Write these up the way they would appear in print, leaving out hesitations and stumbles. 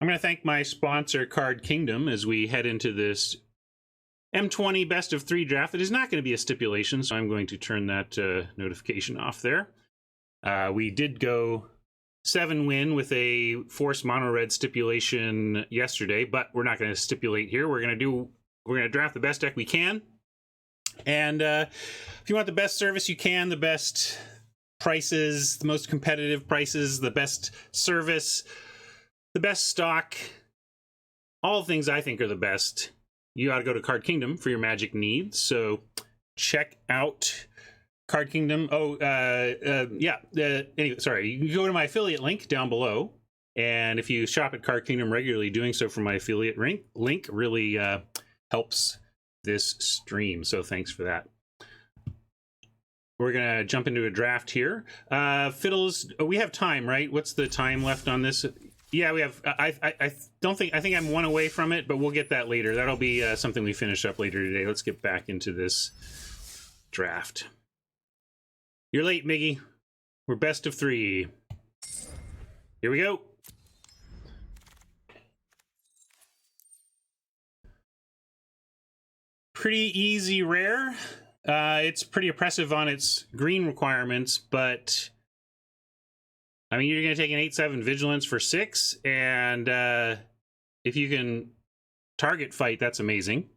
I'm going to thank my sponsor, Card Kingdom, as we head into this M20 best of 3 draft. It is not going to be a stipulation, so I'm going to turn that notification off there. We did go 7-win with a force mono red stipulation yesterday, but we're not going to stipulate here. We're going to draft the best deck we can. And if you want the best service you can, the best prices, the most competitive prices, the best service, the best stock, all the things I think are the best, you ought to go to Card Kingdom for your Magic needs. So check out Card Kingdom. Anyway, sorry, you can go to my affiliate link down below. And if you shop at Card Kingdom regularly, doing so from my affiliate link really helps this stream. So thanks for that. We're going to jump into a draft here. Fiddles, we have time, right? What's the time left on this? Yeah, we have. I think I'm 1 away from it, but we'll get that later. That'll be something we finish up later today. Let's get back into this draft. You're late, Miggy. We're best of 3. Here we go. Pretty easy rare. It's pretty oppressive on its green requirements, but I mean, you're going to take an 8/7 Vigilance for 6, and if you can target fight, that's amazing.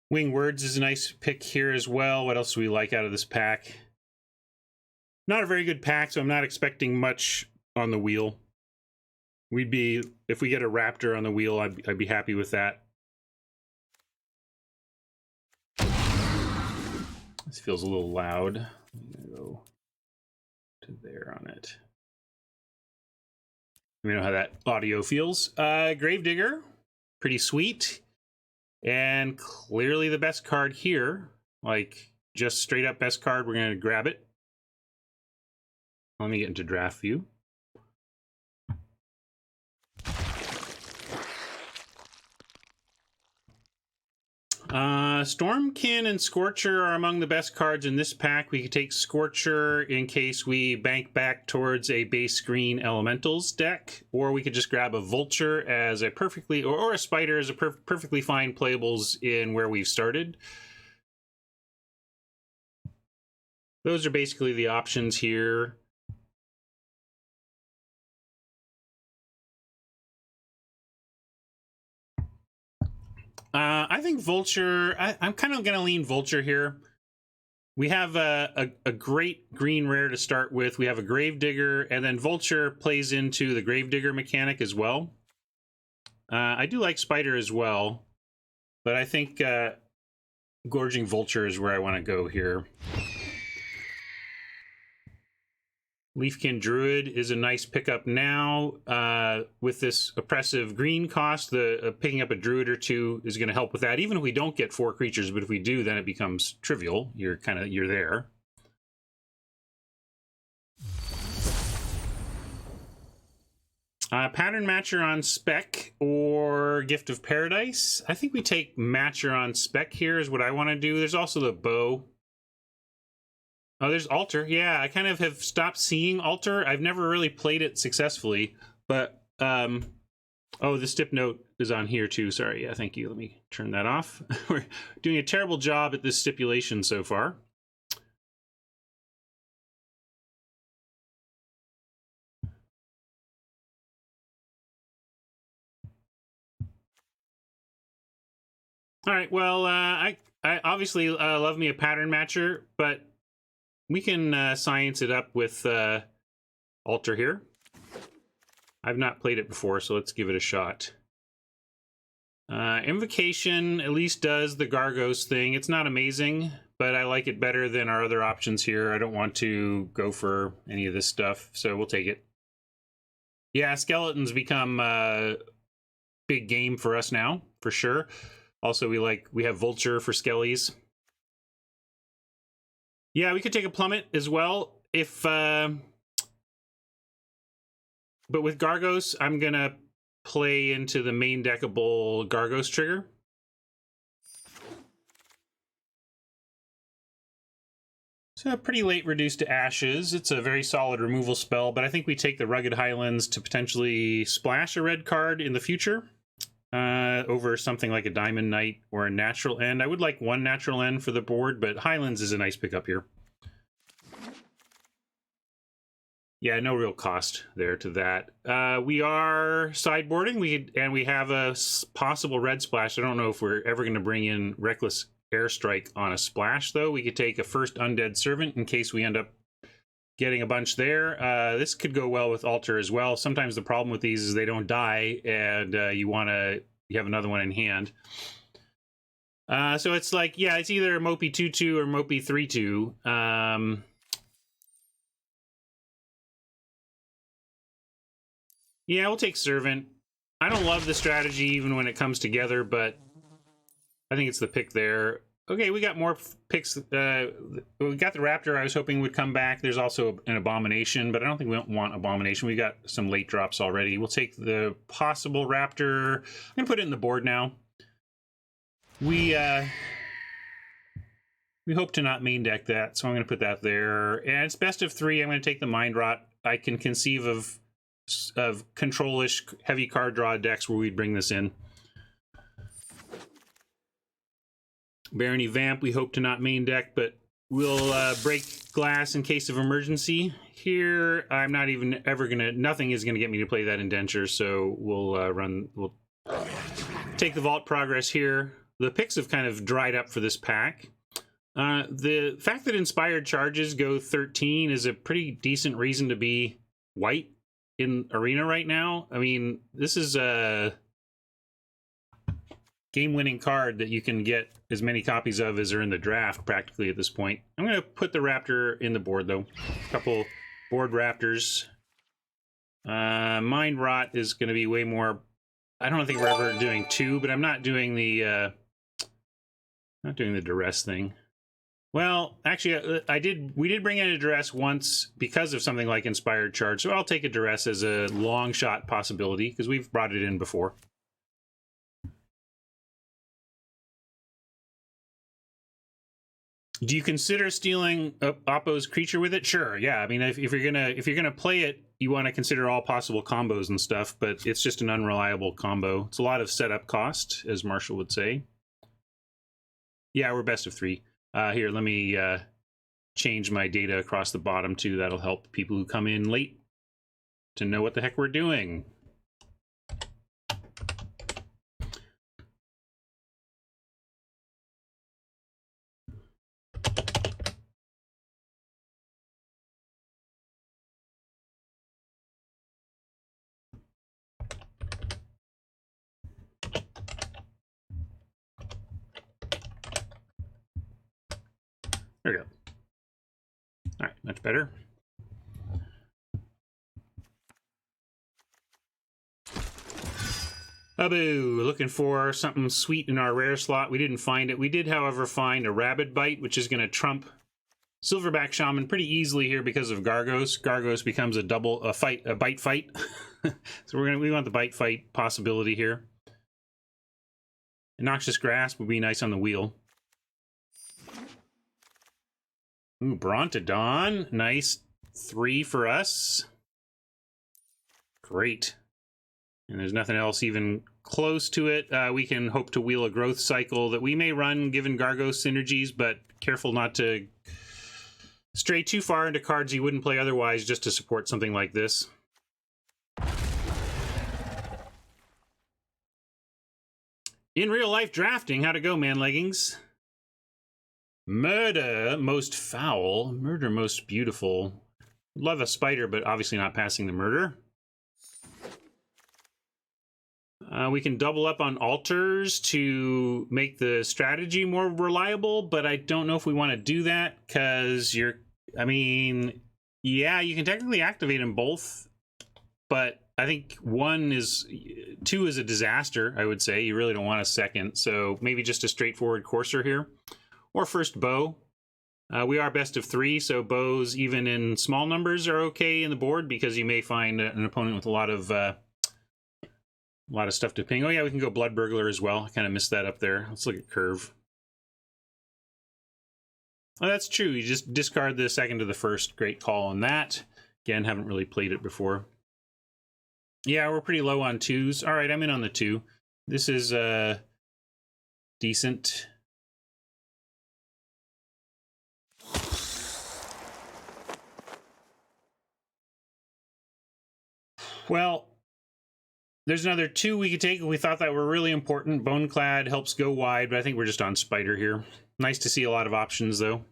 Wing Words is a nice pick here as well. What else do we like out of this pack? Not a very good pack, so I'm not expecting much on the wheel. If we get a Raptor on the wheel, I'd be happy with that. This feels a little loud. I'm going to go to there on it. Let me know how that audio feels. Gravedigger, pretty sweet. And clearly the best card here. Like, just straight up best card, we're going to grab it. Let me get into draft view. Stormkin and Scorcher are among the best cards in this pack. We could take Scorcher in case we bank back towards a base green Elementals deck, or we could just grab a Vulture as a perfectly, or a Spider as a perfectly fine playables in where we've started. Those are basically the options here. I think Vulture, I'm kind of going to lean Vulture here. We have a great green rare to start with. We have a Gravedigger, and then Vulture plays into the Gravedigger mechanic as well. I do like Spider as well, but I think Gorging Vulture is where I want to go here. Leafkin Druid is a nice pickup now. With this oppressive green cost, picking up a Druid or 2 is going to help with that. Even if we don't get 4 creatures, but if we do, then it becomes trivial. You're there. Pattern Matcher on Spec or Gift of Paradise. I think we take Matcher on Spec here is what I want to do. There's also the Bow. Oh, there's Alter. Yeah, I kind of have stopped seeing Alter. I've never really played it successfully, but oh, the stip note is on here too. Sorry. Yeah, thank you. Let me turn that off. We're doing a terrible job at this stipulation so far. All right. Well, I obviously love me a Pattern Matcher, but we can science it up with Alter here. I've not played it before, so let's give it a shot. Invocation at least does the Gargos thing. It's not amazing, but I like it better than our other options here. I don't want to go for any of this stuff, so we'll take it. Yeah, Skeletons become big game for us now, for sure. Also, we have Vulture for Skellies. Yeah, we could take a Plummet as well if but with Gargos, I'm gonna play into the main deckable Gargos trigger. pretty late reduced to ashes. It's a very solid removal spell, but I think we take the Rugged Highlands to potentially splash a red card in the future over something like a Diamond Knight or a Natural End. I would like one Natural End for the board, but Highlands is a nice pickup here. Yeah, no real cost there to that. We are sideboarding, we have a possible red splash. I don't know if we're ever going to bring in Reckless Airstrike on a splash, though. We could take a first Undead Servant in case we end up getting a bunch there. This could go well with Altar as well. Sometimes the problem with these is they don't die, and you have another one in hand. So it's like, yeah, it's either Mopey 2/2 or Mopey 3/2. Yeah, we'll take Servant. I don't love the strategy even when it comes together, but I think it's the pick there. Okay, we got more picks. We got the Raptor I was hoping would come back. There's also an Abomination, but I don't think we want Abomination. We got some late drops already. We'll take the possible Raptor. I'm going to put it in the board now. We hope to not main deck that, so I'm going to put that there. And it's best of 3. I'm going to take the Mind Rot. I can conceive of control-ish heavy card draw decks where we'd bring this in. Barony Vamp, we hope to not main deck, but we'll break glass in case of emergency. Here, I'm not even ever gonna, nothing is gonna get me to play that Indenture, so we'll take the Vault Progress here. The picks have kind of dried up for this pack. The fact that Inspired Charges go 13 is a pretty decent reason to be white in Arena right now. I mean, this is a game-winning card that you can get as many copies of as are in the draft practically at this point. I'm going to put the Raptor in the board, though. A couple board Raptors. Mind Rot is going to be way more... I don't think we're ever doing 2, but I'm not doing the... not doing the Duress thing. Well, actually, we did bring in a Duress once because of something like Inspired Charge, so I'll take a Duress as a long shot possibility because we've brought it in before. Do you consider stealing Oppo's creature with it? Sure, yeah. I mean, if you're gonna play it, you want to consider all possible combos and stuff, but it's just an unreliable combo. It's a lot of setup cost, as Marshall would say. Yeah, we're best of 3. Here, let me change my data across the bottom too. That'll help people who come in late to know what the heck we're doing. There we go. All right, much better. Abu, looking for something sweet in our rare slot. We didn't find it. We did, however, find a Rabid Bite, which is going to trump Silverback Shaman pretty easily here because of Gargos. Gargos becomes a bite fight. So we want the bite fight possibility here. Noxious Grasp would be nice on the wheel. Ooh, Brontodon. Nice 3 for us. Great. And there's nothing else even close to it. We can hope to wheel a growth cycle that we may run given Gargos synergies, but careful not to stray too far into cards you wouldn't play otherwise just to support something like this. In real life drafting, how'd it go, man leggings? Murder most foul, murder most beautiful. Love a spider, but obviously not passing the murder. We can double up on altars to make the strategy more reliable, but I don't know if we want to do that because I mean, yeah, you can technically activate them both, but I think 2 is a disaster, I would say. You really don't want a second, so maybe just a straightforward courser here. Or first Bo. We are best of 3, so bows even in small numbers are okay in the board because you may find an opponent with a lot of stuff to ping. Oh yeah, we can go Blood Burglar as well. I kind of missed that up there. Let's look at curve. Oh, that's true. You just discard the second to the first. Great call on that. Again, haven't really played it before. Yeah, we're pretty low on 2s. All right, I'm in on the 2. This is decent. Well, there's another 2 we could take if we thought that were really important. Boneclad helps go wide, but I think we're just on Spider here. Nice to see a lot of options, though.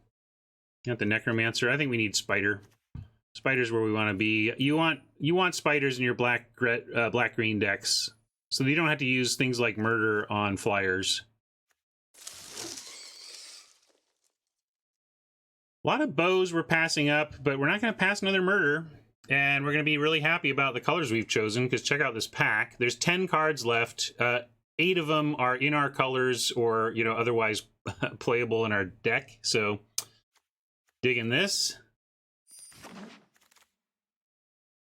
Got the Necromancer. I think we need Spider. Spider's where we want to be. You want spiders in your black-green decks, so that you don't have to use things like Murder on flyers. A lot of bows we're passing up, but we're not going to pass another Murder. And we're going to be really happy about the colors we've chosen, because check out this pack. There's 10 cards left. 8 of them are in our colors or, you know, otherwise playable in our deck. So, digging this.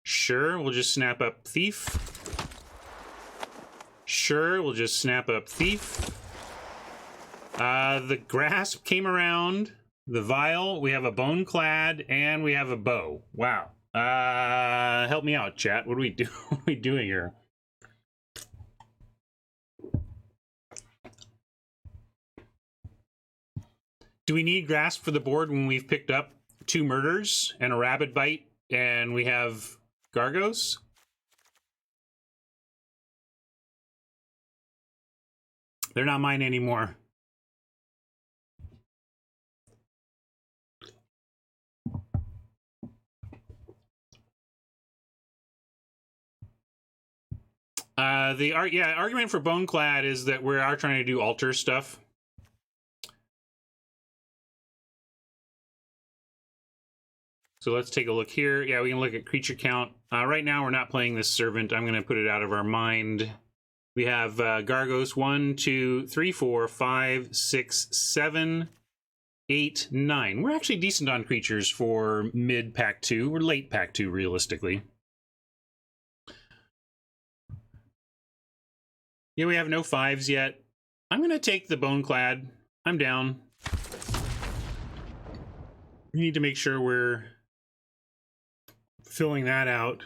Sure, we'll just snap up Thief. Sure, we'll just snap up Thief. The Grasp came around. The Vial, we have a Boneclad, and we have a Bow. Wow. Help me out, chat. What do we do? What are we doing here? Do we need Grasp for the board when we've picked up 2 Murders and a Rabid Bite and we have Gargos? They're not mine anymore. The argument for Boneclad is that we are trying to do altar stuff. So let's take a look here. Yeah, we can look at creature count. Right now, we're not playing this Servant. I'm going to put it out of our mind. We have Gargos 1, 2, 3, 4, 5, 6, 7, 8, 9. We're actually decent on creatures for mid pack 2. We're late pack 2, realistically. Yeah, we have no 5s yet. I'm going to take the Boneclad. I'm down. We need to make sure we're filling that out.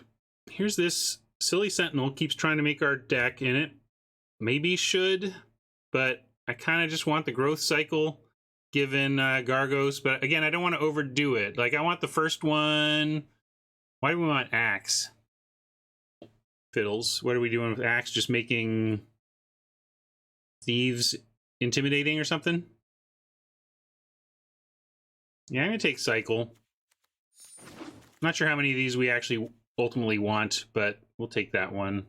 Here's this silly Sentinel. Keeps trying to make our deck in it. Maybe should, but I kind of just want the growth cycle given Gargos. But again, I don't want to overdo it. Like, I want the first one. Why do we want Axe? Fiddles. What are we doing with Axe? Just making Thieves intimidating or something? Yeah, I'm going to take Cycle. Not sure how many of these we actually ultimately want, but we'll take that one.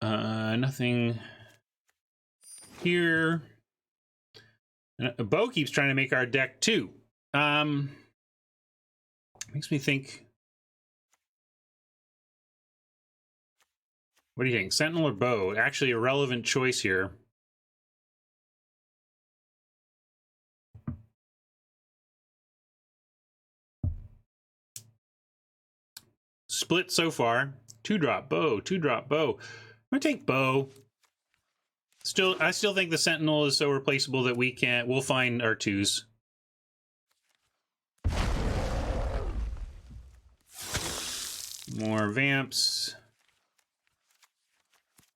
Nothing here. A Bow keeps trying to make our deck too. Makes me think. What do you think? Sentinel or Bow? Actually, a relevant choice here. Split so far. 2-drop Bow, 2-drop Bow. I'm gonna take Bow. I still think the Sentinel is so replaceable that we'll find our 2s. More Vamps.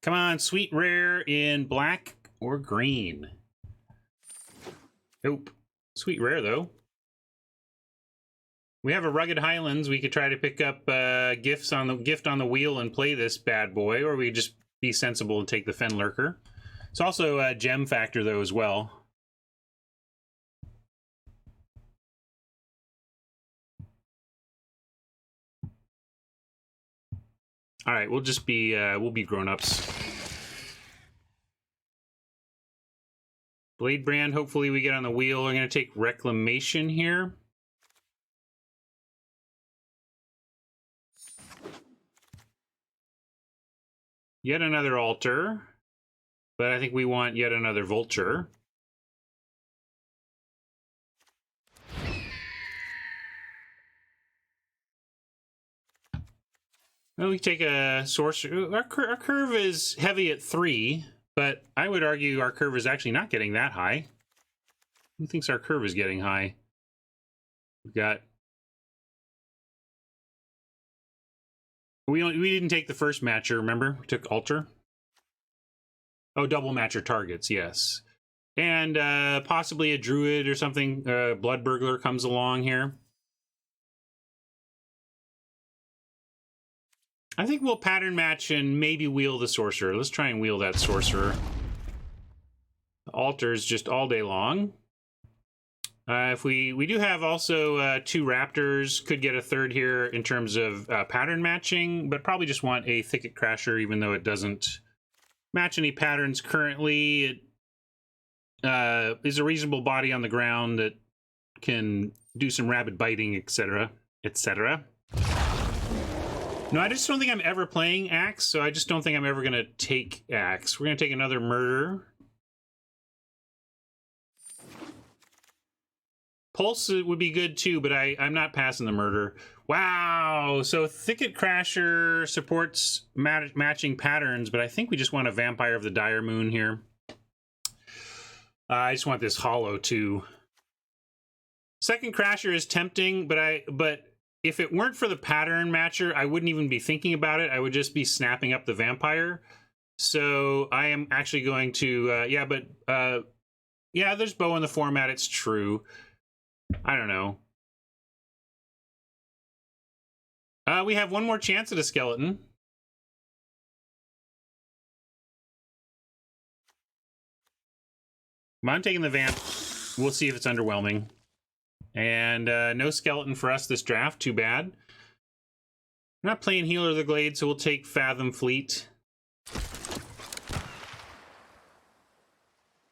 Come on, sweet rare in black or green. Nope. Sweet rare, though. We have a Rugged Highlands. We could try to pick up Gift on the Wheel and play this bad boy, or we could just be sensible and take the Fen Lurker. It's also a gem factor, though, as well. All right, we'll just be we'll be grown-ups. Blade Brand, hopefully we get on the wheel. I'm going to take Reclamation here. Yet another altar. But I think we want yet another Vulture. Well, we take a Sorcerer. Our curve is heavy at 3. But I would argue our curve is actually not getting that high. Who thinks our curve is getting high? We've got... We didn't take the first matcher, remember? We took altar. Oh, double matcher targets, yes. And possibly a druid or something. Blood burglar comes along here. I think we'll pattern match and maybe wheel the sorcerer. Let's try and wheel that sorcerer. The altars just all day long. If we do have also 2 raptors, could get a third here in terms of pattern matching, but probably just want a thicket crasher, even though it doesn't match any patterns currently. It is a reasonable body on the ground that can do some rabid biting, etc., etc. No, I just don't think I'm ever playing Axe, so I just don't think I'm ever going to take Axe. We're going to take another murder. Pulse would be good too, but I'm not passing the murder. Wow, so Thicket Crasher supports matching patterns, but I think we just want a Vampire of the Dire Moon here. I just want this hollow too. Second Crasher is tempting, but if it weren't for the pattern matcher, I wouldn't even be thinking about it. I would just be snapping up the Vampire. So I am actually going to, yeah, there's Bo in the format, it's true. I don't know. We have one more chance at a skeleton. I'm taking the vamp. We'll see if it's underwhelming. And no skeleton for us this draft. Too bad. I'm not playing Healer of the Glade, so we'll take Fathom Fleet.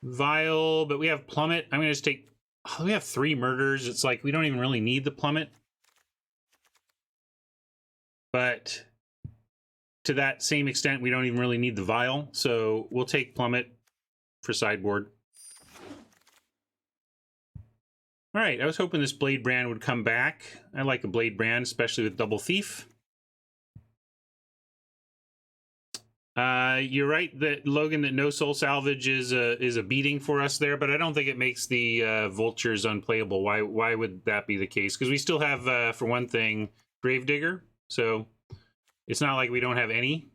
Vile, but we have Plummet. I'm going to just take... Oh, we have 3 murders. It's like we don't even really need the Plummet. But to that same extent, we don't even really need the Vile. So we'll take Plummet for sideboard. All right, I was hoping this Blade Brand would come back. I like a Blade Brand, especially with Double Thief. You're right that Logan, that no soul salvage is a beating for us there, but I don't think it makes the vultures unplayable. Why would that be the case? Because we still have, for one thing, Gravedigger, so it's not like we don't have any.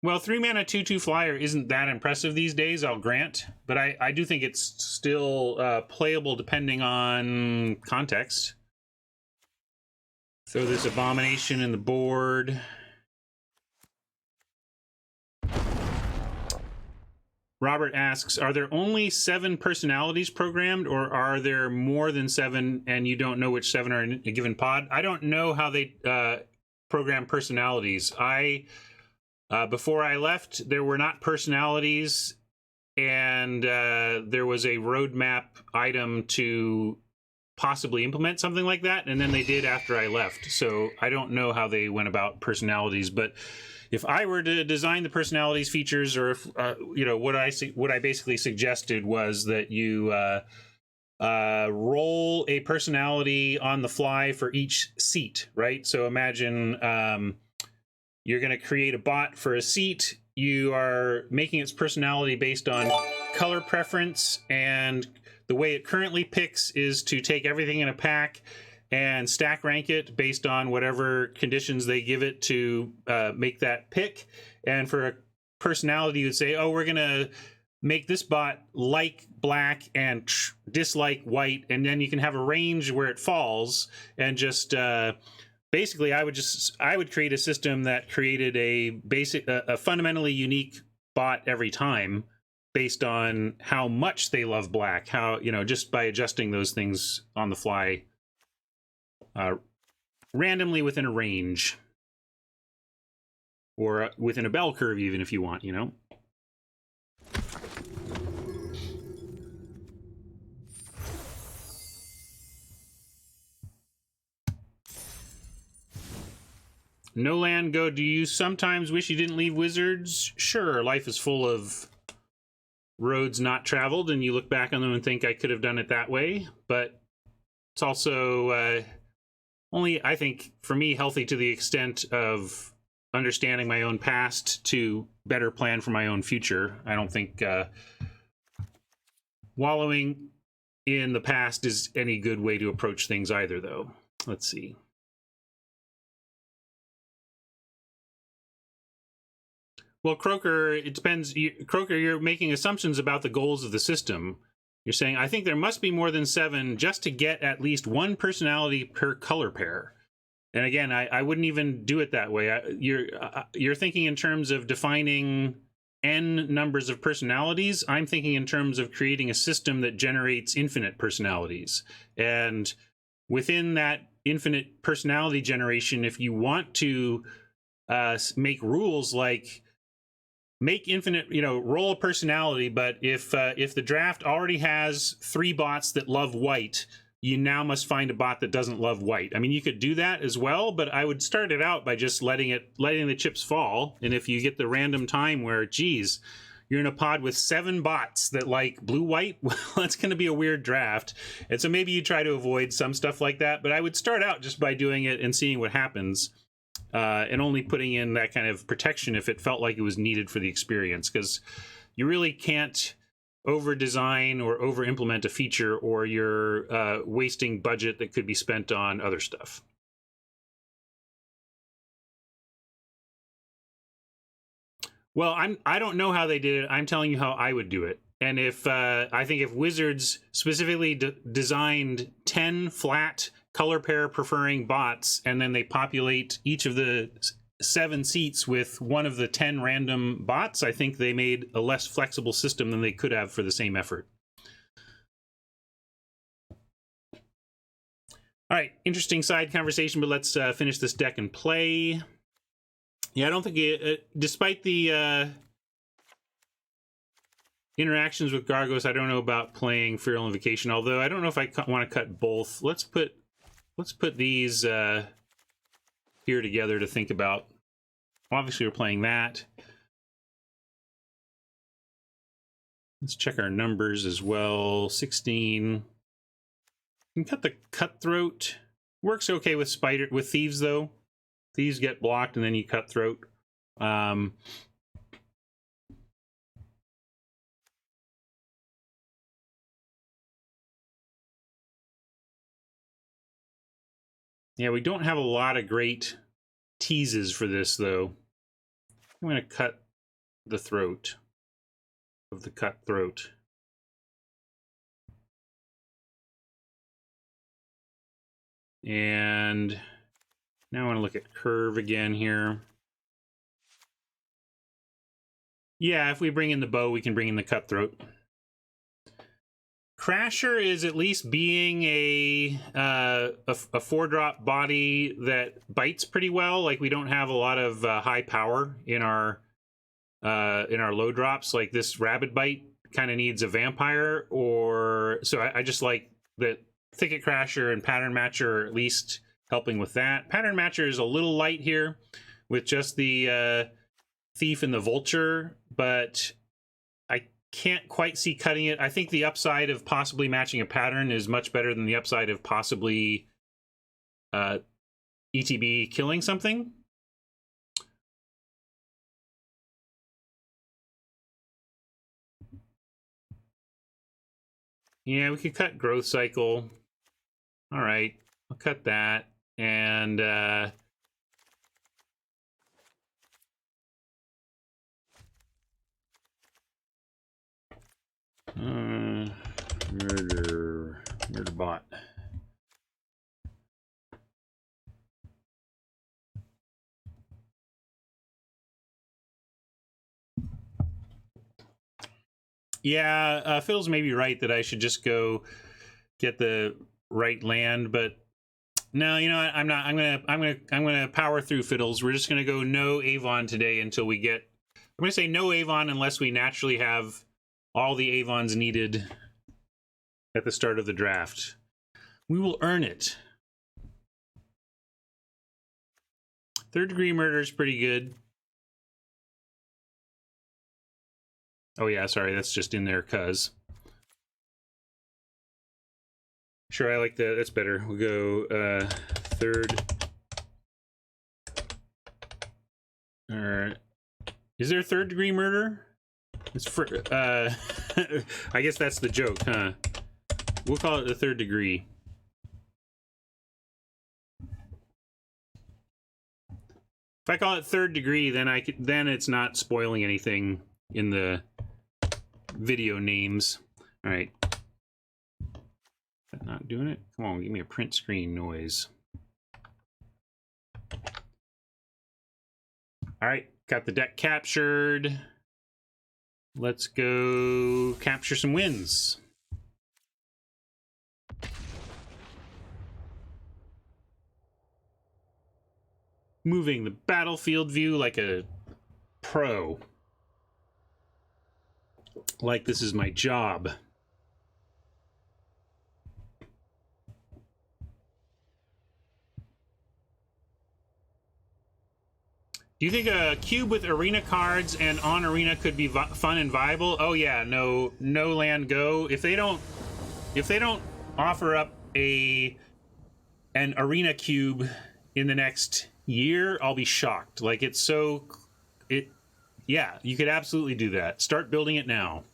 Well, 3-mana 2/2 flyer isn't that impressive these days, I'll grant. But I do think it's still playable depending on context. Throw this Abomination in the board. Robert asks, are there only 7 personalities programmed, or are there more than 7 and you don't know which 7 are in a given pod? I don't know how they program personalities. Before I left, there were not personalities, and there was a roadmap item to possibly implement something like that, and then they did after I left. So I don't know how they went about personalities, but if I were to design the personalities features, or if you know, what I basically suggested was that you roll a personality on the fly for each seat, right? So imagine you're going to create a bot for a seat. You are making its personality based on color preference, and the way it currently picks is to take everything in a pack and stack rank it based on whatever conditions they give it to make that pick. And for a personality, you would say, oh, we're going to make this bot like black and dislike white, and then you can have a range where it falls, and just... basically, I would create a system that created a fundamentally unique bot every time based on how much they love black, how, you know, just by adjusting those things on the fly randomly within a range, or within a bell curve, even, if you want, you know. No Land Go, do you sometimes wish you didn't leave Wizards? Sure, life is full of roads not traveled, and you look back on them and think I could have done it that way. But it's also only, I think, for me, healthy to the extent of understanding my own past to better plan for my own future. I don't think wallowing in the past is any good way to approach things either, though. Let's see. Well, Croker, it depends. Croker, you're making assumptions about the goals of the system. You're saying, I think there must be more than 7 just to get at least 1 personality per color pair. And again, I wouldn't even do it that way. You're thinking in terms of defining n numbers of personalities. I'm thinking in terms of creating a system that generates infinite personalities. And within that infinite personality generation, if you want to make rules like make infinite, roll a personality, but if the draft already has 3 bots that love white, you now must find a bot that doesn't love white. I mean, you could do that as well, but I would start it out by just letting the chips fall. And if you get the random time where, geez, you're in a pod with 7 bots that like blue-white, well, that's going to be a weird draft. And so maybe you try to avoid some stuff like that, but I would start out just by doing it and seeing what happens. And only putting in that kind of protection if it felt like it was needed for the experience, because you really can't over-design or over-implement a feature, or you're wasting budget that could be spent on other stuff. Well, I don't know how they did it. I'm telling you how I would do it. And if I think if Wizards specifically designed 10 flat color pair preferring bots, and then they populate each of the 7 seats with one of the 10 random bots, I think they made a less flexible system than they could have for the same effort. All right, interesting side conversation, but let's finish this deck and play. Yeah, I don't think despite the interactions with Gargos, I don't know about playing Feral Invocation, although I don't know if I want to cut both. Let's put these here together to think about. Obviously, we're playing that. Let's check our numbers as well. 16. You can cut the Cutthroat. Works okay with Thieves, though. Thieves get blocked, and then you Cutthroat. Yeah, we don't have a lot of great teases for this, though. I'm going to cut the throat of the Cutthroat. And now I want to look at curve again here. Yeah, if we bring in the bow, we can bring in the Cutthroat. Crasher is at least being a 4-drop body that bites pretty well. Like, we don't have a lot of high power in our low drops. Like, this Rabid Bite kind of needs a vampire, or so I just like that Thicket Crasher and Pattern Matcher are at least helping with that. Pattern Matcher is a little light here with just the Thief and the Vulture, but I can't quite see cutting it. I think the upside of possibly matching a pattern is much better than the upside of possibly ETB killing something. Yeah, we could cut Growth Cycle. All right, I'll cut that. And murder bot. Yeah, Phil's maybe right that I should just go get the right land, but no, you know what? I'm not. I'm gonna power through Fiddles. We're just gonna go no Avon today until we get. I'm gonna say no Avon unless we naturally have all the Avons needed at the start of the draft. We will earn it. Third Degree Murder is pretty good. Oh yeah, sorry, that's just in there cuz. Sure, I like that. That's better. We'll go third. Alright. Is there third degree murder? It's for I guess that's the joke, huh? We'll call it the third degree. If I call it third degree, then then it's not spoiling anything in the video names. All right. Is that not doing it? Come on, give me a print screen noise. All right, got the deck captured. Let's go capture some wins. Moving the battlefield view like a pro. Like this is my job. Do you think a cube with arena cards and on arena could be fun and viable? Oh yeah, no land go. If they don't offer up an arena cube in the next year, I'll be shocked. Like yeah, you could absolutely do that. Start building it now.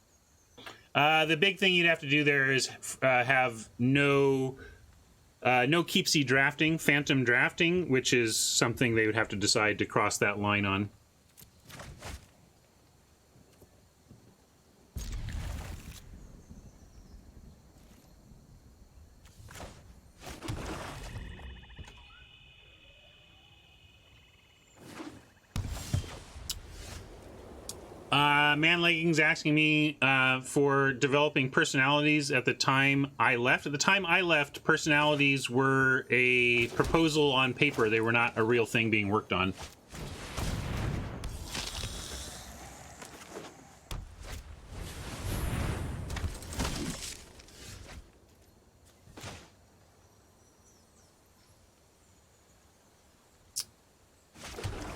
The big thing you'd have to do there is have no keep seed drafting, phantom drafting, which is something they would have to decide to cross that line on. Man Leggings asking me for developing personalities at the time I left. At the time I left, personalities were a proposal on paper. They were not a real thing being worked on.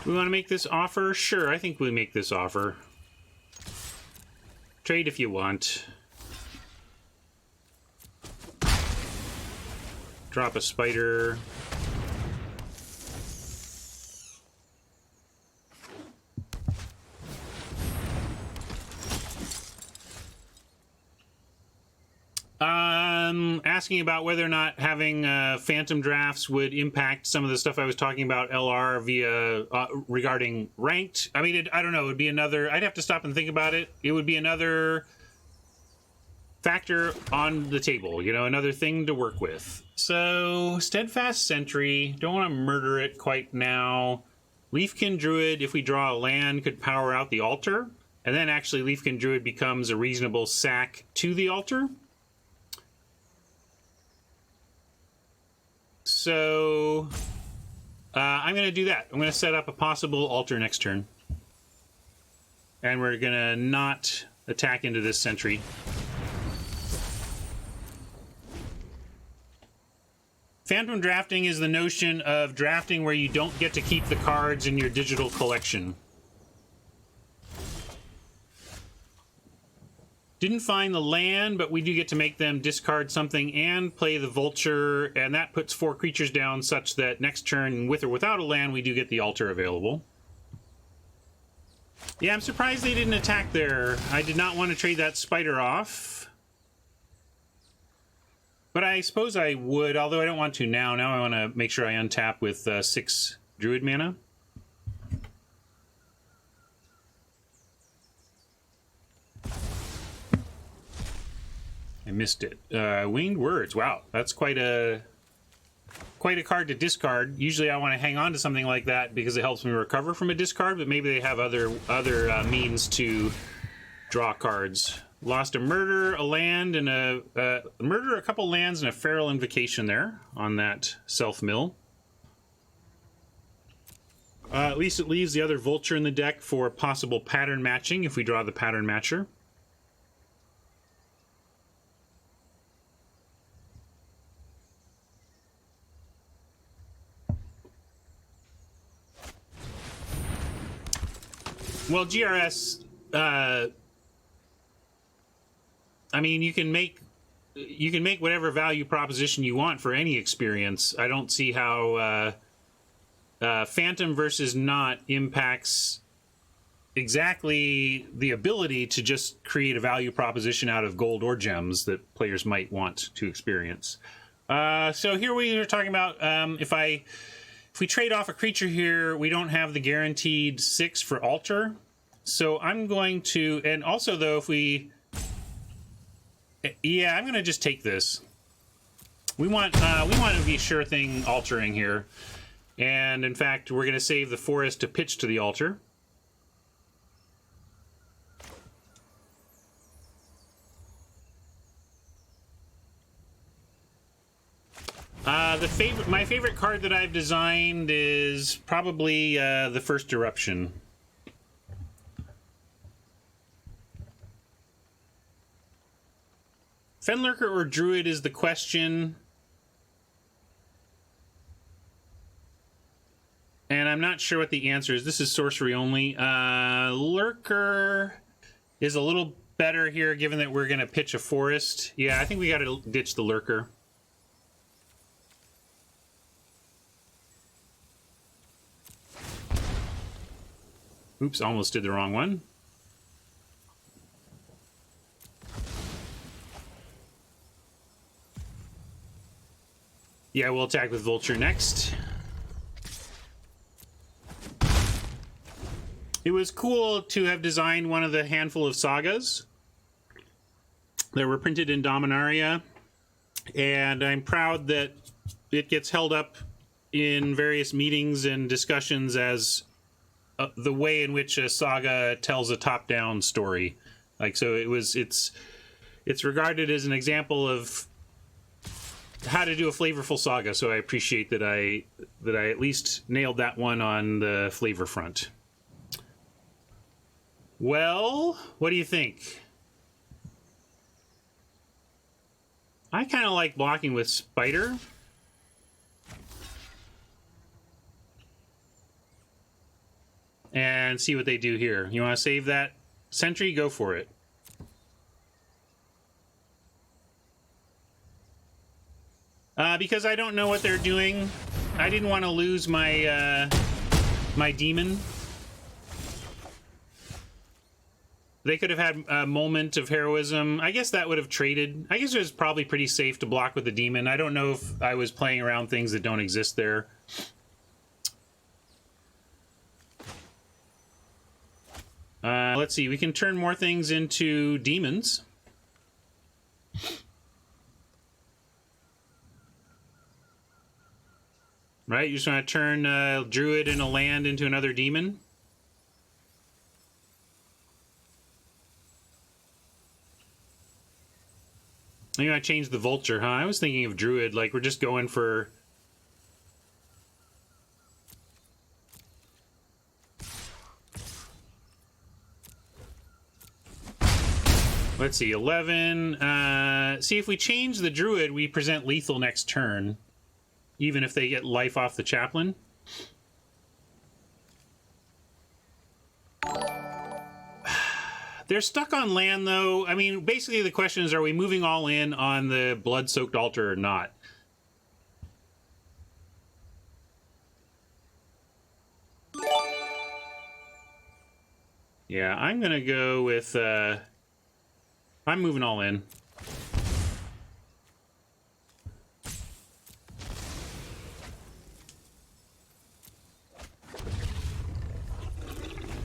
Do we want to make this offer? Sure, I think we make this offer. Trade if you want. Drop a spider. Asking about whether or not having phantom drafts would impact some of the stuff I was talking about LR via regarding ranked. I mean, I don't know. It would be another. I'd have to stop and think about it. It would be another factor on the table. You know, another thing to work with. So steadfast sentry. Don't want to murder it quite now. Leafkin Druid, if we draw a land, could power out the altar, and then actually Leafkin Druid becomes a reasonable sack to the altar. So I'm going to do that. I'm going to set up a possible altar next turn. And we're going to not attack into this sentry. Phantom drafting is the notion of drafting where you don't get to keep the cards in your digital collection. Didn't find the land, but we do get to make them discard something and play the vulture, and that puts 4 creatures down such that next turn, with or without a land, we do get the altar available. Yeah, I'm surprised they didn't attack there. I did not want to trade that spider off. But I suppose I would, although I don't want to now. Now I want to make sure I untap with 6 Druid mana. I missed it. Winged Words. Wow, that's quite a card to discard. Usually I want to hang on to something like that because it helps me recover from a discard, but maybe they have other means to draw cards. Lost a murder, a land, and a murder, a couple lands, and a feral invocation there on that self-mill. At least it leaves the other vulture in the deck for possible pattern matching if we draw the pattern matcher. Well, GRS I mean, you can make whatever value proposition you want for any experience. I don't see how Phantom versus not impacts exactly the ability to just create a value proposition out of gold or gems that players might want to experience. So here we are talking about if we trade off a creature here, we don't have the guaranteed 6 for altar. So I'm going to, and also though, if we, yeah, I'm going to just take this. We want to be sure thing altering here. And in fact, we're going to save the forest to pitch to the altar. My favorite card that I've designed is probably the First Eruption. Fenlurker or Druid is the question. And I'm not sure what the answer is. This is sorcery only. Lurker is a little better here, given that we're going to pitch a forest. Yeah, I think we got to ditch the Lurker. Oops, almost did the wrong one. Yeah, we'll attack with Vulture next. It was cool to have designed one of the handful of sagas that were printed in Dominaria, and I'm proud that it gets held up in various meetings and discussions as the way in which a saga tells a top-down story. Like, so it's regarded as an example of how to do a flavorful saga. So I appreciate that I at least nailed that one on the flavor front. Well, what do you think? I kind of like blocking with Spider. And see what they do here. You want to save that sentry? Go for it. Because I don't know what they're doing, I didn't want to lose my my demon. They could have had a moment of heroism. I guess that would have traded. I guess it was probably pretty safe to block with the demon. I don't know if I was playing around things that don't exist there. Let's see, we can turn more things into demons. Right, you just want to turn a druid and a land into another demon. You want to change the vulture, huh? I was thinking of druid, like we're just going for... Let's see, 11. See, if we change the druid, we present lethal next turn, even if they get life off the chaplain. They're stuck on land, though. I mean, basically the question is, are we moving all in on the blood-soaked altar or not? Yeah, I'm going to go with... I'm moving all in.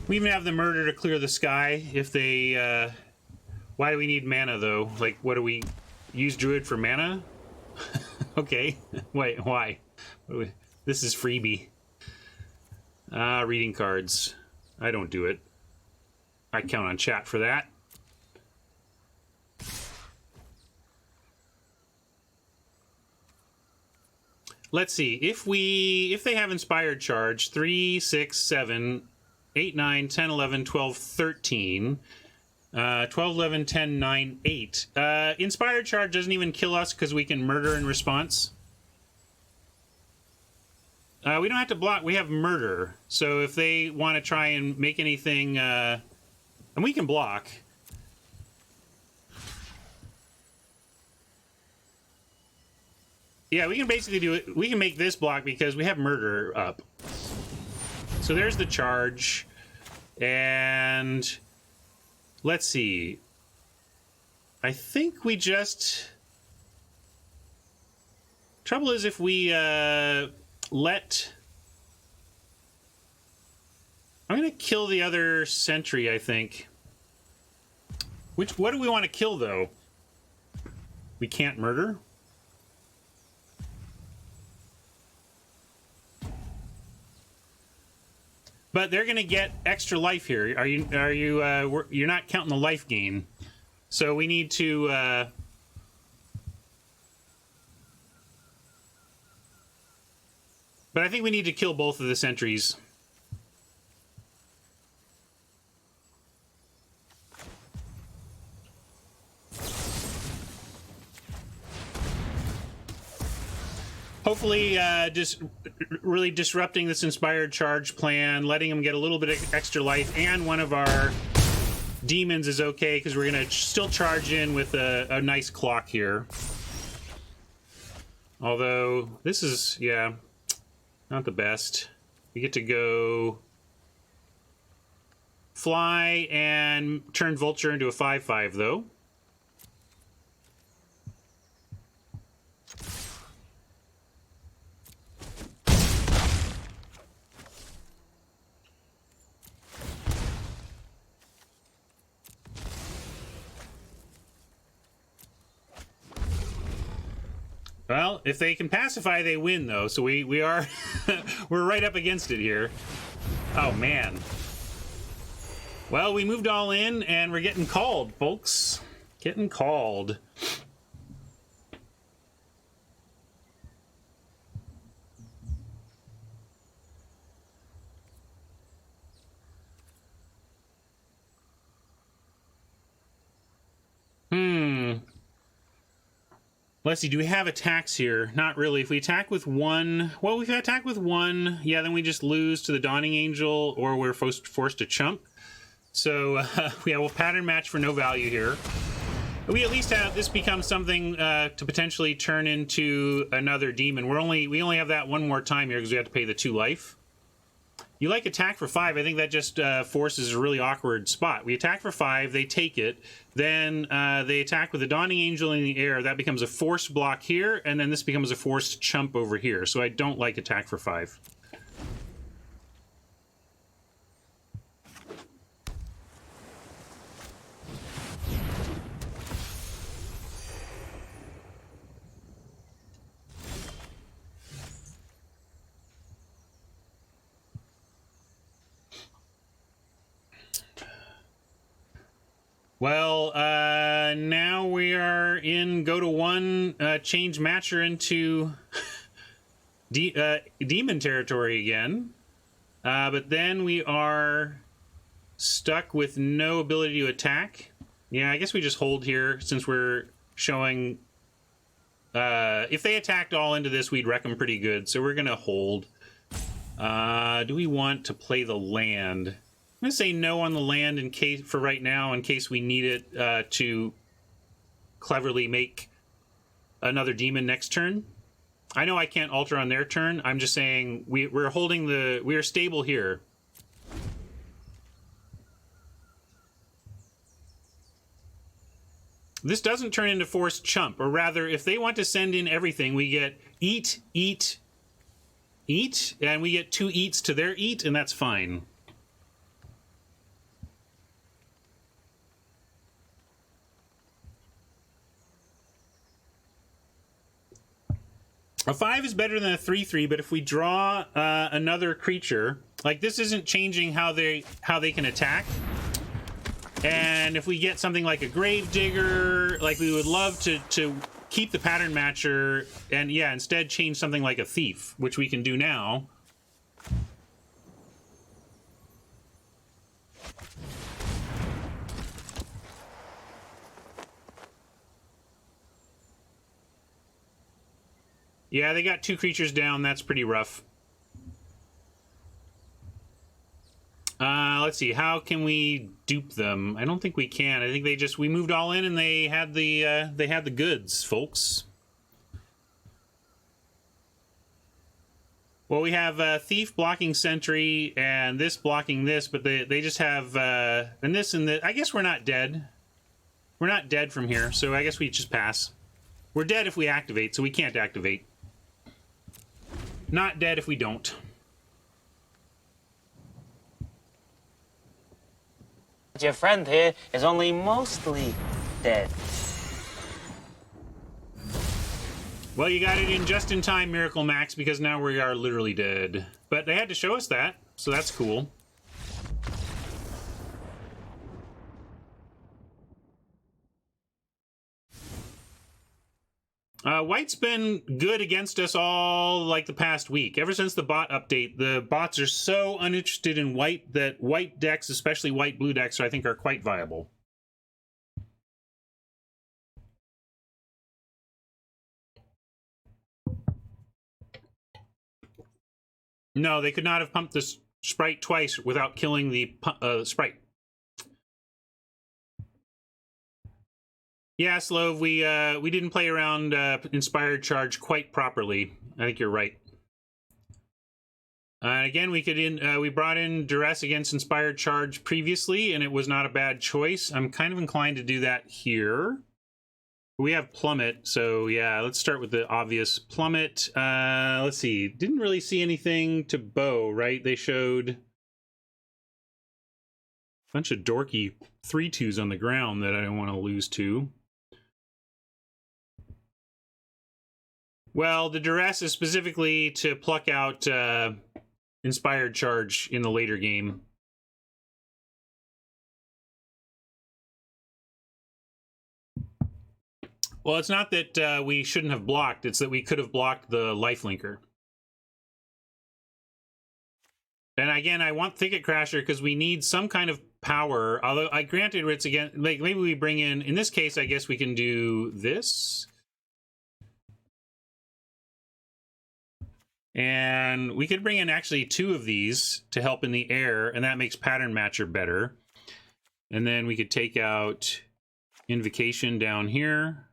We even have the murder to clear the sky if they... Why do we need mana, though? Like, what do we... Use druid for mana? Okay. Wait, why? This is freebie. Reading cards. I don't do it. I count on chat for that. Let's see, if they have Inspired Charge, 3, 6, 7, 8, 9, 10, 11, 12, 13, 12, 11, 10, 9, 8. Inspired Charge doesn't even kill us because we can murder in response. We don't have to block, we have murder. So if they want to try and make anything, and we can block. Yeah, we can basically do it. We can make this block because we have murder up. So there's the charge. And let's see. I think we just... Trouble is if we let... I'm going to kill the other sentry, I think. What do we want to kill, though? We can't murder? But they're going to get extra life here. You're not counting the life gain. So we need to... But I think we need to kill both of the sentries. Hopefully, just really disrupting this inspired charge plan, letting them get a little bit of extra life, and one of our demons is okay, because we're going to still charge in with a nice clock here. Although, this is, yeah, not the best. We get to go fly and turn Vulture into a 5/5, though. Well, if they can pacify, they win, though. So we are... we're right up against it here. Oh, man. Well, we moved all in, and we're getting called, folks. Getting called. Let's see, do we have attacks here? Not really. If we attack with one... Well, if we attack with one, yeah, then we just lose to the Dawning Angel, or we're forced to chump. So, yeah, we'll pattern match for no value here. We at least have this become something to potentially turn into another demon. We only have that one more time here because we have to pay the 2 life. You like attack for 5. I think that just forces a really awkward spot. We attack for 5, they take it, then they attack with the Dawning Angel in the air. That becomes a forced block here, and then this becomes a forced chump over here. So I don't like attack for 5. Well, now we are in go to 1, change matcher into demon territory again. But then we are stuck with no ability to attack. Yeah, I guess we just hold here since we're showing... if they attacked all into this, we'd wreck them pretty good. So we're going to hold. Do we want to play the land? I'm going to say no on the land in case, for right now, in case we need it to cleverly make another demon next turn. I know I can't alter on their turn. I'm just saying we're holding the... We are stable here. This doesn't turn into forced chump, or rather, if they want to send in everything, we get eat, eat, eat, and we get 2 eats to their eat, and that's fine. A 5 is better than a 3/3, but if we draw another creature, like this isn't changing how they can attack. And if we get something like a Gravedigger, like we would love to keep the pattern matcher and yeah, instead change something like a Thief, which we can do now. Yeah, they got 2 creatures down. That's pretty rough. Let's see. How can we dupe them? I don't think we can. I think we moved all in and they had the goods, folks. Well, we have Thief blocking Sentry and this blocking this, but they just have and this and this. I guess we're not dead. We're not dead from here, so I guess we just pass. We're dead if we activate, so we can't activate. Not dead if we don't. Your friend here is only mostly dead. Well, you got it in just in time, Miracle Max, because now we are literally dead. But they had to show us that, so that's cool. White's been good against us all like the past week. Ever since the bot update, the bots are so uninterested in white that white decks, especially white-blue decks, I think are quite viable. No, they could not have pumped this sprite twice without killing the sprite. Yeah, Slove, we didn't play around Inspired Charge quite properly. I think you're right. Again, we brought in Duress against Inspired Charge previously, and it was not a bad choice. I'm kind of inclined to do that here. We have Plummet, so yeah, let's start with the obvious. Plummet, let's see. Didn't really see anything to Bo, right? They showed a bunch of dorky 3/2s on the ground that I don't want to lose to. Well, the Duress is specifically to pluck out Inspired Charge in the later game. Well, it's not that we shouldn't have blocked, it's that we could have blocked the lifelinker. And again, I want Thicket Crasher because we need some kind of power. Although, granted, it's again, like maybe we bring in this case, I guess we can do this. And we could bring in actually 2 of these to help in the air, and that makes Pattern Matcher better. And then we could take out Invocation down here.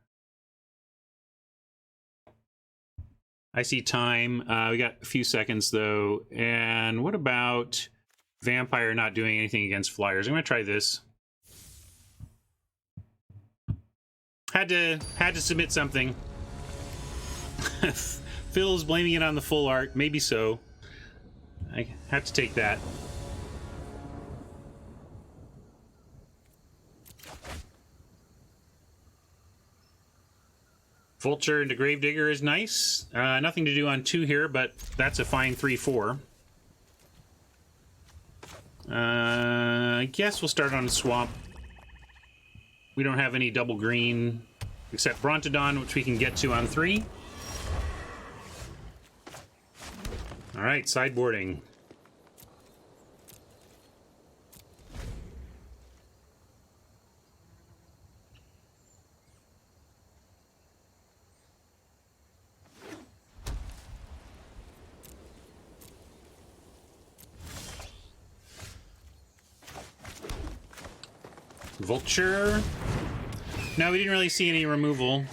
I see time. We got a few seconds, though. And what about Vampire not doing anything against Flyers? I'm going to try this. Had to submit something. Phil's blaming it on the full art. Maybe so. I have to take that. Vulture into Gravedigger is nice. Nothing to do on 2 here, but that's a fine 3/4. I guess we'll start on Swamp. We don't have any double green except Brontodon, which we can get to on 3. All right, sideboarding. Vulture. No, we didn't really see any removal.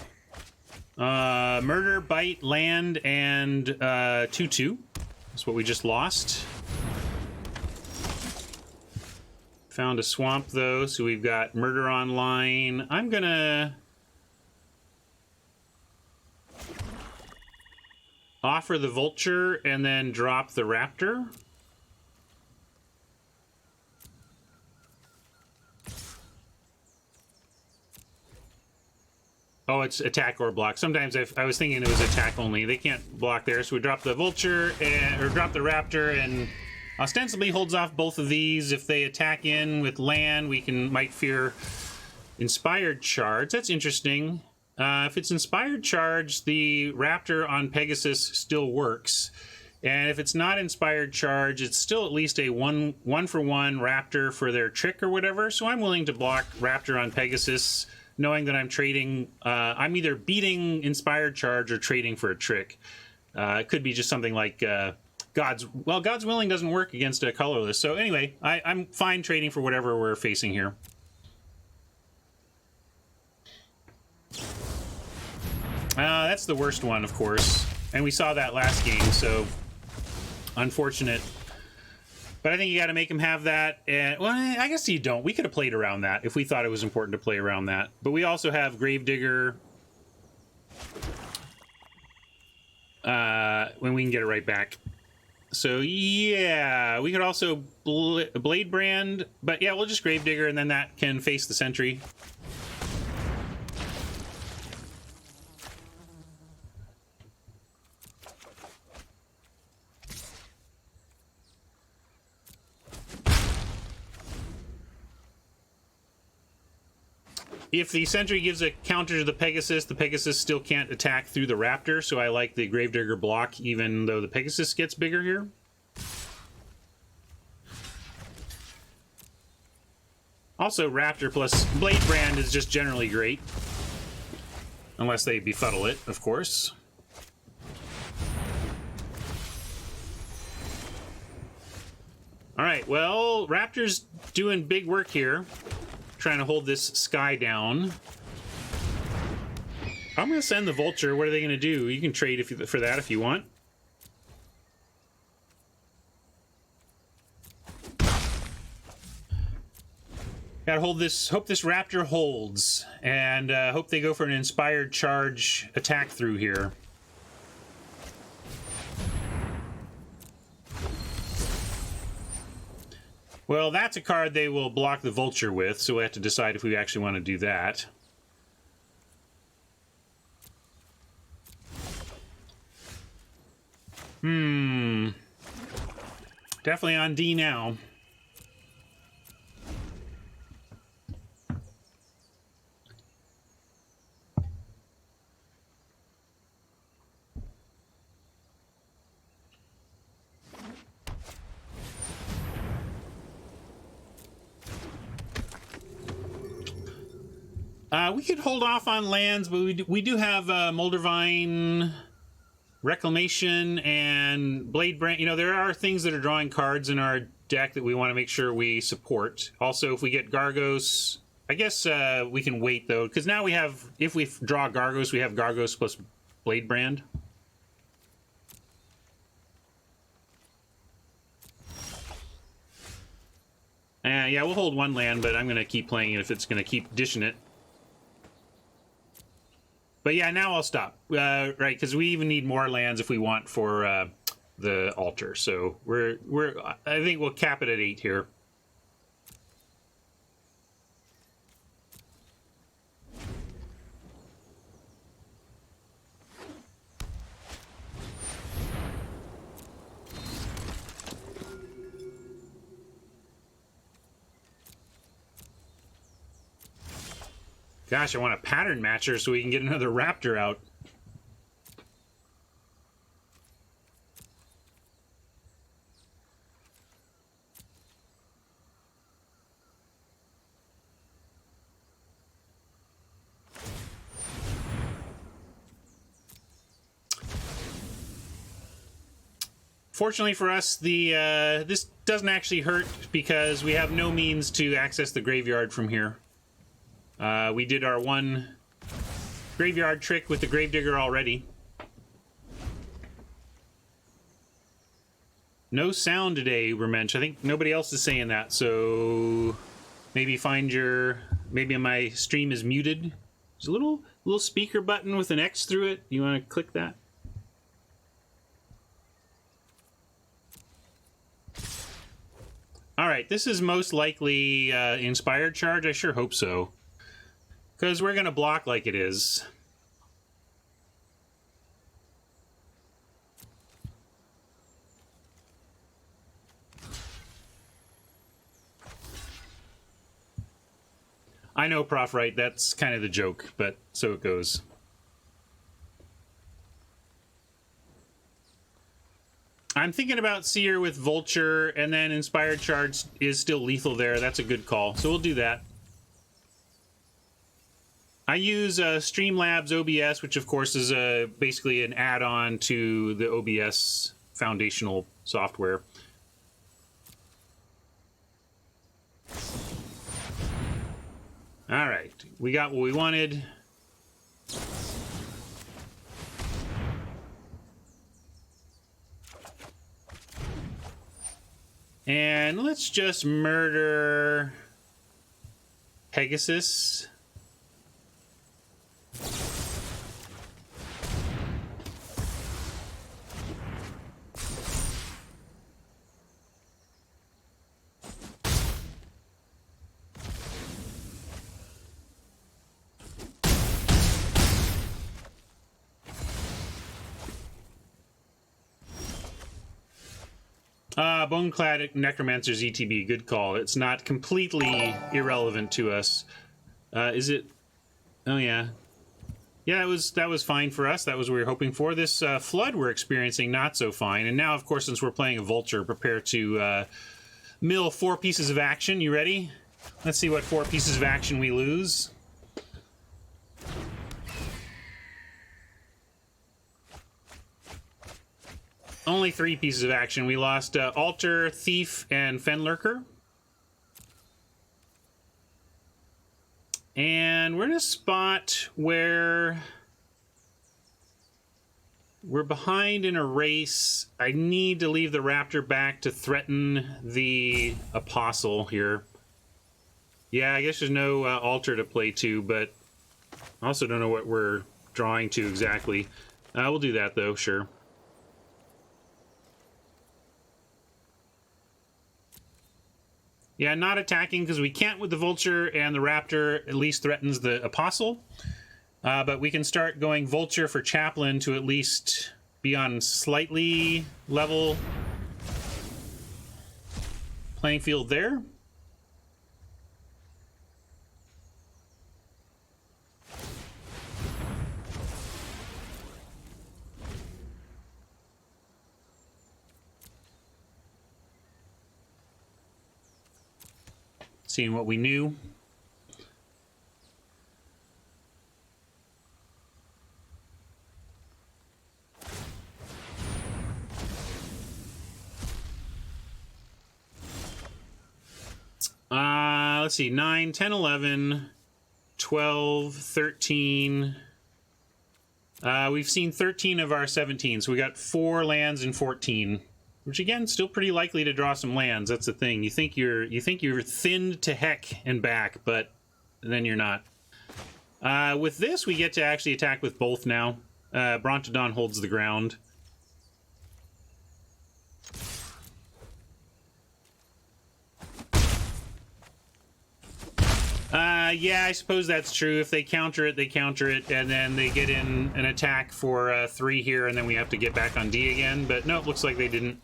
Murder, Bite, Land, and 2/2. That's what we just lost. Found a swamp, though, so we've got Murder online. I'm gonna offer the Vulture and then drop the Raptor. Oh, it's attack or block. Sometimes I was thinking it was attack only. They can't block there, so we drop the Vulture or drop the Raptor, and ostensibly holds off both of these. If they attack in with land, we might fear Inspired Charge. That's interesting. If it's Inspired Charge, the Raptor on Pegasus still works. And if it's not Inspired Charge, it's still at least a one-for-one Raptor for their trick or whatever. So I'm willing to block Raptor on Pegasus, knowing that I'm trading, I'm either beating Inspired Charge or trading for a trick. It could be just something like God's Willing doesn't work against a colorless. So anyway, I'm fine trading for whatever we're facing here. That's the worst one, of course. And we saw that last game, so Unfortunate. But I think you got to make him have that. And, well, I guess you don't. We could have played around that if we thought it was important to play around that. But we also have Gravedigger. When we can get it right back. So, yeah. We could also Blade Brand. But, yeah, we'll just Gravedigger, and then that can face the Sentry. If the Sentry gives a counter to the Pegasus still can't attack through the Raptor, so I like the Gravedigger block, even though the Pegasus gets bigger here. Also, Raptor plus Blade Brand is just generally great. Unless they befuddle it, of course. Alright, well, Raptor's doing big work here. Trying to hold this Sky down. I'm going to send the Vulture. What are they going to do? You can trade for that if you want. Gotta hold this. Hope this Raptor holds, and hope they go for an Inspired Charge attack through here. Well, that's a card they will block the Vulture with, so we have to decide if we actually want to do that. Definitely on D now. We could hold off on lands, but we do have Moldervine, Reclamation, and Blade Brand. You know, there are things that are drawing cards in our deck that we want to make sure we support. Also, if we get Gargos, I guess we can wait, though, because now we have, if we draw Gargos, we have Gargos plus Blade Brand. Yeah, we'll hold one land, but I'm going to keep playing it if it's going to keep dishing it. But yeah, now I'll stop. Right, because we even need more lands if we want for the altar. So I think we'll cap it at 8 here. Gosh, I want a pattern matcher so we can get another Raptor out. Fortunately for us, this doesn't actually hurt because we have no means to access the graveyard from here. We did our one graveyard trick with the Gravedigger already. No sound today, Ubermensch. I think nobody else is saying that, so maybe maybe my stream is muted. There's a little speaker button with an X through it. You want to click that? All right, this is most likely Inspired Charge. I sure hope so. Because we're going to block like it is. I know, Prof, right? That's kind of the joke, but so it goes. I'm thinking about Seer with Vulture, and then Inspired Charge is still lethal there. That's a good call. So we'll do that. I use Streamlabs OBS, which of course is basically an add-on to the OBS foundational software. All right, we got what we wanted. And let's just murder Pegasus. Boneclad Necromancer's ETB, good call. It's not completely irrelevant to us. Is it? Oh yeah. Yeah, that was fine for us. That was what we were hoping for. This flood we're experiencing, not so fine. And now, of course, since we're playing a Vulture, prepare to mill 4 pieces of action. You ready? Let's see what 4 pieces of action we lose. Only 3 pieces of action. We lost Altar, Thief, and Fenlurker. And we're in a spot where we're behind in a race. I need to leave the Raptor back to threaten the Apostle here. Yeah, I guess there's no Altar to play to, but I also don't know what we're drawing to exactly. We'll do that, though, sure. Yeah, not attacking because we can't with the Vulture, and the Raptor at least threatens the Apostle. But we can start going Vulture for Chaplain to at least be on slightly level playing field there. Seeing what we knew. Let's see, 9, 10, 11, 12, 13. We've seen 13 of our 17, so we got 4 lands and 14. Which again, still pretty likely to draw some lands. That's the thing. You think you're thinned to heck and back, but then you're not. With this, we get to actually attack with both now. Brontodon holds the ground. Yeah, I suppose that's true. If they counter it, and then they get in an attack for 3 here, and then we have to get back on D again. But no, it looks like they didn't.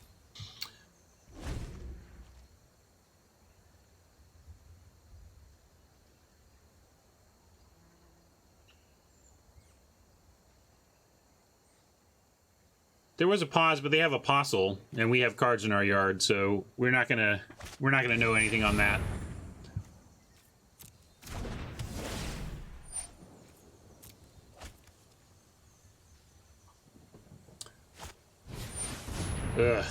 There was a pause, but they have Apostle, and we have cards in our yard, so we're not gonna know anything on that. Ugh.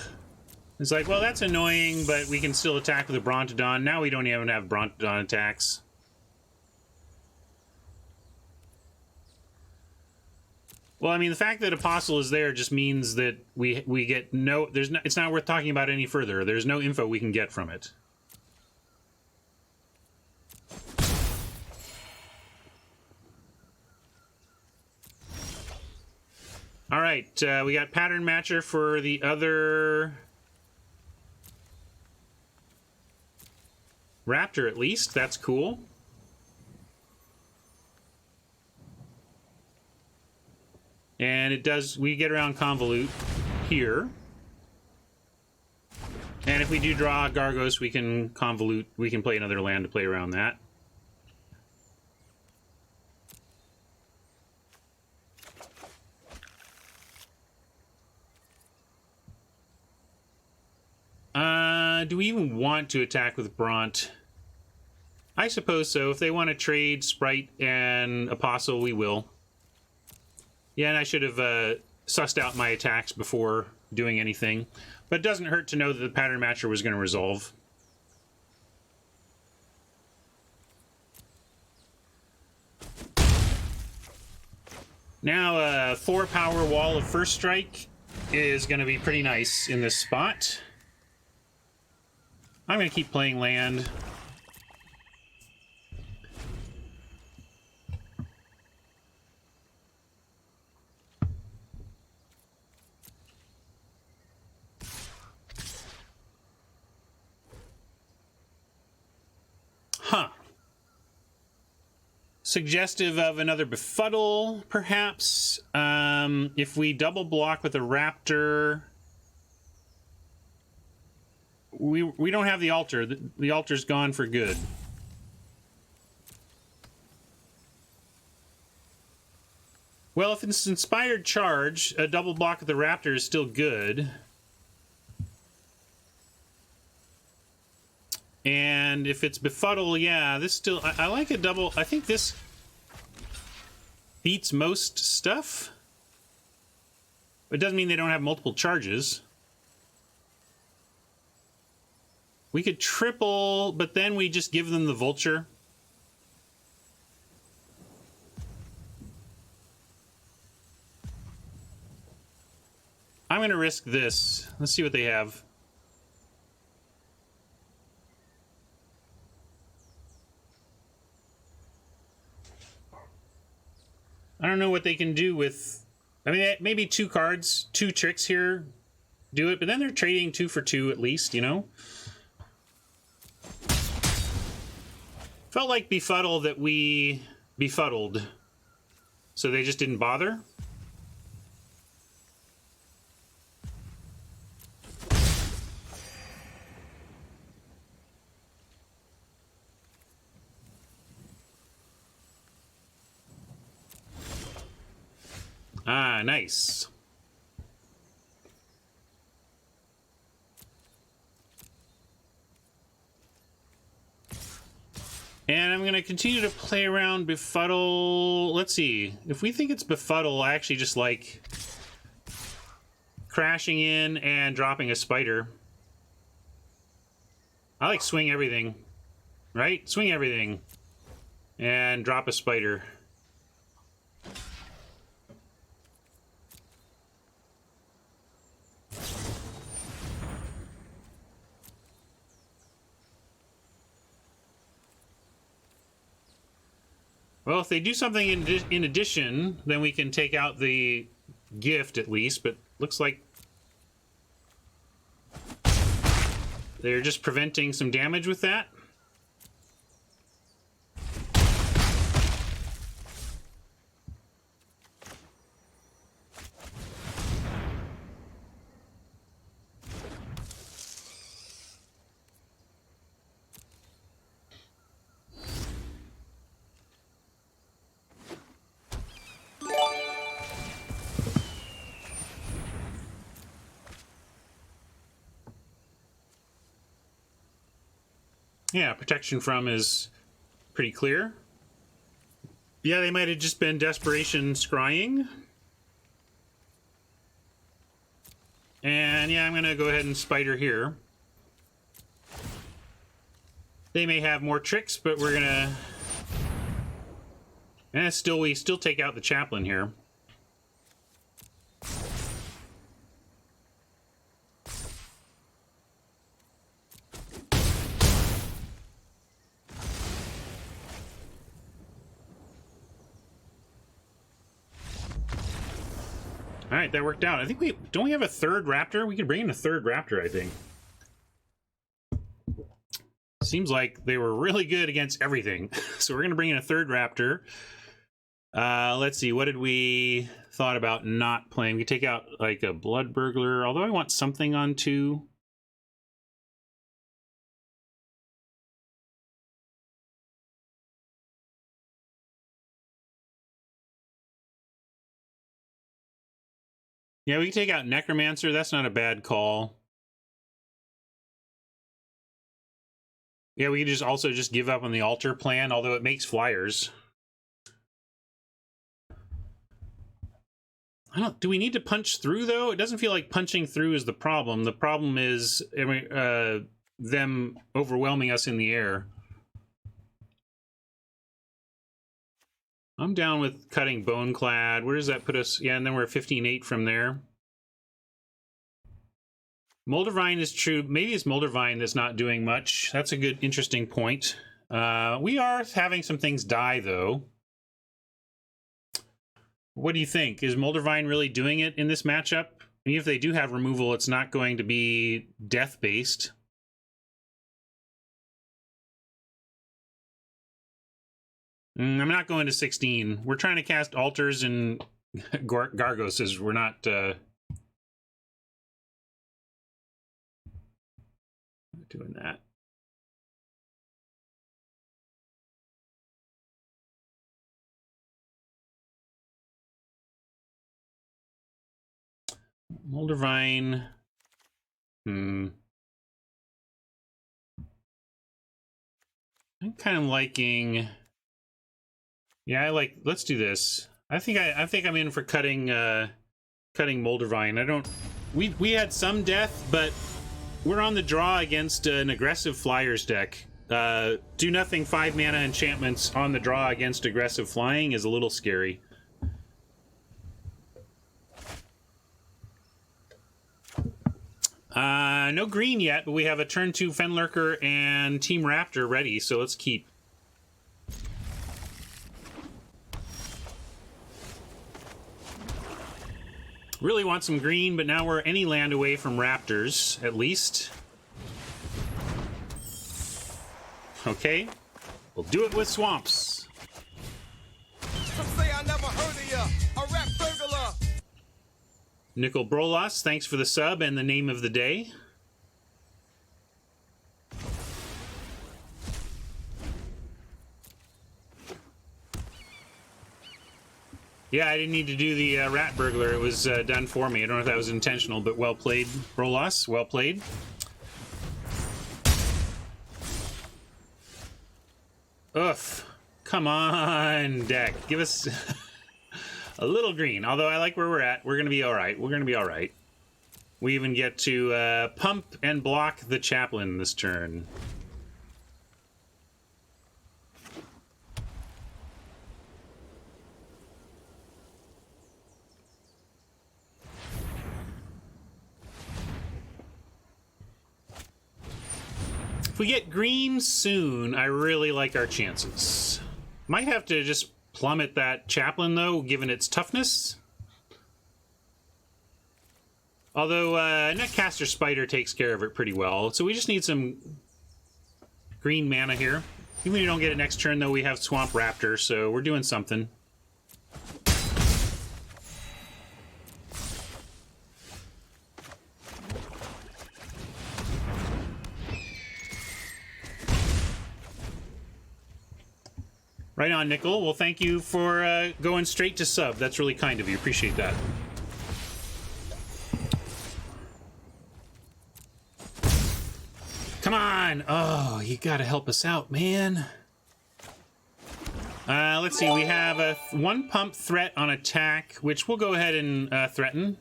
It's like, well, that's annoying, but we can still attack with a Brontodon. Now we don't even have Brontodon attacks. Well, I mean, the fact that Apostle is there just means that we get no... it's not worth talking about any further. There's no info we can get from it. All right, we got Pattern Matcher for the other Raptor, at least. That's cool. And it does, we get around Convolute here. And if we do draw Gargos, we can Convolute, we can play another land to play around that. Do we even want to attack with Bront? I suppose so. If they want to trade Sprite and Apostle, we will. Yeah, and I should have sussed out my attacks before doing anything. But it doesn't hurt to know that the Pattern Matcher was going to resolve. Now, 4-power wall of First Strike is going to be pretty nice in this spot. I'm going to keep playing land. Huh. Suggestive of another Befuddle, perhaps. If we double block with a Raptor, we don't have the altar. The altar's gone for good. Well, if it's Inspired Charge, a double block with the Raptor is still good. And if it's Befuddle, yeah, this still... I like a double... I think this beats most stuff. It doesn't mean they don't have multiple charges. We could triple, but then we just give them the Vulture. I'm going to risk this. Let's see what they have. I don't know what they can do with... I mean, maybe 2 cards, 2 tricks here do it, but then they're trading 2 for 2 at least, you know? Felt like Befuddle that we befuddled, so they just didn't bother. Ah, nice. And I'm going to continue to play around Befuddle. Let's see. If we think it's Befuddle, I actually just like crashing in and dropping a spider. I like swing everything, right? Swing everything and drop a spider. Well, if they do something in addition, then we can take out the gift at least, but looks like they're just preventing some damage with that. Yeah, protection from is pretty clear. Yeah, they might have just been desperation scrying. And yeah, I'm going to go ahead and spider here. They may have more tricks, but we're going to... And we still take out the chaplain here. All right, that worked out. I think don't we have a third raptor? We could bring in a third raptor, I think. Seems like they were really good against everything. So we're going to bring in a third raptor. Let's see, what did we thought about not playing? We could take out like a blood burglar, although I want something on 2. Yeah, we can take out Necromancer. That's not a bad call. Yeah, we can just also just give up on the altar plan, although it makes flyers. Do we need to punch through, though? It doesn't feel like punching through is the problem. The problem is them overwhelming us in the air. I'm down with cutting Boneclad. Where does that put us? Yeah, and then we're 15-8 from there. Moldavine is true. Maybe it's Moldavine that's not doing much. That's a good, interesting point. We are having some things die, though. What do you think? Is Moldavine really doing it in this matchup? I mean, if they do have removal, it's not going to be death-based. I'm not going to 16. We're trying to cast altars and Gargoses. We're not... doing that. Moldavine. I'm kind of liking. Yeah, I like. Let's do this. I think I'm in for cutting Moldavine. I don't. We had some death, but we're on the draw against an aggressive Flyers deck. Do nothing 5 mana enchantments on the draw against aggressive flying is a little scary. No green yet, but we have a turn 2 Fenlurker and Team Raptor ready, so let's keep. Really want some green, but now we're any land away from Raptors, at least. Okay, we'll do it with swamps. Some say I never heard of ya, a rap burglar. Nickel Brolas, thanks for the sub and the name of the day. Yeah, I didn't need to do the rat burglar. It was done for me. I don't know if that was intentional, but well played, Brolas. Well played. Oof. Come on, deck. Give us a little green. Although I like where we're at. We're going to be all right. We're going to be all right. We even get to pump and block the chaplain this turn. If we get green soon, I really like our chances. Might have to just plummet that chaplain, though, given its toughness. Although Netcaster Spider takes care of it pretty well. So we just need some green mana here. Even if we don't get it next turn, though, we have Swamp Raptor, so we're doing something. Right on, Nickel. Well, thank you for going straight to sub. That's really kind of you. Appreciate that. Come on! Oh, you gotta help us out, man. Let's see. We have a 1 pump threat on attack, which we'll go ahead and threaten.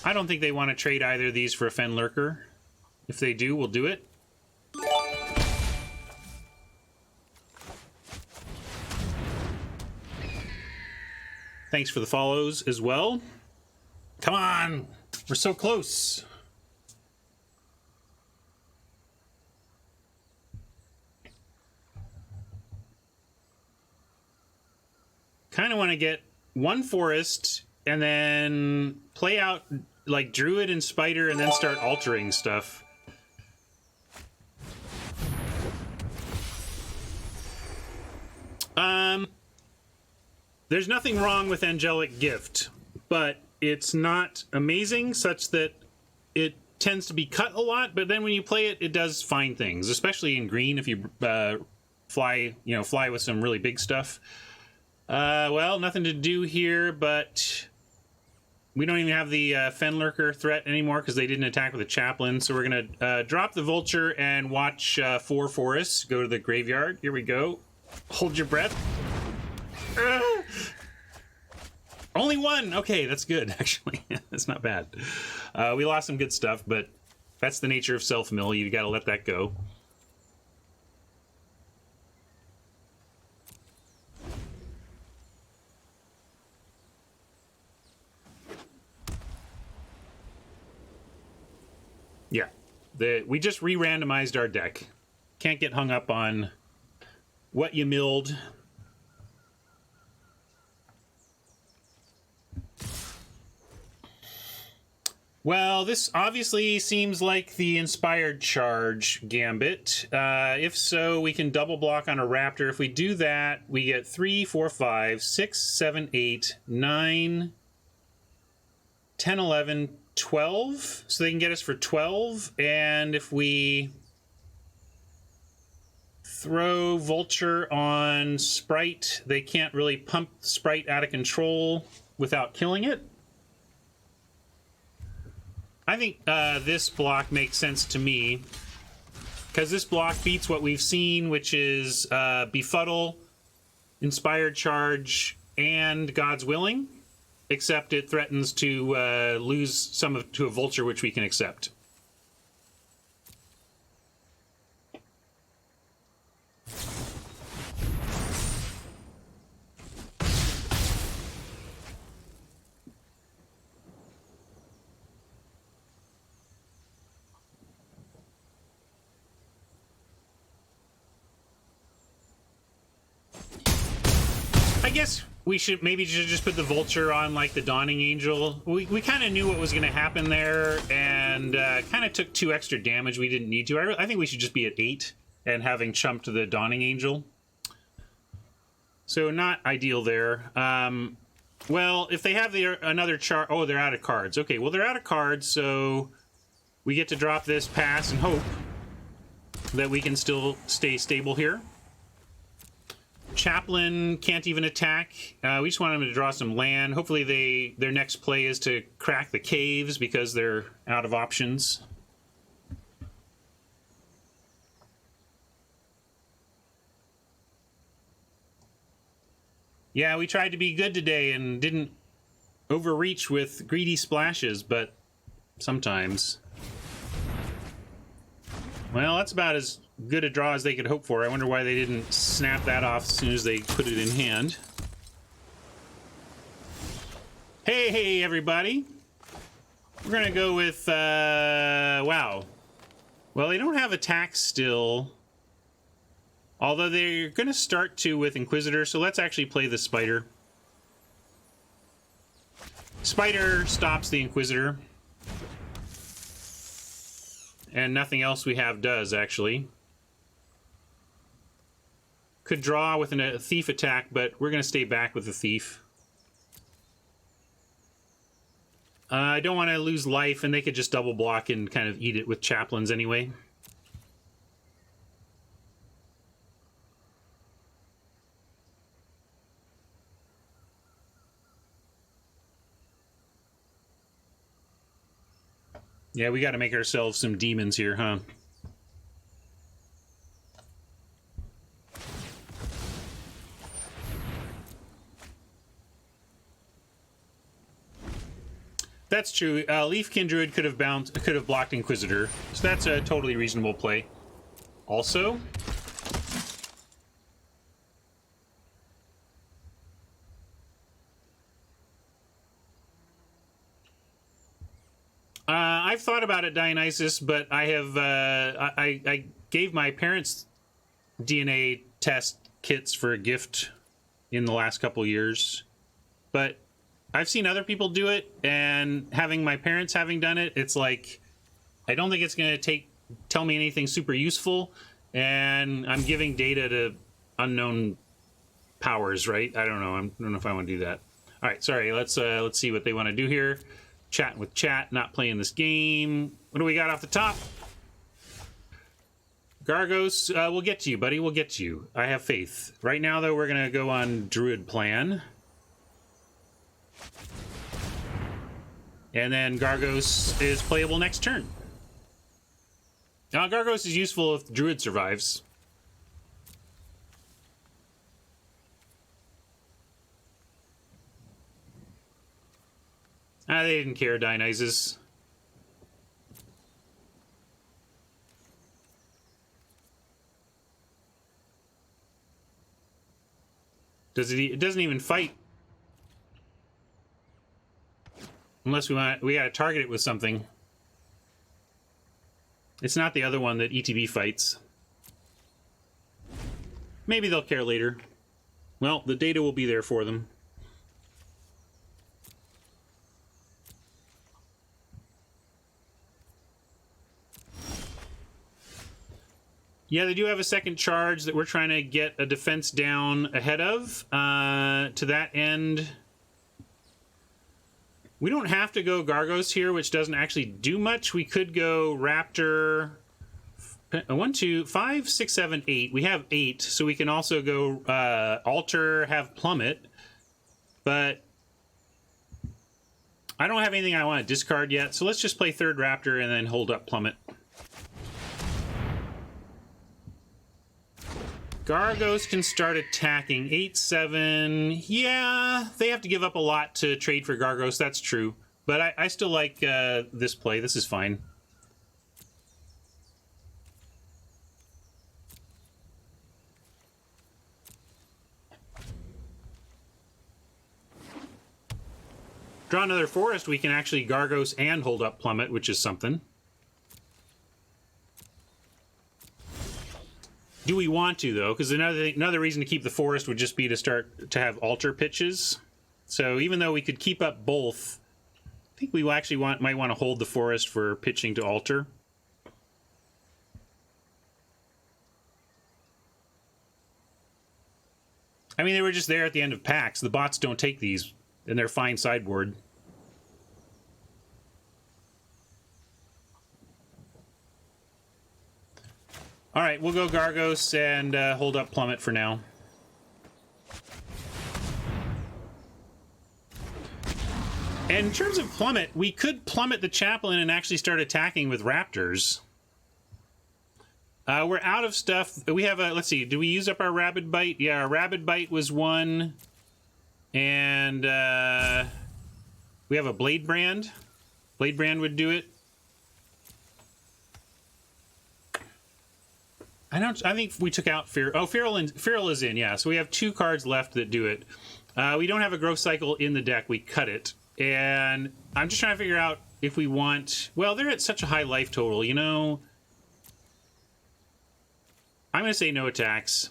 I don't think they want to trade either of these for a Fenlurker. If they do, we'll do it. Thanks for the follows as well. Come on! We're so close. Kind of want to get 1 forest and then play out like Druid and Spider and then start altering stuff. There's nothing wrong with Angelic Gift, but it's not amazing such that it tends to be cut a lot, but then when you play it, it does fine things, especially in green if you fly with some really big stuff. Well, nothing to do here, but we don't even have the Fenlurker threat anymore because they didn't attack with a chaplain, so we're going to drop the Vulture and watch 4 forests go to the graveyard. Here we go. Hold your breath. Only 1. Okay, that's good, actually. That's not bad. We lost some good stuff, but that's the nature of self-mill. You got to let that go. We just re-randomized our deck. Can't get hung up on what you milled. Well, this obviously seems like the Inspired Charge gambit. If so, we can double block on a Raptor. If we do that, we get 3, 4, 5, 6, 7, 8, 9, 10, 11, 12. So they can get us for 12. And if we throw Vulture on Sprite, they can't really pump Sprite out of control without killing it. I think this block makes sense to me, because this block beats what we've seen, which is Befuddle, Inspired Charge, and God's Willing, except it threatens to lose some to a Vulture, which we can accept. I guess we should maybe just put the Vulture on like the Dawning Angel. We kind of knew what was going to happen there, and kind of took 2 extra damage we didn't need to. I think we should just be at 8 and having chumped the Dawning Angel. So not ideal there. Well, if they have another chart... Oh, they're out of cards. Okay, well, they're out of cards, so we get to drop this pass and hope that we can still stay stable here. Chaplain can't even attack. We just want them to draw some land. Hopefully their next play is to crack the caves because they're out of options. Yeah, we tried to be good today and didn't overreach with greedy splashes, but sometimes. Well, that's about as good a draw as they could hope for. I wonder why they didn't snap that off as soon as they put it in hand. Hey, everybody. We're going to go with, wow. Well, they don't have attack still. Although they're going to start to with Inquisitor, so let's actually play the Spider. Spider stops the Inquisitor. And nothing else we have does, actually. Could draw with a Thief attack, but we're going to stay back with the Thief. I don't want to lose life, and they could just double block and kind of eat it with Chaplains anyway. Yeah, we got to make ourselves some demons here, huh? That's true. Leafkin Druid could have blocked Inquisitor, so that's a totally reasonable play. Also, I've thought about it, Dionysus, but I have I gave my parents DNA test kits for a gift in the last couple years, but I've seen other people do it, and having my parents having done it, it's like, I don't think it's going to tell me anything super useful, and I'm giving data to unknown powers, right? I don't know. I don't know if I want to do that. All right, sorry. Let's see what they want to do here. Chatting with chat, not playing this game. What do we got off the top? Gargos, we'll get to you, buddy. We'll get to you. I have faith. Right now, though, we're going to go on Druid Plan. And then Gargos is playable next turn. Now, Gargos is useful if Druid survives. They didn't care, Dionysus. It doesn't even fight. Unless we gotta target it with something. It's not the other one that ETB fights. Maybe they'll care later. Well, the data will be there for them. Yeah, they do have a second charge that we're trying to get a defense down ahead of. To that end, we don't have to go Gargos here, which doesn't actually do much. We could go Raptor. 1, 2, 5, 6, 7, 8. We have 8, so we can also go Alter, have Plummet. But I don't have anything I want to discard yet, so let's just play third Raptor and then hold up Plummet. Gargos can start attacking. 8, 7. Yeah, they have to give up a lot to trade for Gargos. That's true. But I still like this play. This is fine. Draw another forest. We can actually Gargos and hold up Plummet, which is something. Do we want to, though? Because another reason to keep the forest would just be to start to have altar pitches. So even though we could keep up both, I think we actually might want to hold the forest for pitching to altar. I mean, they were just there at the end of packs. The bots don't take these, and they're fine sideboard. All right, we'll go Gargos and hold up Plummet for now. And in terms of Plummet, we could plummet the Chaplain and actually start attacking with Raptors. We're out of stuff. We have a, let's see, do we use up our Rabid Bite? Yeah, our Rabid Bite was 1. And we have a Blade Brand. Blade Brand would do it. I think we took out Feral. Oh, Feral is in, yeah. So we have 2 cards left that do it. We don't have a Growth Cycle in the deck. We cut it. And I'm just trying to figure out if we want... Well, they're at such a high life total, you know... I'm going to say no attacks.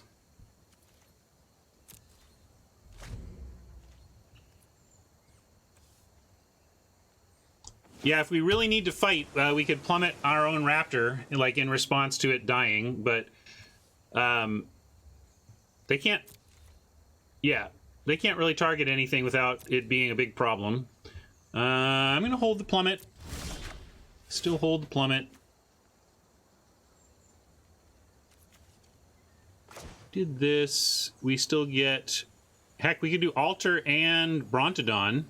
Yeah, if we really need to fight, we could plummet our own Raptor, like in response to it dying, but they can't... Yeah, they can't really target anything without it being a big problem. I'm going to hold the Plummet. Still hold the Plummet. Did this. We still get... Heck, we could do Alter and Brontodon.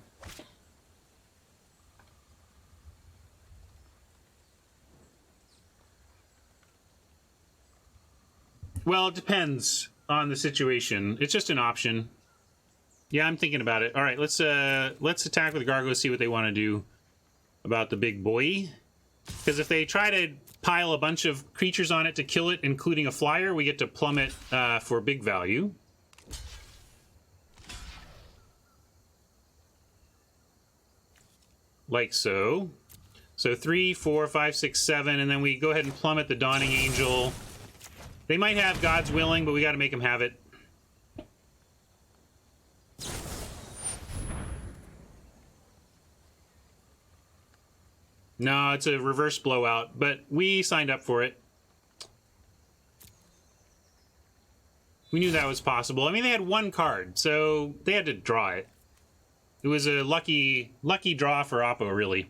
Well, it depends on the situation. It's just an option. Yeah, I'm thinking about it. All right, let's attack with Gargos, see what they want to do about the big boy. Because if they try to pile a bunch of creatures on it to kill it, including a flyer, we get to plummet for big value. Like so. So 3, 4, 5, 6, 7, and then we go ahead and plummet the Dawning Angel. They might have God's Willing, but we got to make them have it. No, it's a reverse blowout, but we signed up for it. We knew that was possible. I mean, they had 1 card, so they had to draw it. It was a lucky draw for Oppo, really.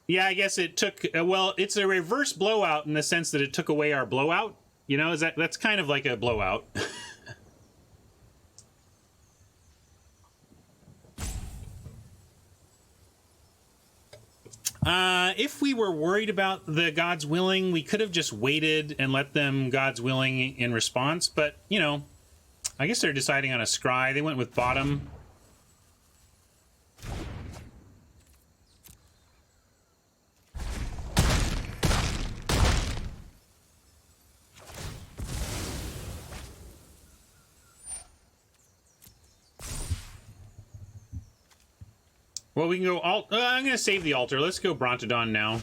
Yeah, I guess it took... well, it's a reverse blowout in the sense that it took away our blowout. You know, that's kind of like a blowout. If we were worried about the God's Willing, we could have just waited and let them God's Willing in response. But, you know, I guess they're deciding on a scry. They went with bottom. Well, we can go alt. I'm going to save the altar. Let's go Brontodon now.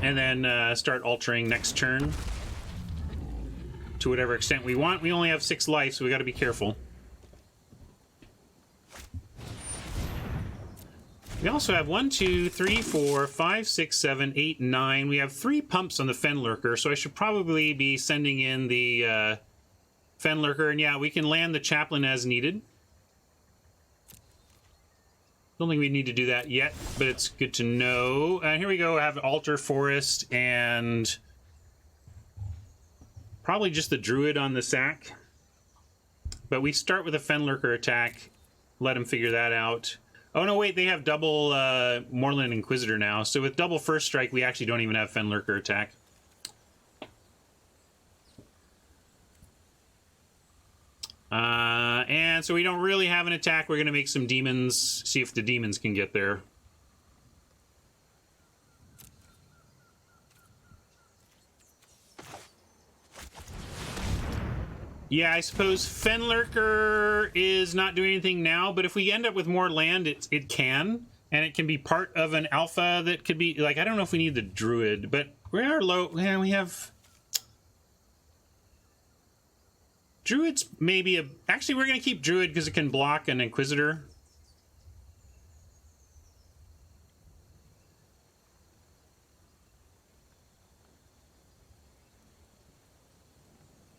And then start altering next turn. To whatever extent we want. We only have 6 life, so we got to be careful. We also have 1, 2, 3, 4, 5, 6, 7, 8, 9. We have 3 pumps on the Fenlurker, so I should probably be sending in the Fenlurker. And yeah, we can land the Chaplain as needed. Don't think we need to do that yet, but it's good to know. Here we go. I have Altar Forest and probably just the Druid on the sack. But we start with a Fenlurker attack. Let him figure that out. Oh, no, wait. They have double Moorland Inquisitor now. So with double First Strike, we actually don't even have Fenlurker attack. And so we don't really have an attack. We're going to make some demons, see if the demons can get there. Yeah, I suppose Fenlurker is not doing anything now, but if we end up with more land, it can. And it can be part of an alpha that could be, like, I don't know if we need the Druid, but we are low. Yeah, we have... Druid's maybe a... Actually, we're going to keep Druid because it can block an Inquisitor.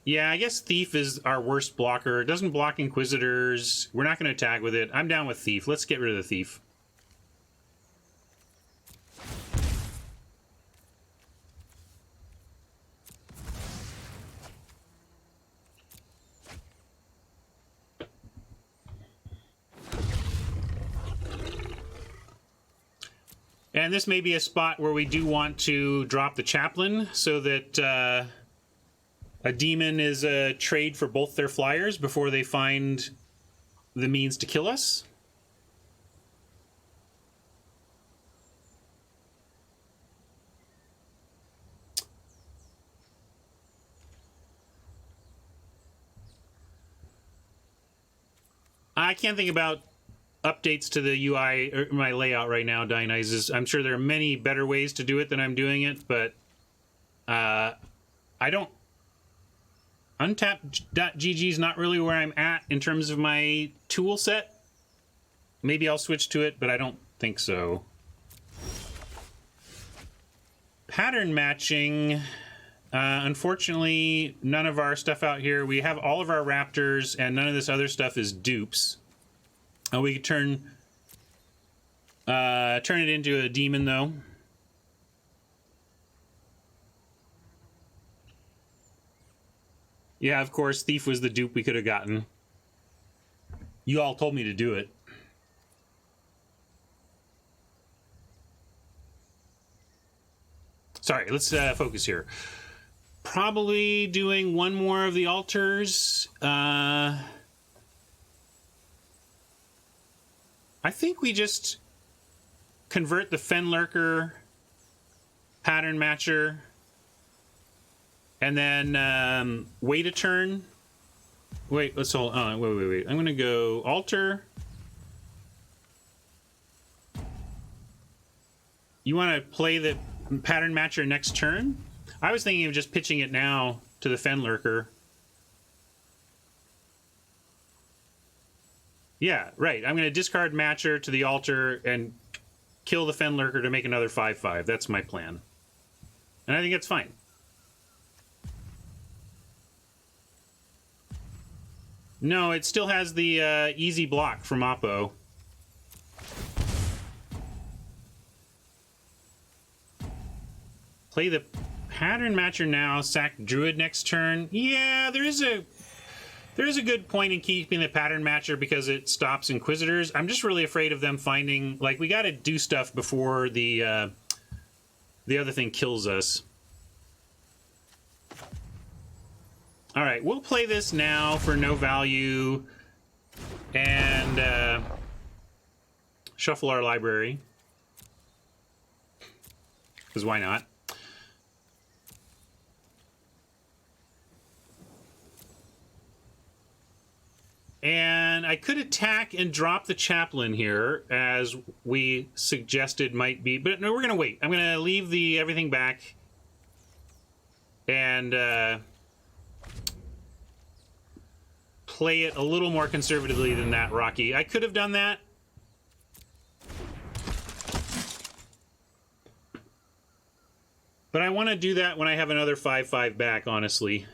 Yeah, I guess Thief is our worst blocker. It doesn't block Inquisitors. We're not going to attack with it. I'm down with Thief. Let's get rid of the Thief. And this may be a spot where we do want to drop the Chaplain so that a demon is a trade for both their flyers before they find the means to kill us. I can't think about updates to the UI or my layout right now, Dionysus. I'm sure there are many better ways to do it than I'm doing it, but I don't... Untapped.gg is not really where I'm at in terms of my tool set. Maybe I'll switch to it, but I don't think so. Pattern matching. Unfortunately, none of our stuff out here. We have all of our Raptors, and none of this other stuff is dupes. We could turn it into a demon, though. Yeah, of course, Thief was the dupe we could have gotten. You all told me to do it. Sorry, let's focus here. Probably doing one more of the altars. I think we just convert the Fenlurker pattern matcher and then wait a turn. Wait, let's hold on. Wait. I'm going to go altar. You want to play the pattern matcher next turn? I was thinking of just pitching it now to the Fenlurker. Yeah, right. I'm going to discard Matcher to the altar and kill the Fenlurker to make another 5/5. That's my plan. And I think it's fine. No, it still has the easy block from Oppo. Play the pattern matcher now, sack Druid next turn. Yeah, there is a good point in keeping the pattern matcher because it stops Inquisitors. I'm just really afraid of them finding... Like, we got to do stuff before the other thing kills us. All right, we'll play this now for no value and shuffle our library. Because why not? And I could attack and drop the chaplain here, as we suggested might be, but no, we're going to wait. I'm going to leave the everything back and play it a little more conservatively than that, Rocky. I could have done that. But I want to do that when I have another 5/5 back, honestly.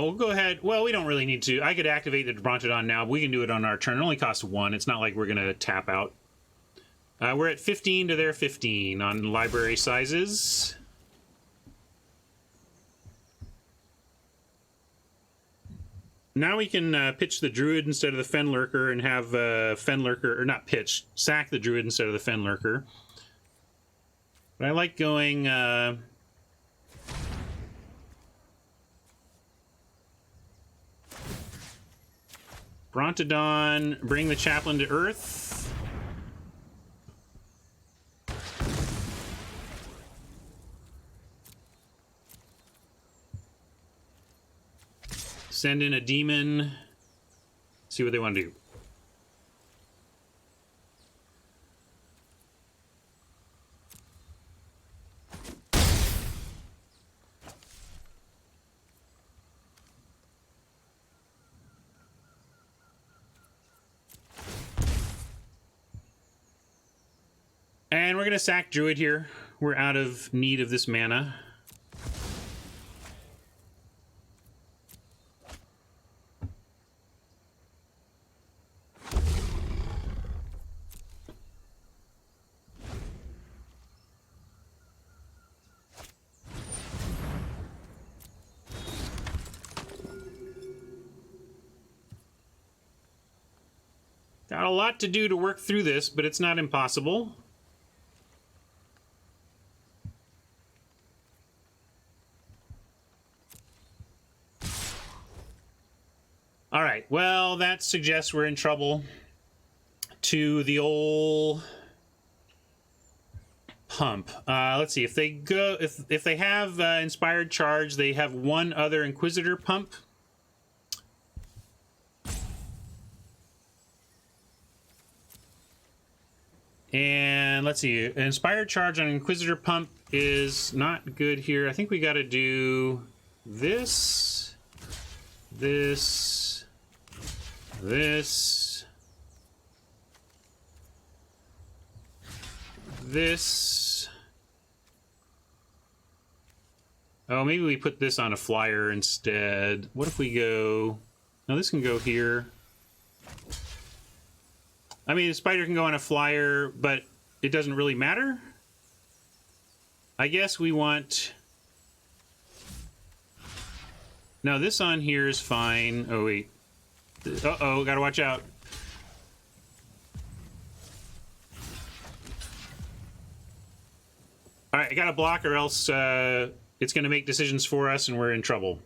We'll go ahead. Well, we don't really need to. I could activate the Brontodon now, but we can do it on our turn. It only costs 1. It's not like we're going to tap out. We're at 15 to their 15 on library sizes. Now we can pitch the Druid instead of the Fenlurker and have Fenlurker, or not pitch, sack the Druid instead of the Fenlurker. But I like going... Brontodon, bring the Chaplain to Earth. Send in a demon. See what they want to do. And we're going to sack Druid here. We're out of need of this mana. Got a lot to do to work through this, but it's not impossible. All right, well, that suggests we're in trouble. To the old pump. Let's see, if they go, if they have inspired charge, they have one other Inquisitor pump. And let's see, inspired charge on Inquisitor pump is not good here. I think we got to do this, this, this, this. Oh, maybe we put this on a flyer instead. What if we go... No, this can go here. I mean, the spider can go on a flyer, but it doesn't really matter. I guess we want... No, this on here is fine. Oh, wait. Uh-oh, gotta watch out. Alright, I gotta block or else it's gonna make decisions for us and we're in trouble.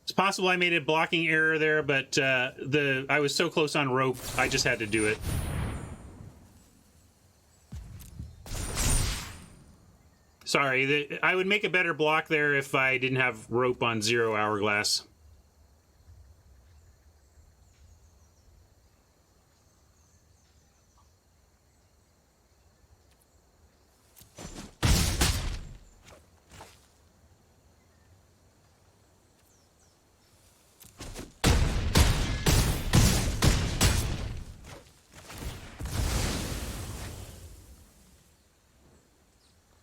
It's possible I made a blocking error there, but I was so close on rope, I just had to do it. Sorry, I would make a better block there if I didn't have rope on 0 hourglass.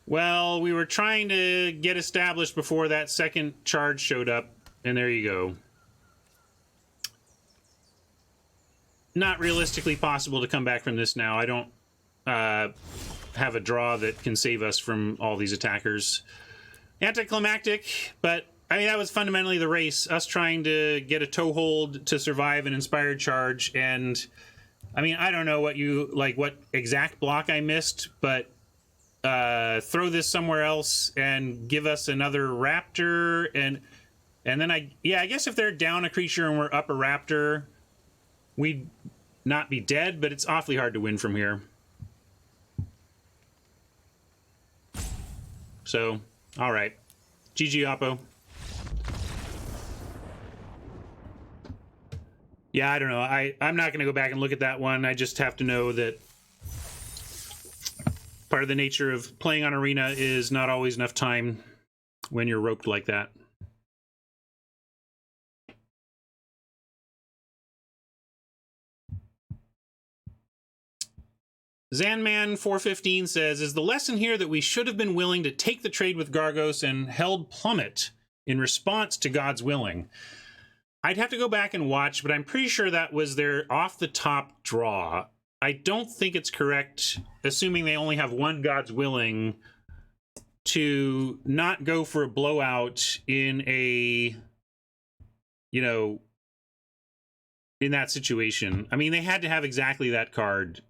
Well, we were trying to get established before that second charge showed up, and there you go. Not realistically possible to come back from this now. I don't have a draw that can save us from all these attackers. Anticlimactic, but I mean, that was fundamentally the race. Us trying to get a toehold to survive an inspired charge, and I mean, I don't know what what exact block I missed, but throw this somewhere else and give us another raptor, and then I guess if they're down a creature and we're up a raptor, we'd not be dead, but it's awfully hard to win from here. So, all right. GG, Oppo. Yeah, I don't know. I'm not going to go back and look at that one. I just have to know that part of the nature of playing on Arena is not always enough time when you're roped like that. Zanman415 says, is the lesson here that we should have been willing to take the trade with Gargos and held Plummet in response to God's willing? I'd have to go back and watch, but I'm pretty sure that was their off-the-top draw. I don't think it's correct, assuming they only have one God's willing, to not go for a blowout in a, you know, in that situation. I mean, they had to have exactly that card,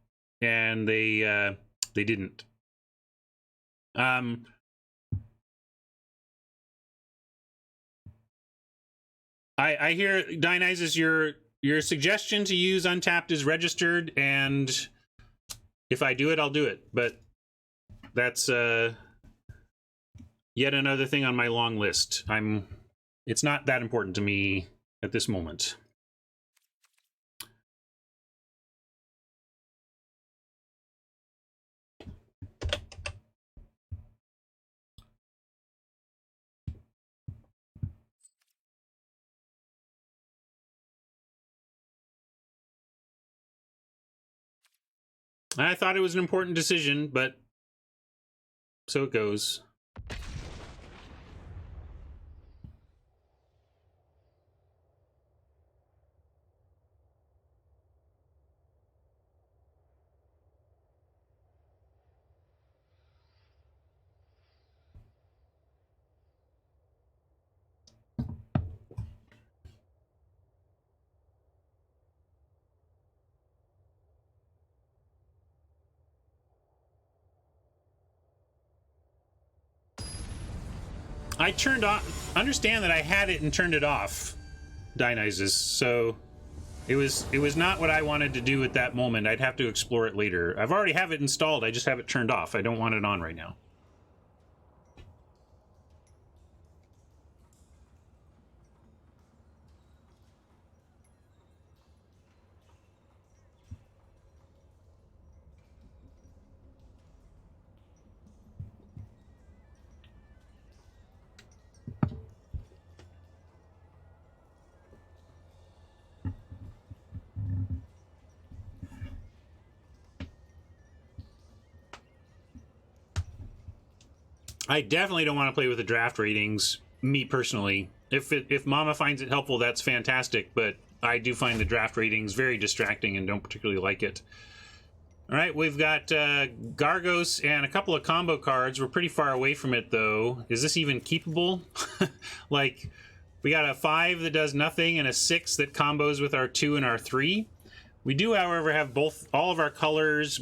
and they didn't. I hear, Dionysus, your suggestion to use Untapped is registered, and if I do it, I'll do it. But that's yet another thing on my long list. It's not that important to me at this moment. I thought it was an important decision, but so it goes. I turned off. Understand that I had it and turned it off, Dionysus. So it was not what I wanted to do at that moment. I'd have to explore it later. I've already have it installed. I just have it turned off. I don't want it on right now. I definitely don't want to play with the draft ratings, me personally. If Mama finds it helpful, that's fantastic, but I do find the draft ratings very distracting and don't particularly like it. All right, we've got Gargos and a couple of combo cards. We're pretty far away from it, though. Is this even keepable? Like, we got a 5 that does nothing and a 6 that combos with our 2 and our 3. We do, however, have both our colors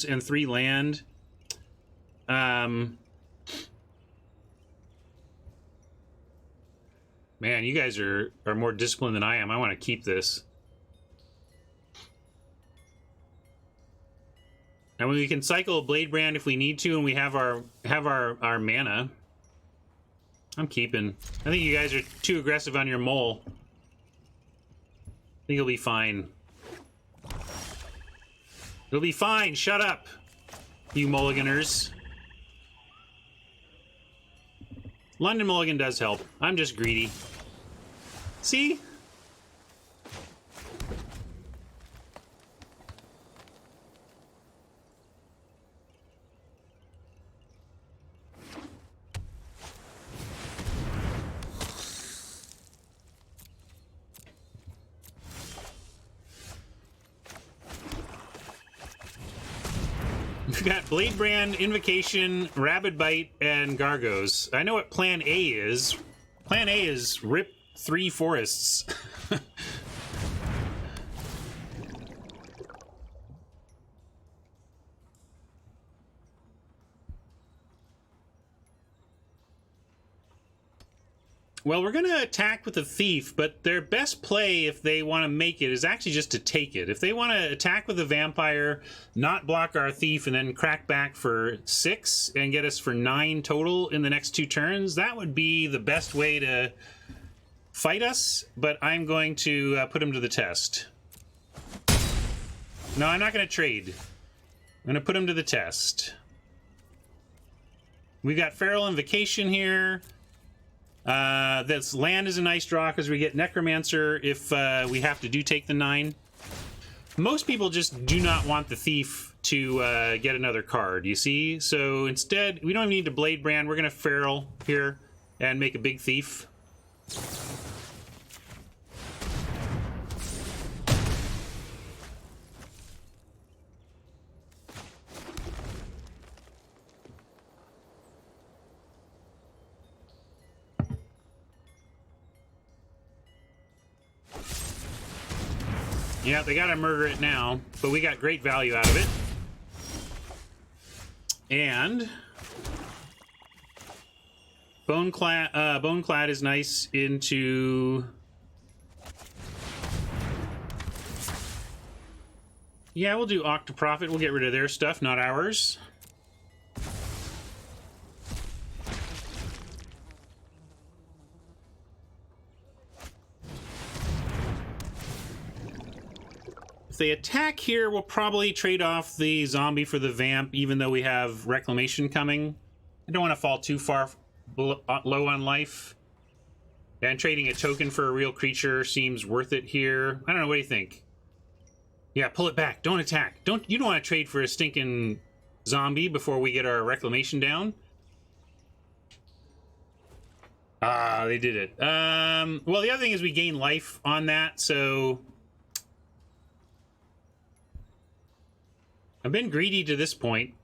and 3 land. Man, you guys are more disciplined than I am. I want to keep this. And we can cycle a Blade Brand if we need to, and we have our mana. I'm keeping. I think you guys are too aggressive on your mole. I think it'll be fine. It'll be fine. Shut up, you mulliganers. London Mulligan does help. I'm just greedy. See? We've got Blade Brand, Invocation, Rabid Bite, and Gargos. I know what Plan A is. Plan A is rip 3 forests. Well, we're going to attack with a thief, but their best play, if they want to make it, is actually just to take it. If they want to attack with a vampire, not block our thief, and then crack back for 6 and get us for 9 total in the next 2 turns, that would be the best way to fight us, but I'm going to put him to the test. No, I'm not going to trade. I'm going to put him to the test. We've got Feral Invocation here. This land is a nice draw because we get Necromancer if we have to take the 9. Most people just do not want the Thief to get another card, you see? So instead, we don't even need to Blade Brand. We're going to Feral here and make a big Thief. Yeah, they gotta murder it now, but we got great value out of it. And Boneclad is nice into... Yeah, we'll do Octoprofit. We'll get rid of their stuff, not ours. If they attack here, we'll probably trade off the zombie for the vamp, even though we have Reclamation coming. I don't want to fall too far low on life. And trading a token for a real creature seems worth it here. I don't know, what do you think? Yeah, pull it back. Don't attack. You don't want to trade for a stinking zombie before we get our Reclamation down. Ah, they did it. Well, the other thing is we gain life on that, so... I've been greedy to this point.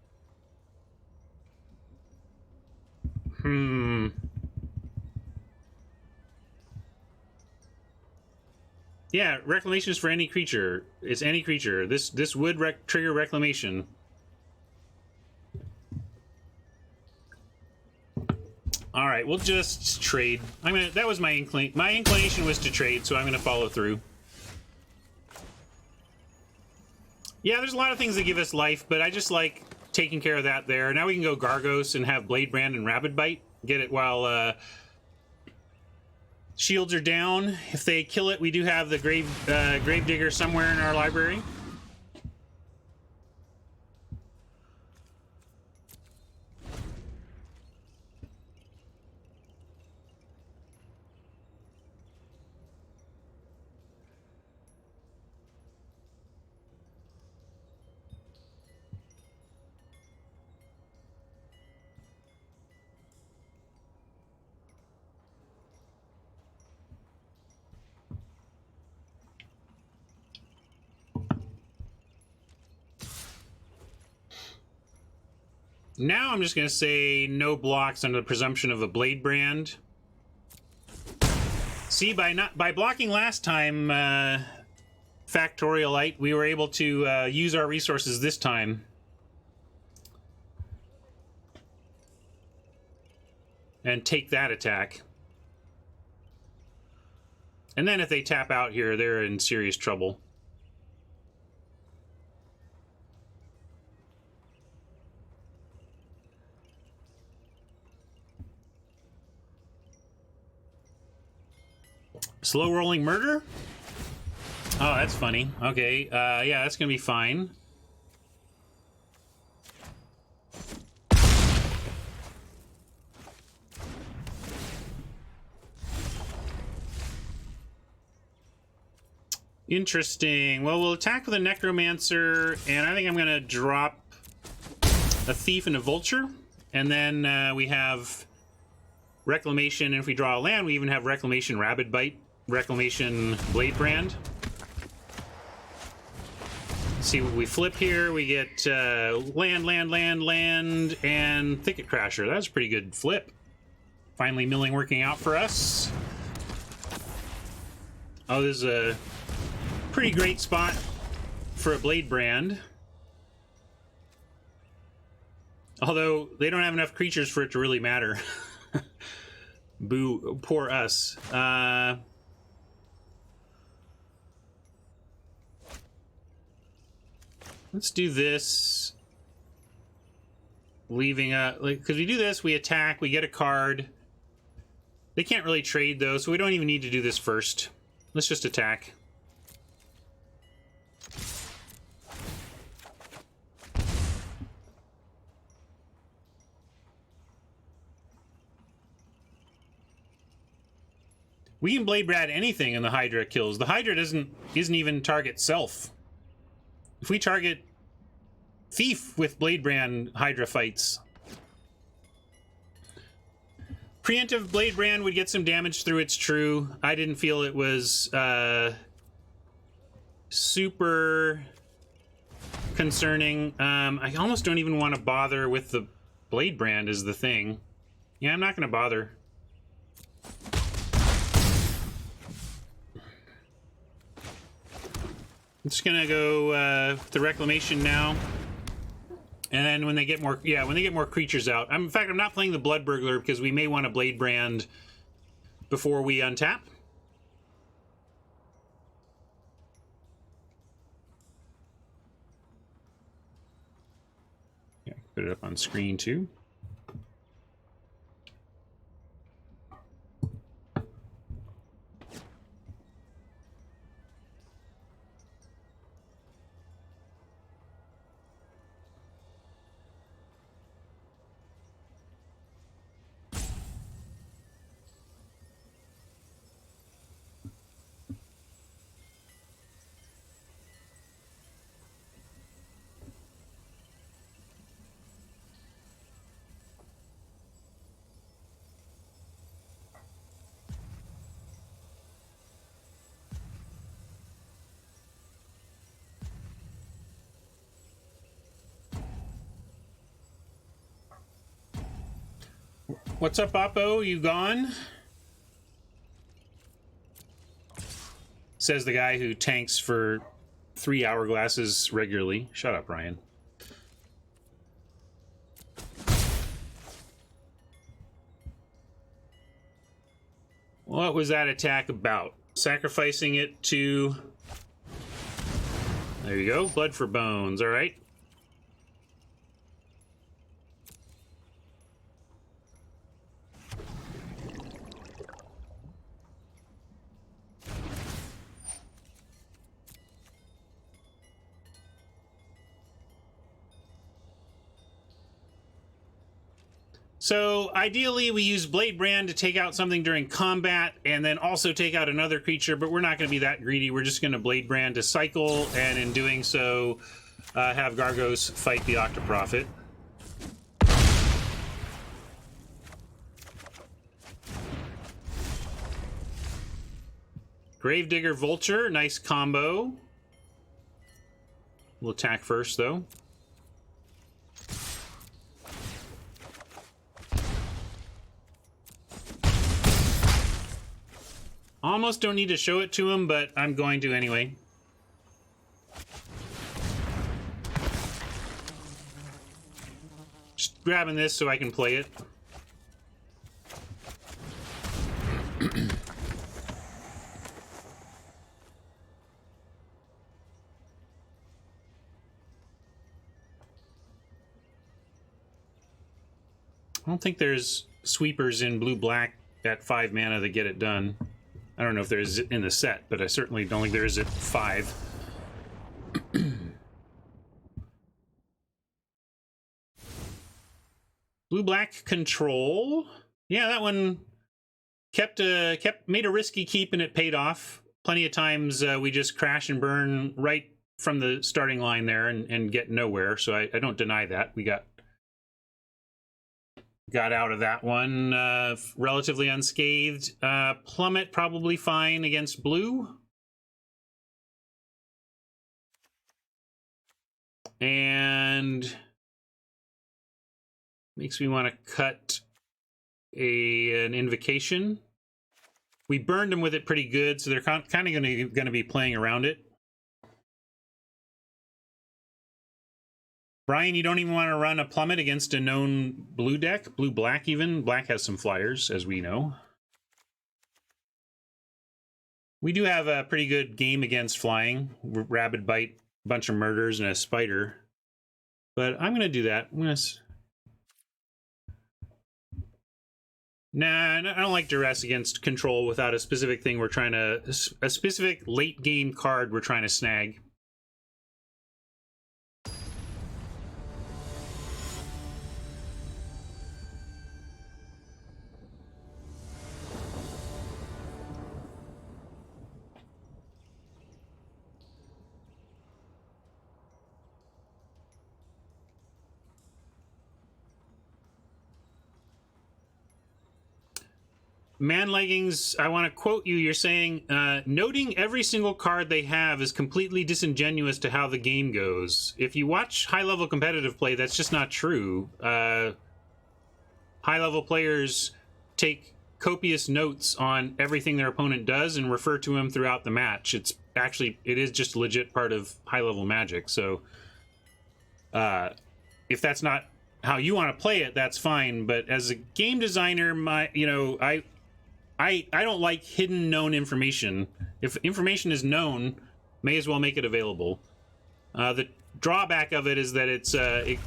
Yeah, Reclamation is for any creature. It's any creature. This would trigger Reclamation. All right, we'll just trade. That was my inclination was to trade, so I'm gonna follow through. Yeah, there's a lot of things that give us life, but I just like taking care of that there. Now we can go Gargos and have Blade Brand and Rabid Bite. Get it while shields are down. If they kill it, we do have the Gravedigger somewhere in our library. Now I'm just going to say no blocks under the presumption of a Blade Brand. See, by blocking last time, Factorialite, we were able to use our resources this time. And take that attack. And then if they tap out here, they're in serious trouble. Slow rolling murder? Oh, that's funny. Okay, yeah, that's gonna be fine. Interesting. Well, we'll attack with a Necromancer, and I think I'm gonna drop a Thief and a Vulture, and then we have Reclamation, and if we draw a land, we even have Reclamation Rabid Bite, Reclamation Blade Brand. See what we flip here. We get land, and Thicket Crasher. That's a pretty good flip. Finally, milling working out for us. Oh, this is a pretty great spot for a Blade Brand. Although, they don't have enough creatures for it to really matter. Boo, poor us. Let's do this. Leaving because we do this, we attack, we get a card. They can't really trade though, so we don't even need to do this first. Let's just attack. We can Blade Brad anything and the Hydra kills. The Hydra isn't even target self. If we target Thief with Blade Brand, Hydra fights. Preemptive Blade Brand would get some damage through, it's true. I didn't feel it was super concerning. I almost don't even want to bother with the Blade Brand is the thing. Yeah, I'm not going to bother. I'm just going to go to Reclamation now. And then when they get more, yeah, when they get more creatures out. In fact, I'm not playing the Blood Burglar because we may want to Blade Brand before we untap. Yeah, put it up on screen too. What's up, Oppo? You gone? Says the guy who tanks for 3 hourglasses regularly. Shut up, Ryan. What was that attack about? Sacrificing it to... There you go. Blood for bones. All right. So ideally we use Blade Brand to take out something during combat and then also take out another creature, but we're not going to be that greedy. We're just going to Blade Brand to cycle, and in doing so have Gargos fight the Octoprophet. Gravedigger Vulture, nice combo. We'll attack first though. Almost don't need to show it to him, but I'm going to anyway. Just grabbing this so I can play it. I don't think there's sweepers in blue-black at 5 mana that get it done. I don't know if there's in the set, but I certainly don't think there is at 5. Blue-black control. Yeah, that one made a risky keep and it paid off. Plenty of times we just crash and burn right from the starting line there and get nowhere, so I don't deny that. We got out of that one relatively unscathed. Plummet probably fine against blue. And makes me want to cut an invocation. We burned them with it pretty good, so they're kind of going to be playing around it. Brian, you don't even want to run a Plummet against a known blue deck? Blue-black even? Black has some flyers, as we know. We do have a pretty good game against flying. Rabid Bite, a bunch of murders, and a spider. But I'm going to do that. Nah, I don't like duress against control without a specific thing we're trying to... a specific late game card we're trying to snag. Man Leggings, I want to quote you. You're saying, noting every single card they have is completely disingenuous to how the game goes. If you watch high-level competitive play, that's just not true. High-level players take copious notes on everything their opponent does and refer to him throughout the match. It is just a legit part of high-level Magic. So, if that's not how you want to play it, that's fine. But as a game designer, I don't like hidden known information. If information is known, may as well make it available. The drawback of it is that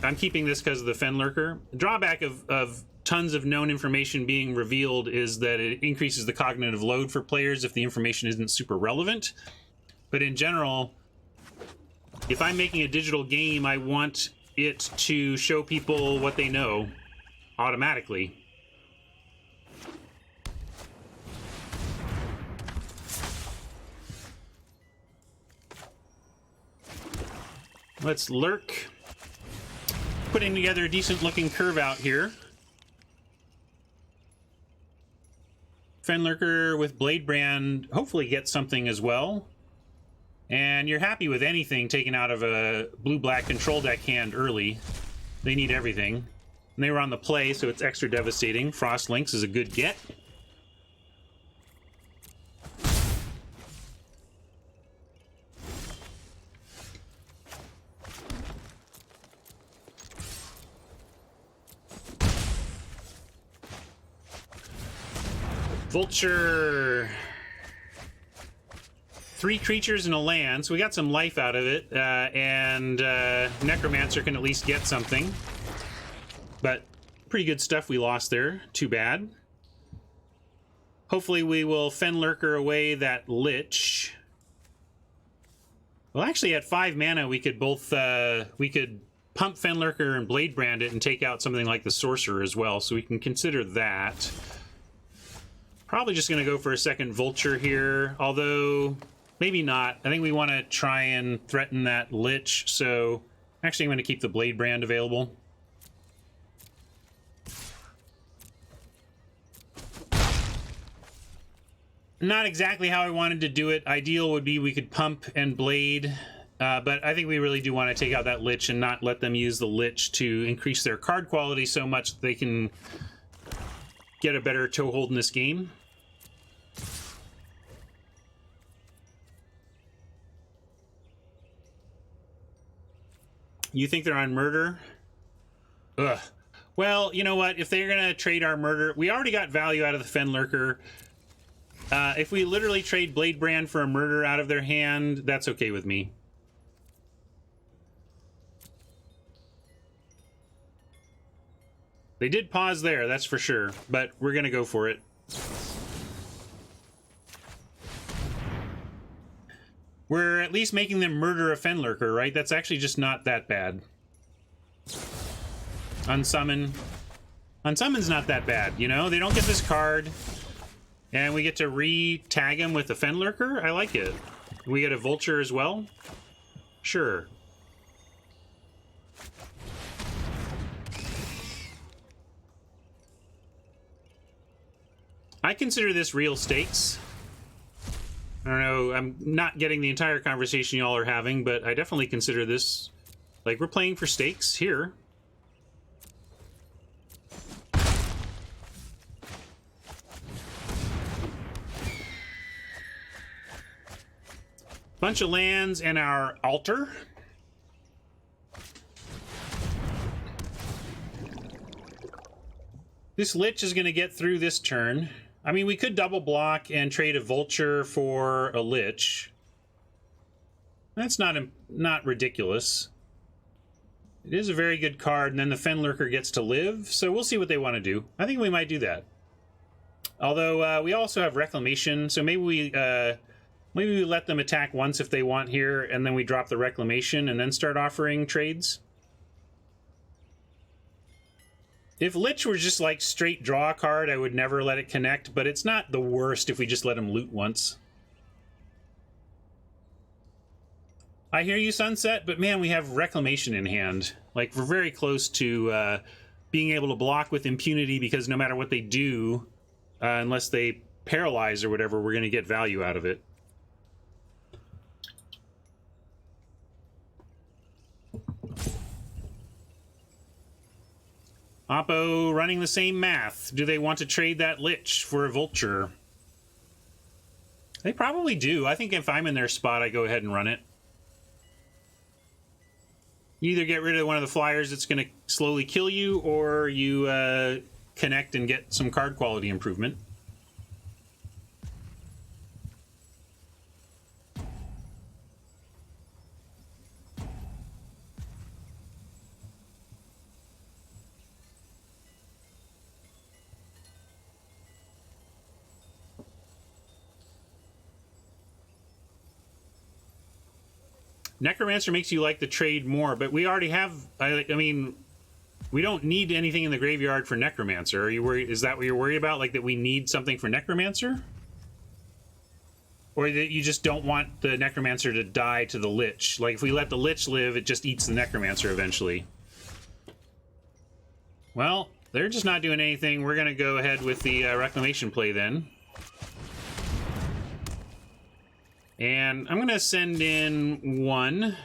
I'm keeping this because of the Fenlurker. The drawback of tons of known information being revealed is that it increases the cognitive load for players if the information isn't super relevant. But in general, if I'm making a digital game, I want it to show people what they know automatically. Let's lurk. Putting together a decent looking curve out here. Fenlurker with Bladebrand hopefully gets something as well. And you're happy with anything taken out of a blue-black control deck hand early. They need everything. And they were on the play, so it's extra devastating. Frost Lynx is a good get. Vulture. 3 creatures and a land, so we got some life out of it, and Necromancer can at least get something. But pretty good stuff we lost there. Too bad. Hopefully we will Fenlurker away that Lich. Well, actually at 5 mana we could both we could pump Fenlurker and Bladebrand it and take out something like the Sorcerer as well, so we can consider that. Probably just going to go for a second Vulture here, although maybe not. I think we want to try and threaten that Lich, so actually I'm going to keep the Bladebrand available. Not exactly how I wanted to do it. Ideal would be we could pump and blade, but I think we really do want to take out that Lich and not let them use the Lich to increase their card quality so much that they can get a better toehold in this game. You think they're on murder? Ugh. Well, you know what? If they're going to trade our murder... We already got value out of the Fenlurker. If we literally trade Bladebrand for a murder out of their hand, that's okay with me. They did pause there, that's for sure. But we're going to go for it. We're at least making them murder a Fenlurker, right? That's actually just not that bad. Unsummon. Unsummon's not that bad, you know? They don't get this card. And we get to re-tag him with a Fenlurker? I like it. We get a Vulture as well? Sure. I consider this real stakes. I don't know, I'm not getting the entire conversation y'all are having, but I definitely consider this, like, we're playing for stakes here. Bunch of lands and our altar. This Lich is going to get through this turn. I mean, we could double block and trade a Vulture for a Lich. That's not ridiculous. It is a very good card, and then the Fen Lurker gets to live, so we'll see what they want to do. I think we might do that. Although, we also have Reclamation, so maybe we let them attack once if they want here, and then we drop the Reclamation and then start offering trades. If Lich were just like straight draw a card, I would never let it connect, but it's not the worst if we just let him loot once. I hear you, Sunset, but man, we have Reclamation in hand. Like, we're very close to being able to block with impunity, because no matter what they do, unless they paralyze or whatever, we're going to get value out of it. Oppo running the same math. Do they want to trade that Lich for a Vulture? They probably do. I think if I'm in their spot, I go ahead and run it. You either get rid of one of the flyers that's going to slowly kill you, or you connect and get some card quality improvement. Necromancer makes you like the trade more, but we already have... I mean, we don't need anything in the graveyard for Necromancer. Are you worried? Is that what you're worried about? Like, that we need something for Necromancer? Or that you just don't want the Necromancer to die to the Lich? Like, if we let the Lich live, it just eats the Necromancer eventually. Well, they're just not doing anything. We're going to go ahead with the Reclamation play then. And I'm going to send in one.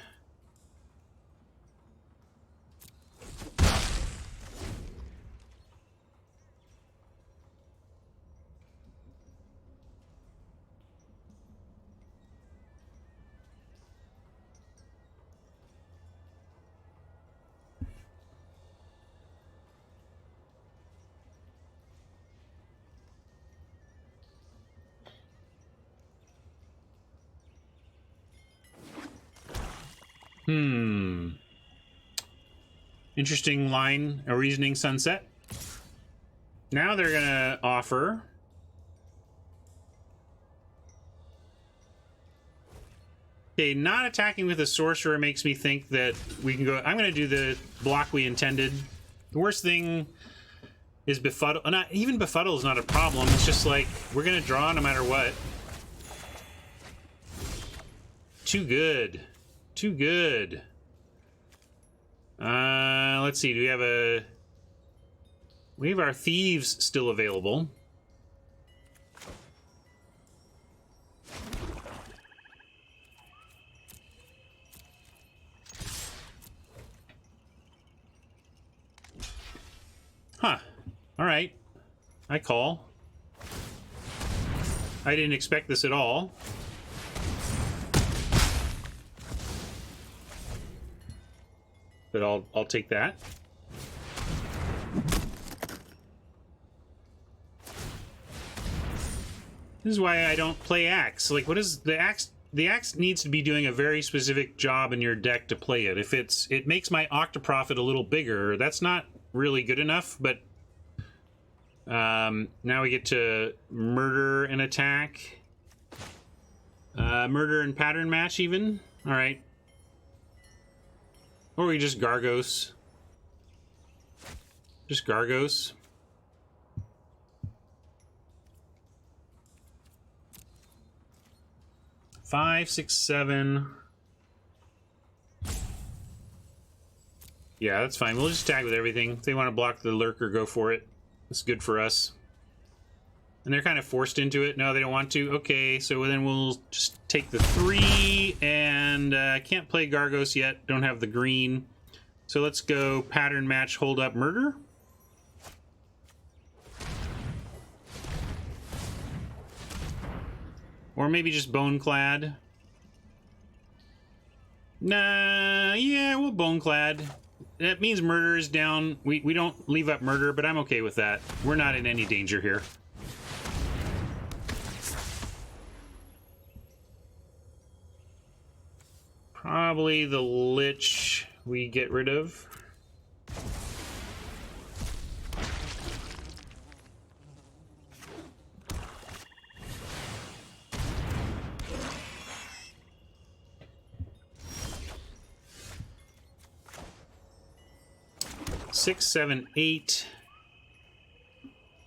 Interesting line of reasoning, Sunset. Now they're gonna offer okay, not attacking with a sorcerer makes me think that we can go. I'm gonna do the block we intended. The worst thing is befuddle. Not even befuddle is not a problem. It's just like we're gonna draw no matter what. Too good. Too good. Let's see. Do we have a... We have our thieves still available. Huh. All right. I call. I didn't expect this at all. But I'll take that. This is why I don't play Axe. Like, what is the Axe? The Axe needs to be doing a very specific job in your deck to play it. If it makes my Octoprofit a little bigger, that's not really good enough. But now we get to murder and attack, murder and pattern match even. All right. Or we just Gargos. Just Gargos. Five, 6, 7. Yeah, that's fine. We'll just tag with everything. If they want to block the Lurker, go for it. It's good for us. And they're kind of forced into it. No, they don't want to. Okay, so then we'll just take the 3, and can't play Gargos yet. Don't have the green. So let's go pattern match, hold up, murder. Or maybe just Boneclad. Nah, yeah, we'll Boneclad. That means murder is down. We don't leave up murder, but I'm okay with that. We're not in any danger here. Probably the Lich we get rid of. Six, seven, eight.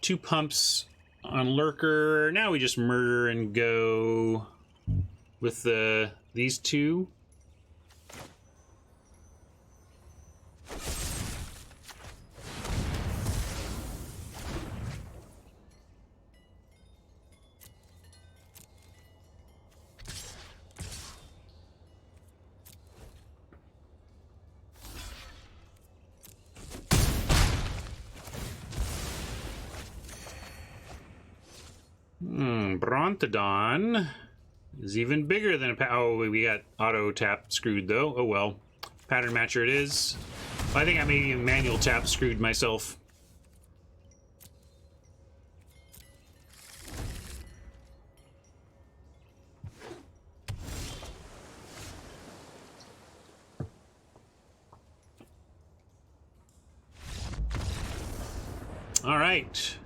2 pumps on Lurker. Now we just murder and go with these 2. Brontodon is even bigger than a oh, we got auto tap screwed though. Oh well. Pattern matcher it is. I think I maybe manual tap screwed myself. All right.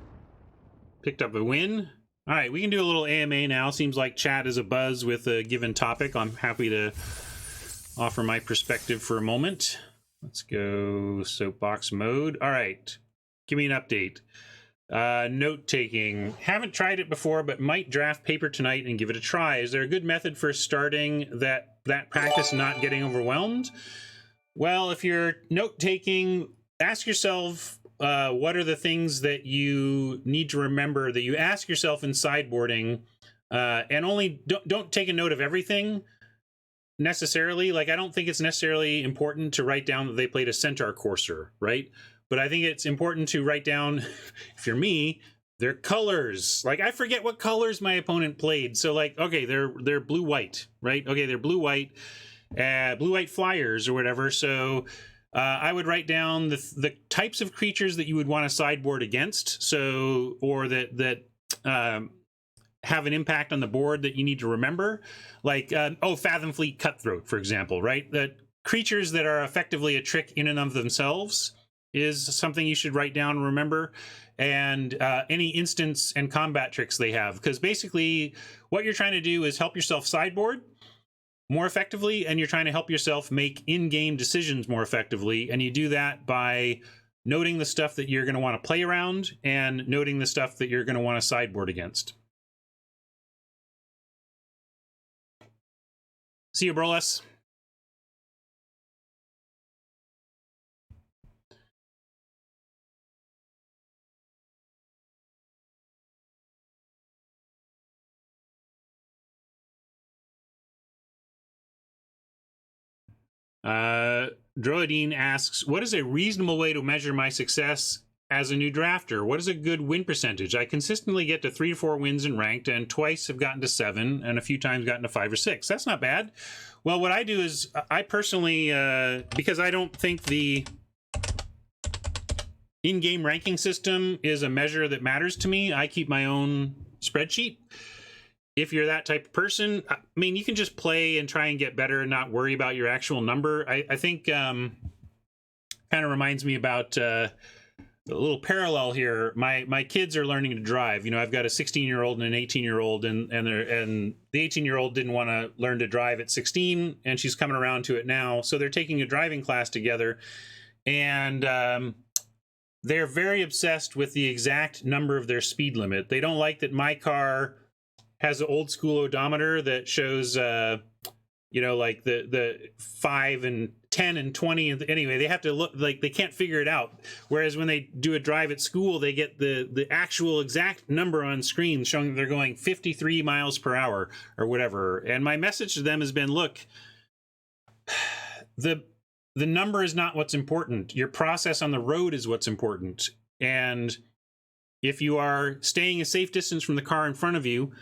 Picked up a win. All right, we can do a little AMA now. Seems like chat is abuzz with a given topic. I'm happy to offer my perspective for a moment. Let's go soapbox mode. All right, give me an update. Note-taking. Haven't tried it before, but might draft paper tonight and give it a try. Is there a good method for starting that practice not getting overwhelmed? Well, if you're note-taking, ask yourself, what are the things that you need to remember that you ask yourself in sideboarding, and only don't take a note of everything necessarily. Like, I don't think it's necessarily important to write down that they played a Centaur Courser, right? But I think it's important to write down, if you're me, their colors. Like, I forget what colors my opponent played. So like, okay, they're blue-white, right? Okay, they're blue-white, blue-white flyers or whatever. So I would write down the types of creatures that you would want to sideboard against, so or that have an impact on the board that you need to remember, like Fathom Fleet Cutthroat, for example, right? That creatures that are effectively a trick in and of themselves is something you should write down and remember, and any instance and combat tricks they have, because basically what you're trying to do is help yourself sideboard more effectively, and you're trying to help yourself make in-game decisions more effectively, and you do that by noting the stuff that you're going to want to play around and noting the stuff that you're going to want to sideboard against. See you, Brolas. Droidine asks, what is a reasonable way to measure my success as a new drafter? What is a good win percentage? I consistently get to 3 to 4 wins in ranked, and twice have gotten to 7, and a few times gotten to 5 or 6. That's not bad. Well, what I do is I personally, because I don't think the in-game ranking system is a measure that matters to me, I keep my own spreadsheet. If you're that type of person, I mean, you can just play and try and get better and not worry about your actual number. I think kind of reminds me about a little parallel here. My kids are learning to drive. You know, I've got a 16-year-old and an 18-year-old, and the 18-year-old didn't want to learn to drive at 16, and she's coming around to it now. So they're taking a driving class together, and they're very obsessed with the exact number of their speed limit. They don't like that my car has an old school odometer that shows, you know, like the 5 and 10 and 20. Anyway, they have to look like they can't figure it out. Whereas when they do a drive at school, they get the actual exact number on screen showing that they're going 53 miles per hour or whatever. And my message to them has been, look, the number is not what's important. Your process on the road is what's important. And if you are staying a safe distance from the car in front of you,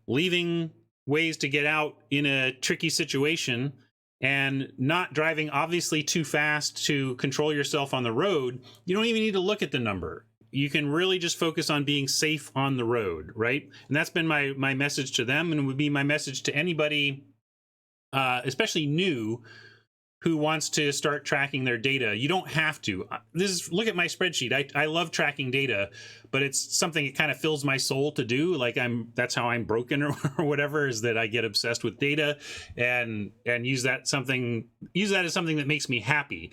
leaving ways to get out in a tricky situation, and not driving obviously too fast to control yourself on the road, you don't even need to look at the number. You can really just focus on being safe on the road, right? And that's been my message to them, and would be my message to anybody especially new, who wants to start tracking their data. You don't have to. Look at my spreadsheet. I love tracking data, but it's something that kind of fills my soul to do. Like that's how I'm broken or whatever, is that I get obsessed with data and use that as something that makes me happy.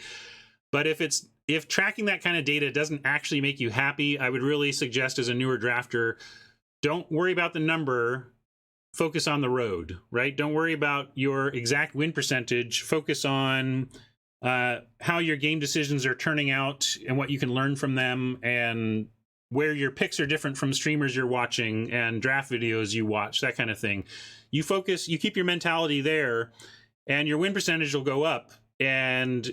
But if tracking that kind of data doesn't actually make you happy, I would really suggest, as a newer drafter, don't worry about the number. Focus on the road, right? Don't worry about your exact win percentage. Focus on how your game decisions are turning out and what you can learn from them, and where your picks are different from streamers you're watching and draft videos you watch, that kind of thing. You focus, you keep your mentality there, and your win percentage will go up. And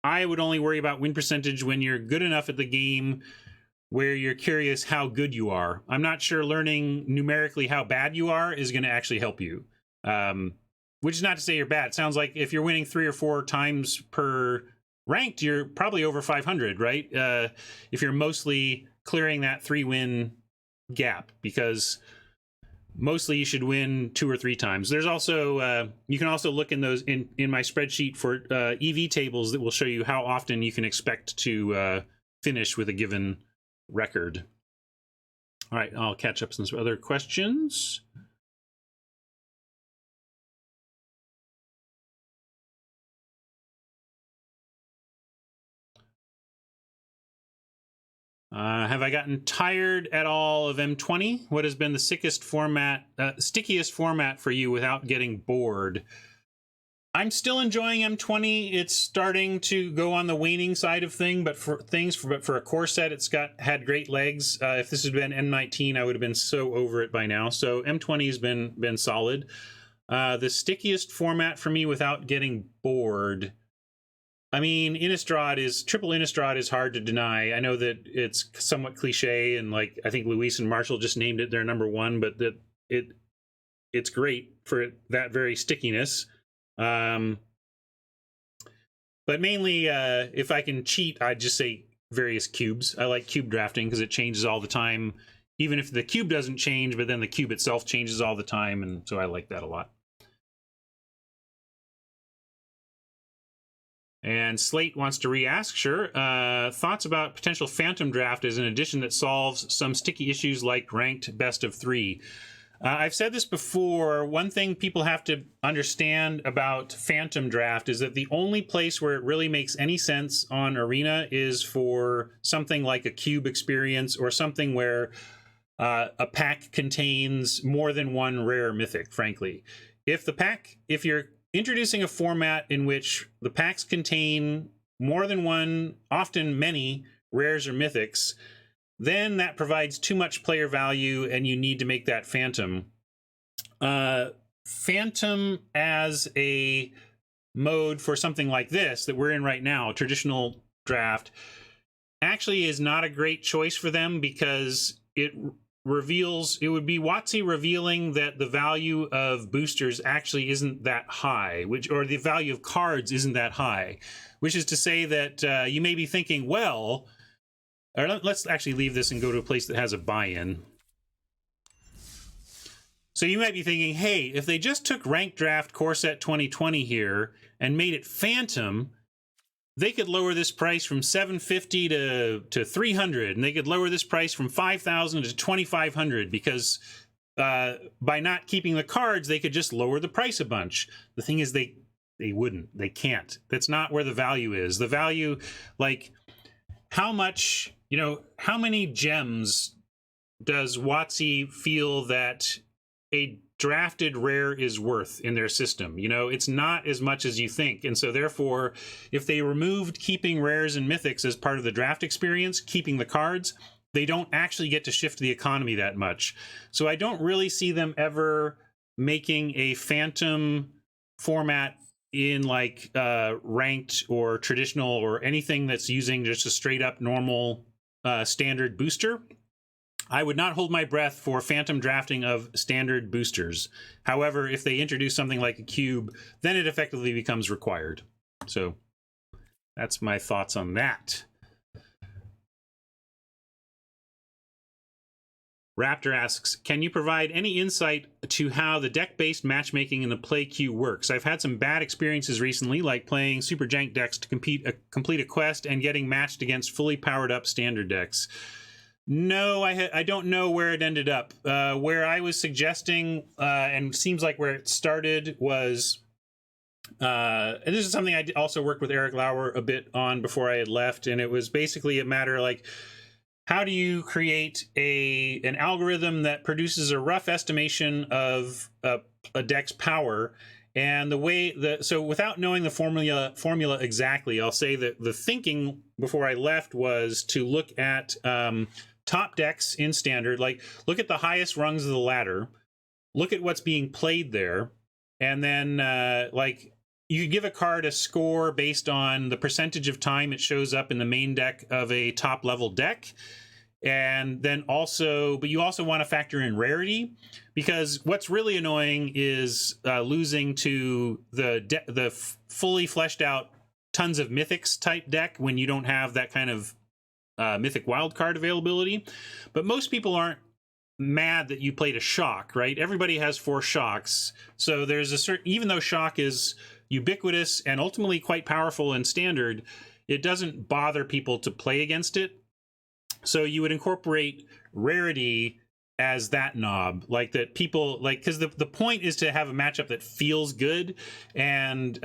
I would only worry about win percentage when you're good enough at the game where you're curious how good you are. I'm not sure learning numerically how bad you are is going to actually help you. Which is not to say you're bad. It sounds like if you're winning 3 or 4 times per ranked, you're probably over 500, right? If you're mostly clearing that 3-win gap, because mostly you should win 2 or 3 times. There's also, you can also look in those in my spreadsheet for EV tables that will show you how often you can expect to finish with a given record. All right, I'll catch up on some other questions. Have I gotten tired at all of M20? What has been the stickiest format for you without getting bored? I'm still enjoying M20. It's starting to go on the waning side of thing, but for a core set, it's had great legs. If this had been M19, I would have been so over it by now. So M20 has been solid. The stickiest format for me without getting bored, I mean, triple Innistrad is hard to deny. I know that it's somewhat cliche, and like I think Luis and Marshall just named it their number 1, but it's great for that very stickiness. But mainly, if I can cheat, I'd just say various cubes. I like cube drafting because it changes all the time, even if the cube doesn't change, but then the cube itself changes all the time, and so I like that a lot. And Slate wants to re-ask, sure, thoughts about potential Phantom Draft as an addition that solves some sticky issues like ranked best of 3. I've said this before. One thing people have to understand about Phantom Draft is that the only place where it really makes any sense on Arena is for something like a cube experience, or something where a pack contains more than 1 rare mythic, frankly. If you're introducing a format in which the packs contain more than 1, often many, rares or mythics, then that provides too much player value, and you need to make that Phantom. Phantom as a mode for something like this that we're in right now, traditional draft, actually is not a great choice for them, because it would be WotC revealing that the value of boosters actually isn't that high, or the value of cards isn't that high, which is to say that you may be thinking, well, or let's actually leave this and go to a place that has a buy-in. So you might be thinking, hey, if they just took Ranked Draft Core Set 2020 here and made it Phantom, they could lower this price from $750 to $300, and they could lower this price from $5,000 to $2,500, because by not keeping the cards, they could just lower the price a bunch. The thing is, they wouldn't. They can't. That's not where the value is. The value, like, how much, how many gems does WotC feel that a drafted rare is worth in their system? It's not as much as you think. And so therefore, if they removed keeping rares and mythics as part of the draft experience, keeping the cards, they don't actually get to shift the economy that much. So I don't really see them ever making a Phantom format in like ranked or traditional or anything that's using just a straight up normal standard booster. I would not hold my breath for Phantom drafting of standard boosters. However, if they introduce something like a cube, then it effectively becomes required. So that's my thoughts on that. Raptor asks, can you provide any insight to how the deck-based matchmaking in the play queue works? I've had some bad experiences recently, like playing super jank decks to complete a quest and getting matched against fully powered up standard decks. No, I don't know where it ended up. Where I was suggesting, and seems like where it started, was... and this is something I also worked with Eric Lauer a bit on before I had left, and it was basically a matter like, how do you create an algorithm that produces a rough estimation of a deck's power? And the way so without knowing the formula exactly, I'll say that the thinking before I left was to look at top decks in standard, like look at the highest rungs of the ladder, look at what's being played there, and then like you give a card a score based on the percentage of time it shows up in the main deck of a top level deck. And then also, but you also want to factor in rarity, because what's really annoying is losing to the fully fleshed out tons of mythics type deck when you don't have that kind of mythic wildcard availability. But most people aren't mad that you played a shock, right? Everybody has 4 shocks. So there's a certain, even though shock is ubiquitous and ultimately quite powerful in standard, it doesn't bother people to play against it. So you would incorporate rarity as that knob, like that people like, because the point is to have a matchup that feels good, and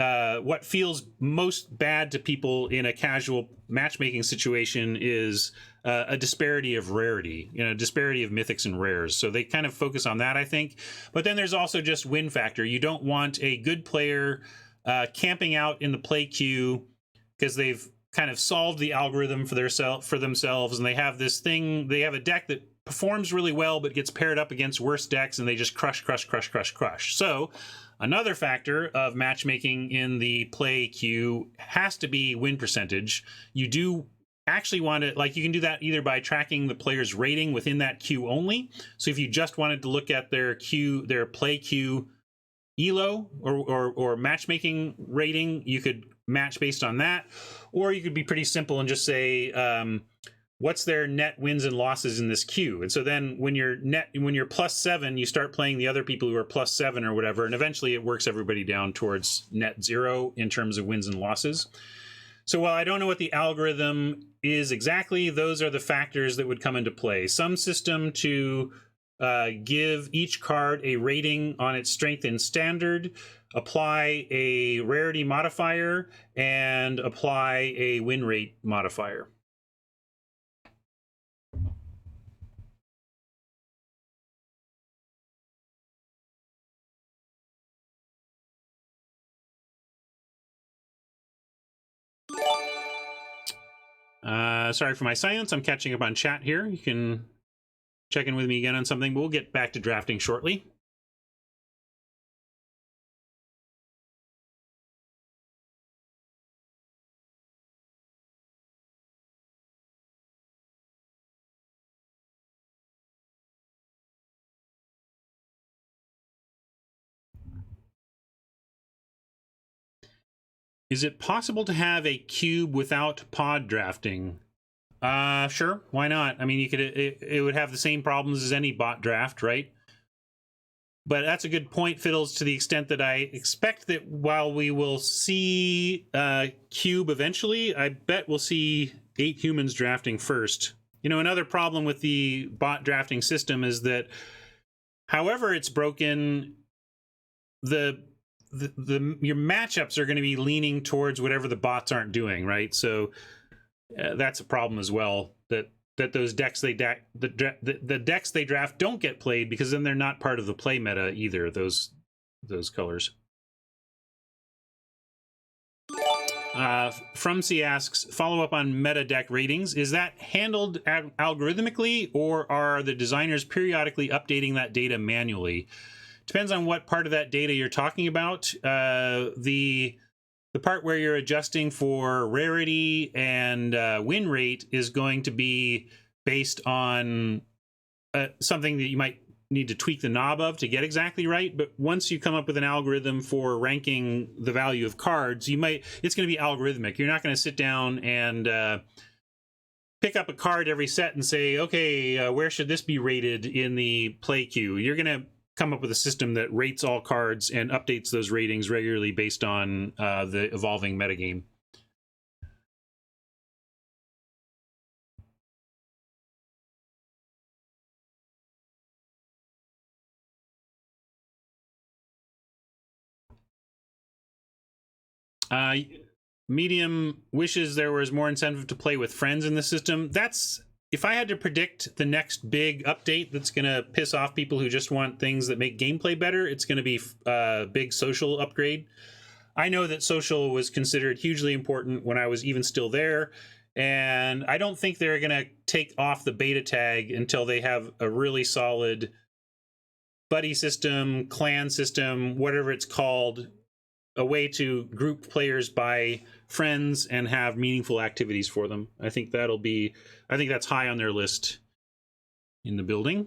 what feels most bad to people in a casual matchmaking situation is a disparity of rarity, disparity of mythics and rares. So they kind of focus on that, I think. But then there's also just win factor. You don't want a good player camping out in the play queue because they've kind of solved the algorithm for themselves, and they have this thing, they have a deck that performs really well but gets paired up against worse decks, and they just crush. So another factor of matchmaking in the play queue has to be win percentage. You do actually want to, like, you can do that either by tracking the player's rating within that queue only. So if you just wanted to look at their play queue elo or matchmaking rating, you could match based on that. Or you could be pretty simple and just say, what's their net wins and losses in this queue? And so then when you're +7, you start playing the other people who are +7 or whatever, and eventually it works everybody down towards net 0 in terms of wins and losses. So while I don't know what the algorithm is exactly, those are the factors that would come into play. Some system to give each card a rating on its strength in standard, apply a rarity modifier, and apply a win rate modifier. Sorry for my silence. I'm catching up on chat here. You can check in with me again on something, but we'll get back to drafting shortly. Is it possible to have a cube without pod drafting? Sure, why not? I mean, you could. It would have the same problems as any bot draft, right? But that's a good point, Fiddles, to the extent that I expect that while we will see cube eventually, I bet we'll see 8 humans drafting first. Another problem with the bot drafting system is that however it's broken, your matchups are going to be leaning towards whatever the bots aren't doing, right? So that's a problem as well, that those decks the decks they draft don't get played, because then they're not part of the play meta either, those colors. Frumsy asks, follow up on meta deck ratings. Is that handled algorithmically, or are the designers periodically updating that data manually? Depends on what part of that data you're talking about. The part where you're adjusting for rarity and win rate is going to be based on something that you might need to tweak the knob of to get exactly right. But once you come up with an algorithm for ranking the value of cards, it's going to be algorithmic. You're not going to sit down and pick up a card every set and say, okay, where should this be rated in the play queue? You're going to come up with a system that rates all cards and updates those ratings regularly based on the evolving metagame. Medium wishes there was more incentive to play with friends in the system. That's, if I had to predict the next big update that's going to piss off people who just want things that make gameplay better, it's going to be a big social upgrade. I know that social was considered hugely important when I was even still there, and I don't think they're going to take off the beta tag until they have a really solid buddy system, clan system, whatever it's called, a way to group players by friends and have meaningful activities for them. I think that's high on their list in the building.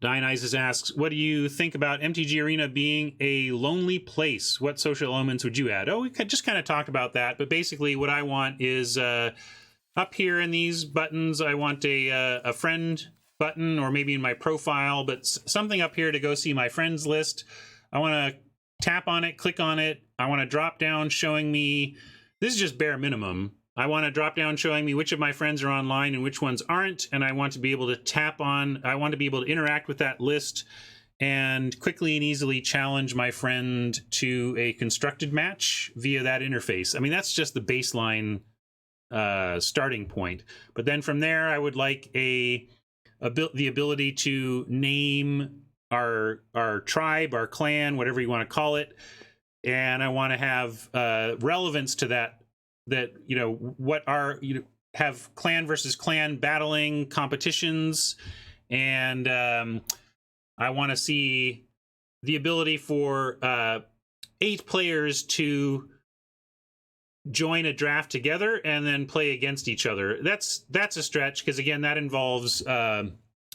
Dionysus asks, what do you think about MTG Arena being a lonely place? What social elements would you add? Oh, we just kind of talked about that, but basically what I want is up here in these buttons, I want a friend button, or maybe in my profile, but something up here to go see my friends list. I want to tap on it, click on it. I want to drop down showing me, this is just bare minimum. I want to drop down showing me which of my friends are online and which ones aren't, and I want to be able to tap on, I want to be able to interact with that list and quickly and easily challenge my friend to a constructed match via that interface. I mean, that's just the baseline starting point. But then from there, I would like the ability to name our tribe, our clan, whatever you want to call it, and I want to have relevance to that, you know, what are, you know, have clan versus clan battling competitions, and I want to see the ability for 8 players to join a draft together and then play against each other. That's a stretch, because again, that involves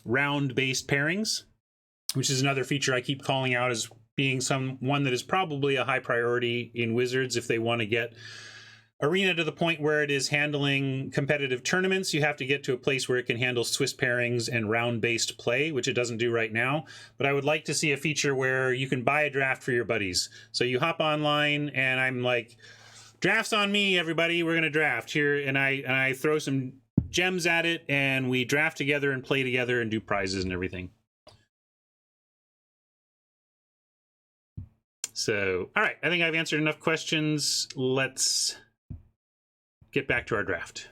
round-based pairings, which is another feature I keep calling out as being one that is probably a high priority in Wizards if they want to get Arena to the point where it is handling competitive tournaments. You have to get to a place where it can handle Swiss pairings and round-based play, which it doesn't do right now. But I would like to see a feature where you can buy a draft for your buddies. So you hop online and I'm like, drafts on me, everybody, we're going to draft here. And I throw some gems at it and we draft together and play together and do prizes and everything. So, all right, I think I've answered enough questions. Let's get back to our draft.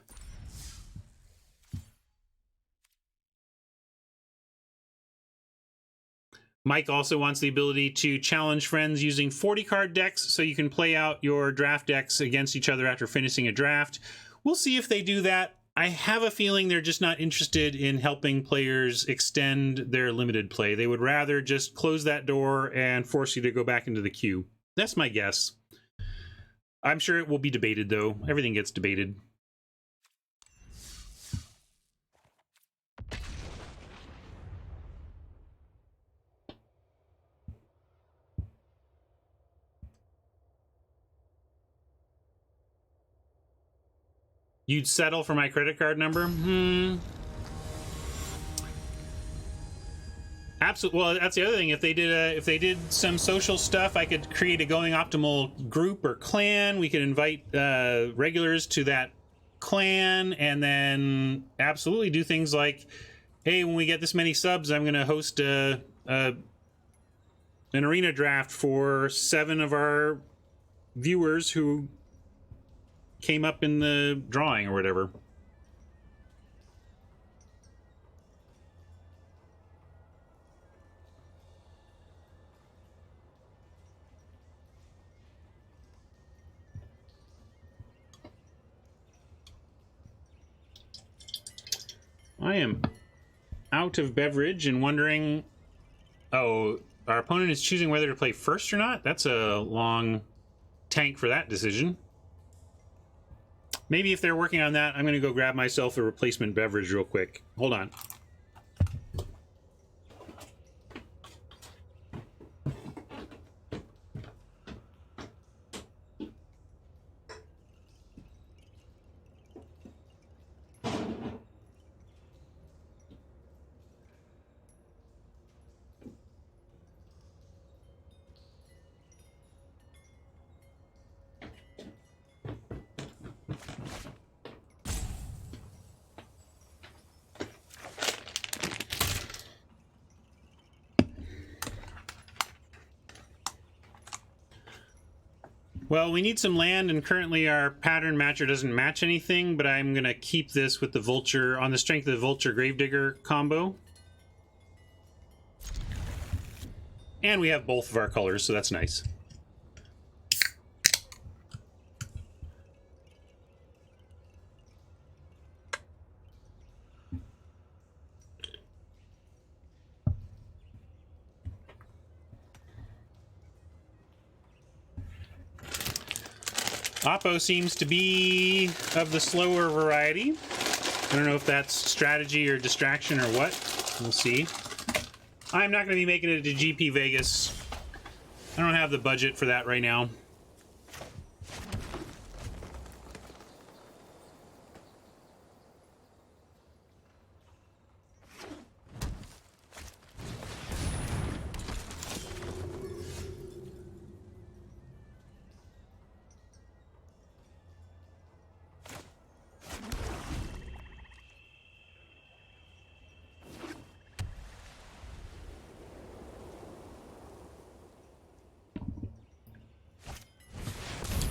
Mike also wants the ability to challenge friends using 40 card decks, so you can play out your draft decks against each other after finishing a draft. We'll see if they do that. I have a feeling they're just not interested in helping players extend their limited play. They would rather just close that door and force you to go back into the queue. That's my guess. I'm sure it will be debated, though. Everything gets debated. You'd settle for my credit card number? Absolutely. Well, that's the other thing. If they did some social stuff, I could create a Going Optimal group or clan. We could invite regulars to that clan, and then absolutely do things like, hey, when we get this many subs, I'm going to host an arena draft for 7 of our viewers who came up in the drawing or whatever. I am out of beverage and wondering, oh, our opponent is choosing whether to play first or not? That's a long tank for that decision. Maybe if they're working on that, I'm going to go grab myself a replacement beverage real quick. Hold on. Well, we need some land, and currently our pattern matcher doesn't match anything, but I'm going to keep this with the Vulture, on the strength of the Vulture Gravedigger combo. And we have both of our colors, so that's nice. Oppo seems to be of the slower variety. I don't know if that's strategy or distraction or what. We'll see. I'm not going to be making it to GP Vegas. I don't have the budget for that right now.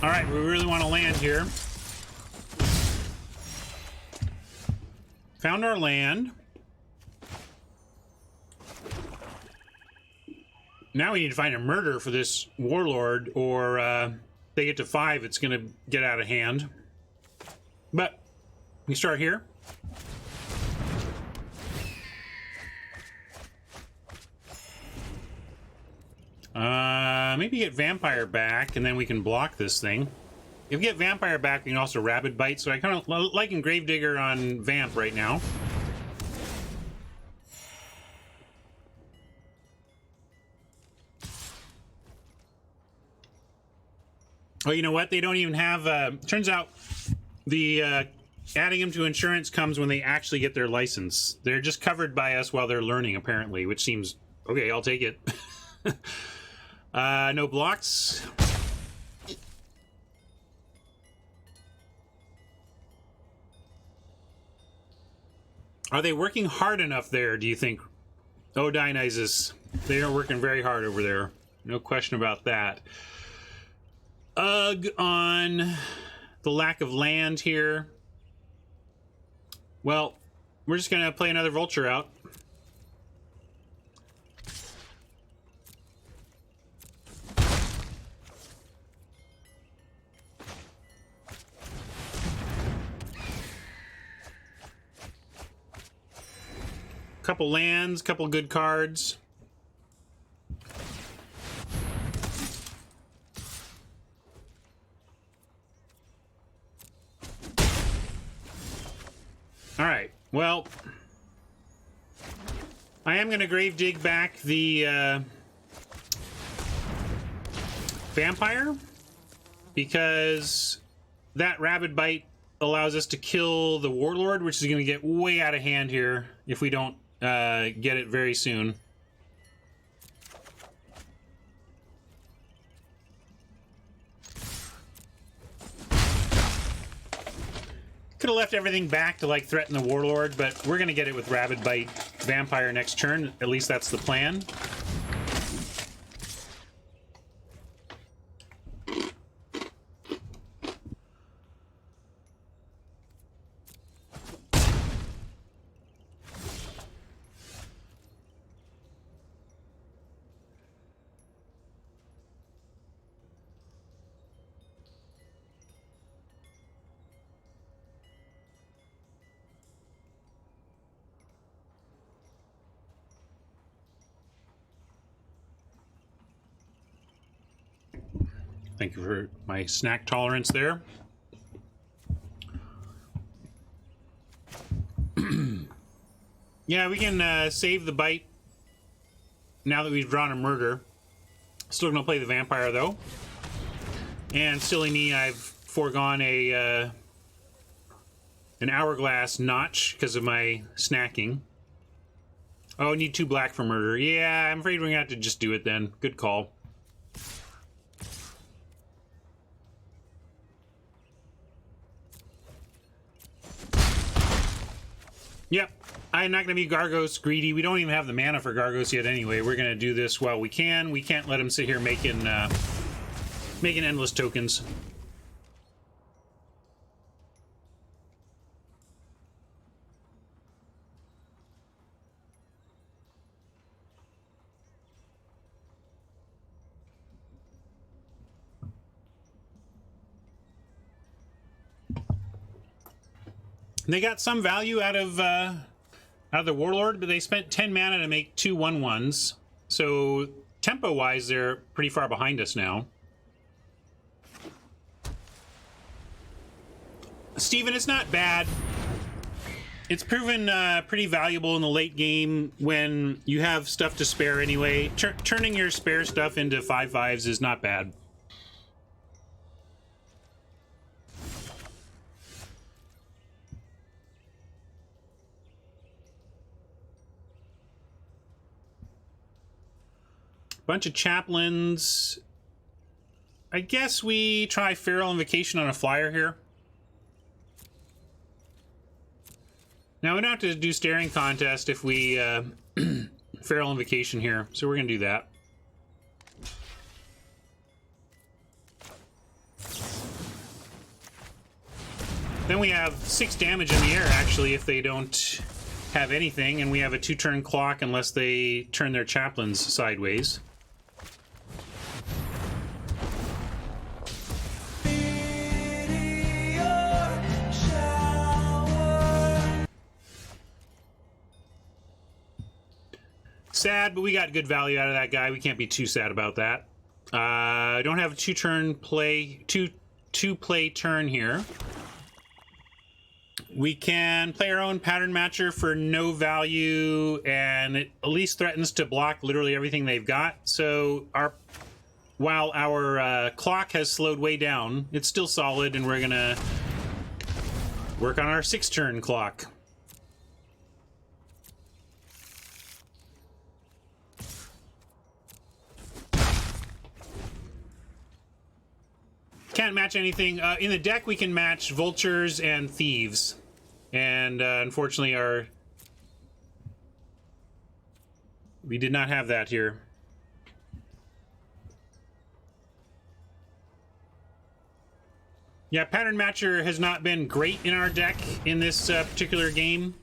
All right, we really want to land here. Found our land. Now we need to find a murder for this warlord, or they get to 5, it's going to get out of hand. But we start here. Maybe get Vampire back, and then we can block this thing. If we get Vampire back, we can also Rabid Bite, so I kind of like Gravedigger on Vamp right now. Oh, you know what? They don't even have... turns out the adding them to insurance comes when they actually get their license. They're just covered by us while they're learning, apparently, which seems... Okay, I'll take it. No blocks. Are they working hard enough there, do you think? Oh, Dionysus. They are working very hard over there. No question about that. Ugh on the lack of land here. Well, we're just going to play another Vulture out. Couple lands, couple good cards. All right, well, I am going to grave dig back the Vampire, because that Rabid Bite allows us to kill the Warlord, which is going to get way out of hand here if we don't get it very soon. Could have left everything back to like threaten the Warlord, but we're gonna get it with Rabid Bite Vampire next turn. At least that's the plan. Thank you for my snack tolerance there. Yeah, we can save the bite now that we've drawn a murder. Still gonna play the Vampire though. And silly me, I've foregone a an Hourglass Notch because of my snacking. Oh, I need 2 black for murder. Yeah, I'm afraid we're gonna have to just do it then. Good call. Yep, I'm not going to be Gargos greedy. We don't even have the mana for Gargos yet anyway. We're going to do this while we can. We can't let him sit here making Making endless tokens. They got some value out of the Warlord, but they spent 10 mana to make 2 1/1s. So tempo-wise, they're pretty far behind us now. Steven, it's not bad. It's proven pretty valuable in the late game when you have stuff to spare anyway. Turning your spare stuff into 5/5s is not bad. Bunch of chaplains. I guess we try Feral Invocation on a flyer here. Now we don't have to do Staring Contest if we Feral Invocation here, so we're gonna do that. Then we have 6 damage in the air actually if they don't have anything, and we have a 2-turn clock unless they turn their chaplains sideways. Sad, but we got good value out of that guy. We can't be too sad about that. I don't have a two play turn here. We can play our own pattern matcher for no value, and it at least threatens to block literally everything they've got. So while our clock has slowed way down, it's still solid, and we're gonna work on our 6-turn clock. Can't match anything. In the deck, we can match vultures and thieves. And unfortunately, we did not have that here. Yeah, Pattern Matcher has not been great in our deck in this particular game.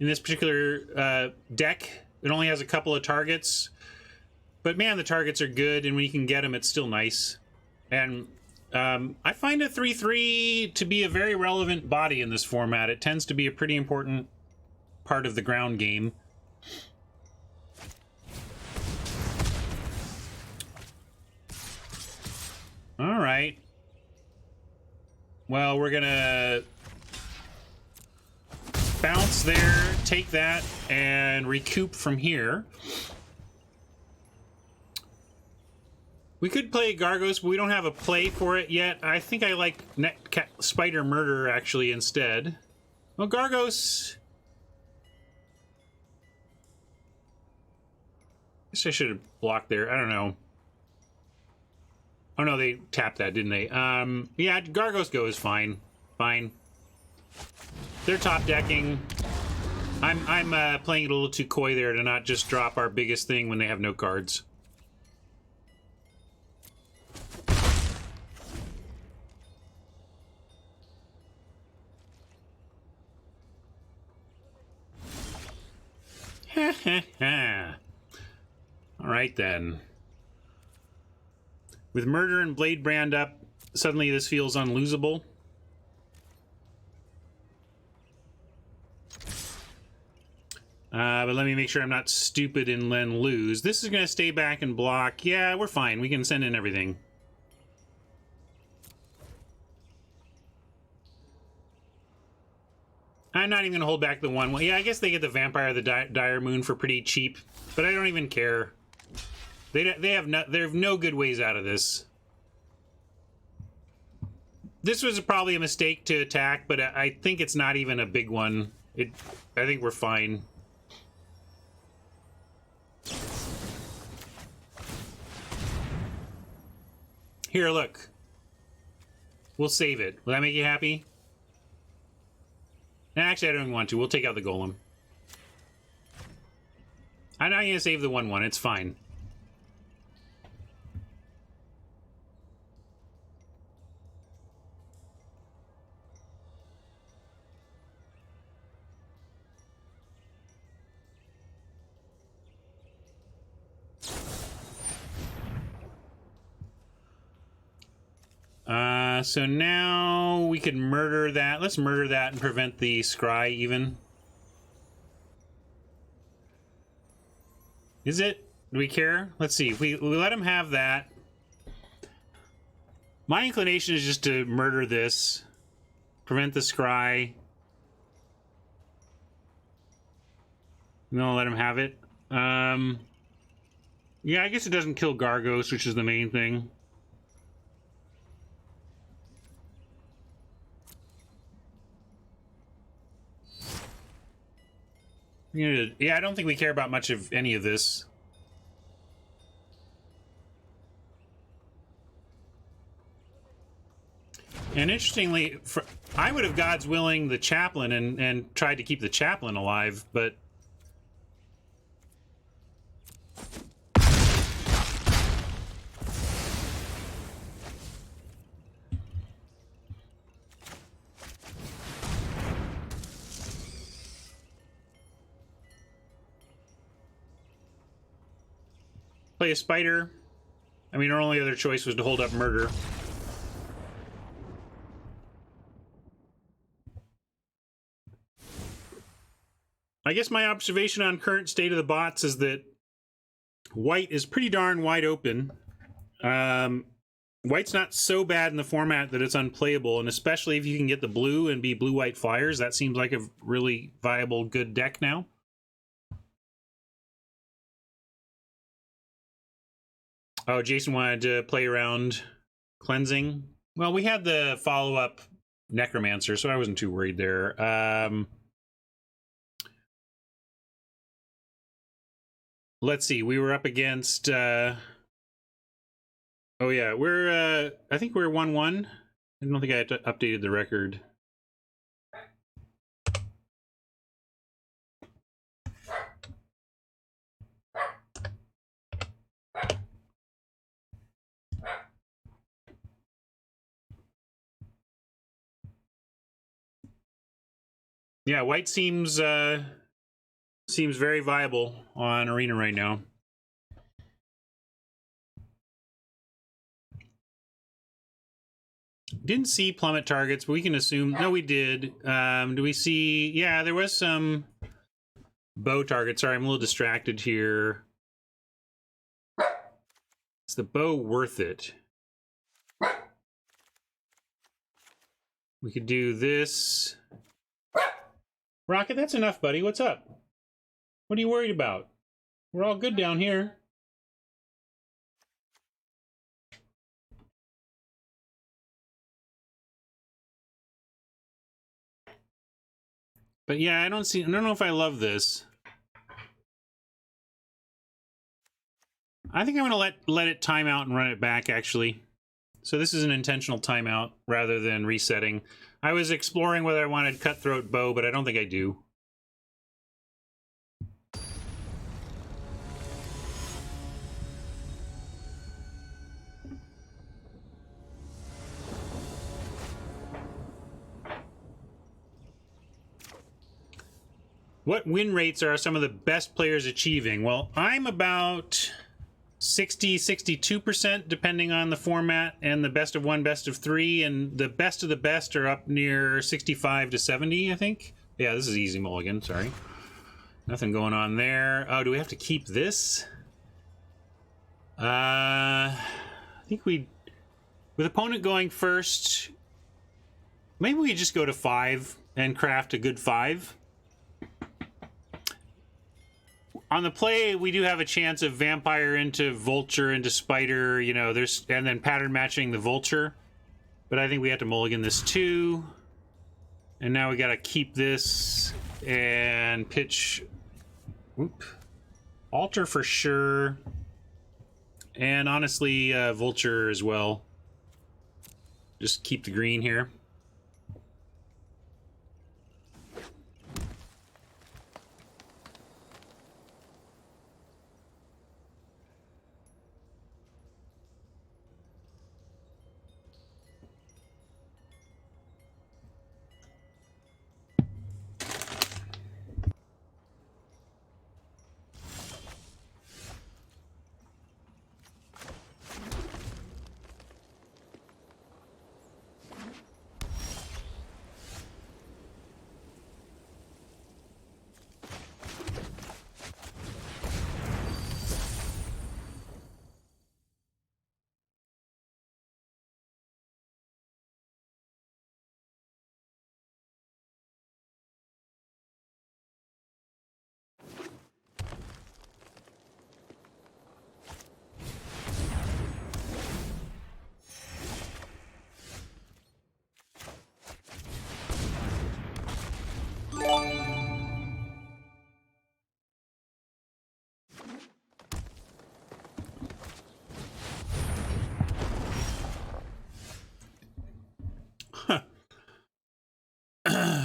In this particular deck, it only has a couple of targets. But man, the targets are good, and when you can get them, it's still nice. And I find a 3/3 to be a very relevant body in this format. It tends to be a pretty important part of the ground game. All right. Well, we're gonna bounce there, take that, and recoup from here. We could play Gargos, but we don't have a play for it yet. I think I like Spider Murder, actually, instead. Well, Gargos... I guess I should have blocked there. I don't know. Oh, no, they tapped that, didn't they? Yeah, Gargos Go is fine. Fine. They're top decking. I'm playing it a little too coy there to not just drop our biggest thing when they have no cards. Alright then. With Murder and Blade Brand up, suddenly this feels unlosable. But let me make sure I'm not stupid and then lose. This is going to stay back and block. Yeah, we're fine. We can send in everything. I'm not even going to hold back the one. Yeah, I guess they get the Vampire of the Dire Moon for pretty cheap, but I don't even care. They have no good ways out of this. This was probably a mistake to attack, but I think it's not even a big one. I think we're fine. Here, look. We'll save it. Will that make you happy? Actually, I don't even want to. We'll take out the Golem. I'm not going to save the 1/1. It's fine. So now we could murder that. Let's murder that and prevent the scry even. Is it? Do we care? Let's see. If we let him have that. My inclination is just to murder this. Prevent the scry. And then I'll let him have it. Yeah, I guess it doesn't kill Gargos, which is the main thing. Yeah, I don't think we care about much of any of this. And interestingly, I would have God's willing the chaplain and tried to keep the chaplain alive, but play a spider. I mean, our only other choice was to hold up murder. I guess my observation on current state of the bots is that white is pretty darn wide open. White's not so bad in the format that it's unplayable, and especially if you can get the blue and be blue-white flyers, that seems like a really viable, good deck now. Oh, Jason wanted to play around cleansing. Well, we had the follow-up Necromancer, so I wasn't too worried there. Let's see, we were up against... oh yeah, we're... I think we're 1-1. I don't think I updated the record. Yeah, white seems very viable on Arena right now. Didn't see plummet targets, but we can assume... No, we did. Do we see... Yeah, there was some bow targets. Sorry, I'm a little distracted here. Is the bow worth it? We could do this. Rocket, that's enough, buddy. What's up? What are you worried about? We're all good down here. But yeah, I don't know if I love this. I think I'm gonna let it time out and run it back, actually. So this is an intentional timeout rather than resetting. I was exploring whether I wanted Cutthroat Bow, but I don't think I do. What win rates are some of the best players achieving? Well, I'm about 60-62% depending on the format, and the best of 1, best of 3, and the best of the best are up near 65 to 70, I think. Yeah, this is easy mulligan, sorry. Nothing going on there. Oh, do we have to keep this? I think with opponent going first, maybe we just go to 5 and craft a good 5. On the play, we do have a chance of Vampire into Vulture into Spider, you know, and then pattern matching the Vulture. But I think we have to mulligan this too. And now we gotta keep this and pitch... Whoop. Alter for sure. And honestly, Vulture as well. Just keep the green here.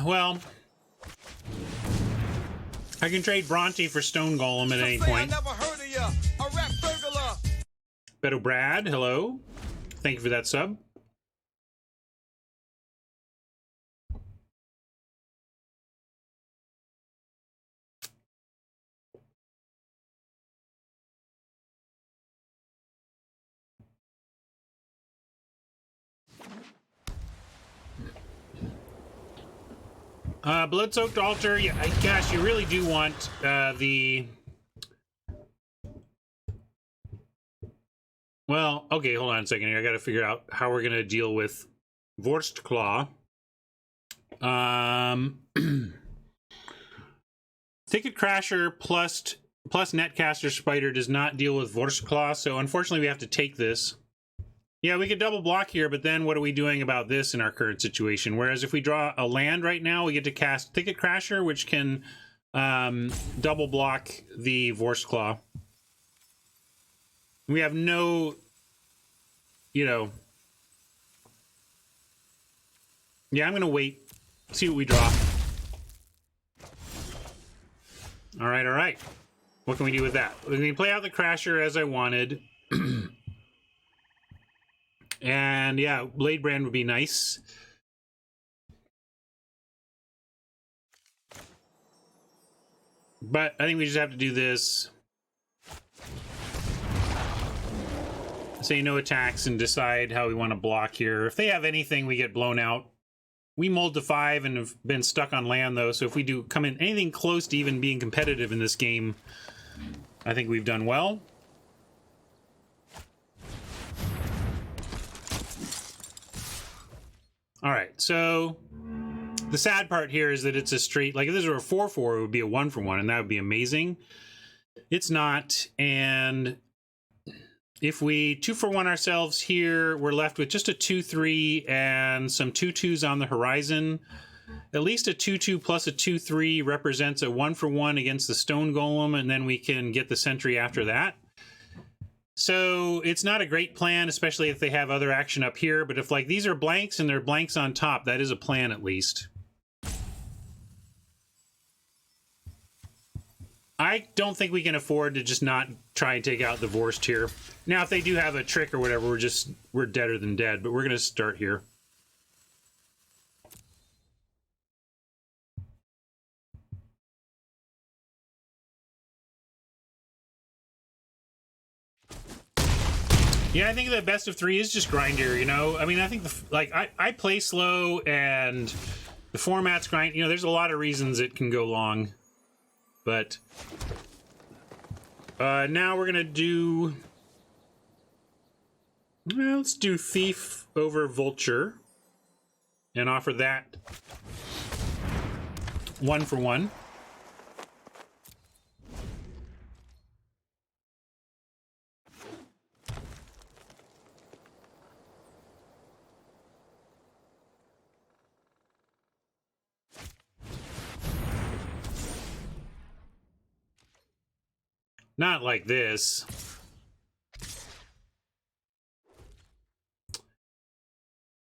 Well, I can trade Bronte for Stone Golem at any point. I never heard of ya, a rap burglar. Beto Brad, hello. Thank you for that sub. Blood-soaked altar. Yeah, gosh, you really do want the. Well, okay, hold on a second here. I got to figure out how we're gonna deal with Vorstkla. Thicket Crasher plus Netcaster Spider does not deal with Vorstkla, so unfortunately we have to take this. Yeah, we could double block here, but then what are we doing about this in our current situation? Whereas if we draw a land right now, we get to cast Thicket Crasher, which can double block the Vorstkla. We have no, you know... Yeah, I'm going to wait, see what we draw. All right, all right. What can we do with that? We can play out the Crasher as I wanted. And yeah, Blade Brand would be nice. But I think we just have to do this. Say no attacks and decide how we want to block here. If they have anything, we get blown out. We mulled to 5 and have been stuck on land, though, so if we do come in anything close to even being competitive in this game, I think we've done well. All right, so the sad part here is that it's a straight, like if this were a 4-4, it would be a 1-for-1, and that would be amazing. It's not, and if we 2-for-1 ourselves here, we're left with just a 2-3 and some 2-2s on the horizon. At least a 2-2 plus a 2-3 represents a 1-for-1 against the Stone Golem, and then we can get the Sentry after that. So it's not a great plan, especially if they have other action up here, but if like these are blanks and they're blanks on top, that is a plan at least. I don't think we can afford to just not try and take out the Vorst here. Now, if they do have a trick or whatever, we're deader than dead, but we're going to start here. Yeah, I think the best of 3 is just grind here, you know? I mean, I think, I play slow and the format's grind. You know, there's a lot of reasons it can go long. But now we're going to do... Well, let's do Thief over Vulture and offer that 1-for-1. Not like this.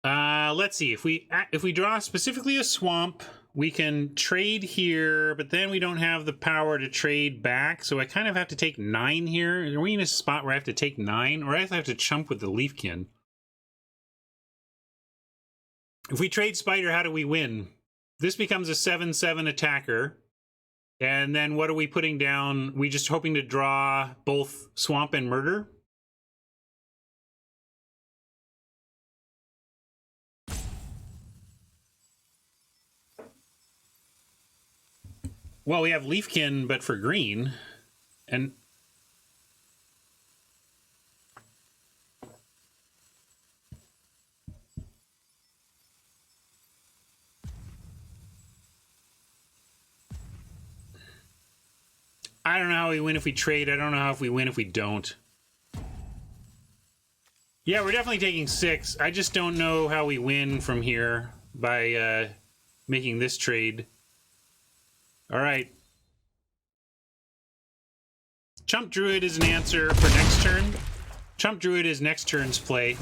Let's see. If we draw specifically a swamp, we can trade here, but then we don't have the power to trade back. So I kind of have to take 9 here. Are we in a spot where I have to take 9, or I have to chump with the Leafkin? If we trade Spider, how do we win? This becomes a 7/7 attacker. And then what are we putting down? We just hoping to draw both Swamp and Murder? Well, we have Leafkin, but for green. And... I don't know how we win if we trade. I don't know how if we win if we don't. Yeah, we're definitely taking 6. I just don't know how we win from here by making this trade. All right. Chump Druid is an answer for next turn. Chump Druid is next turn's play.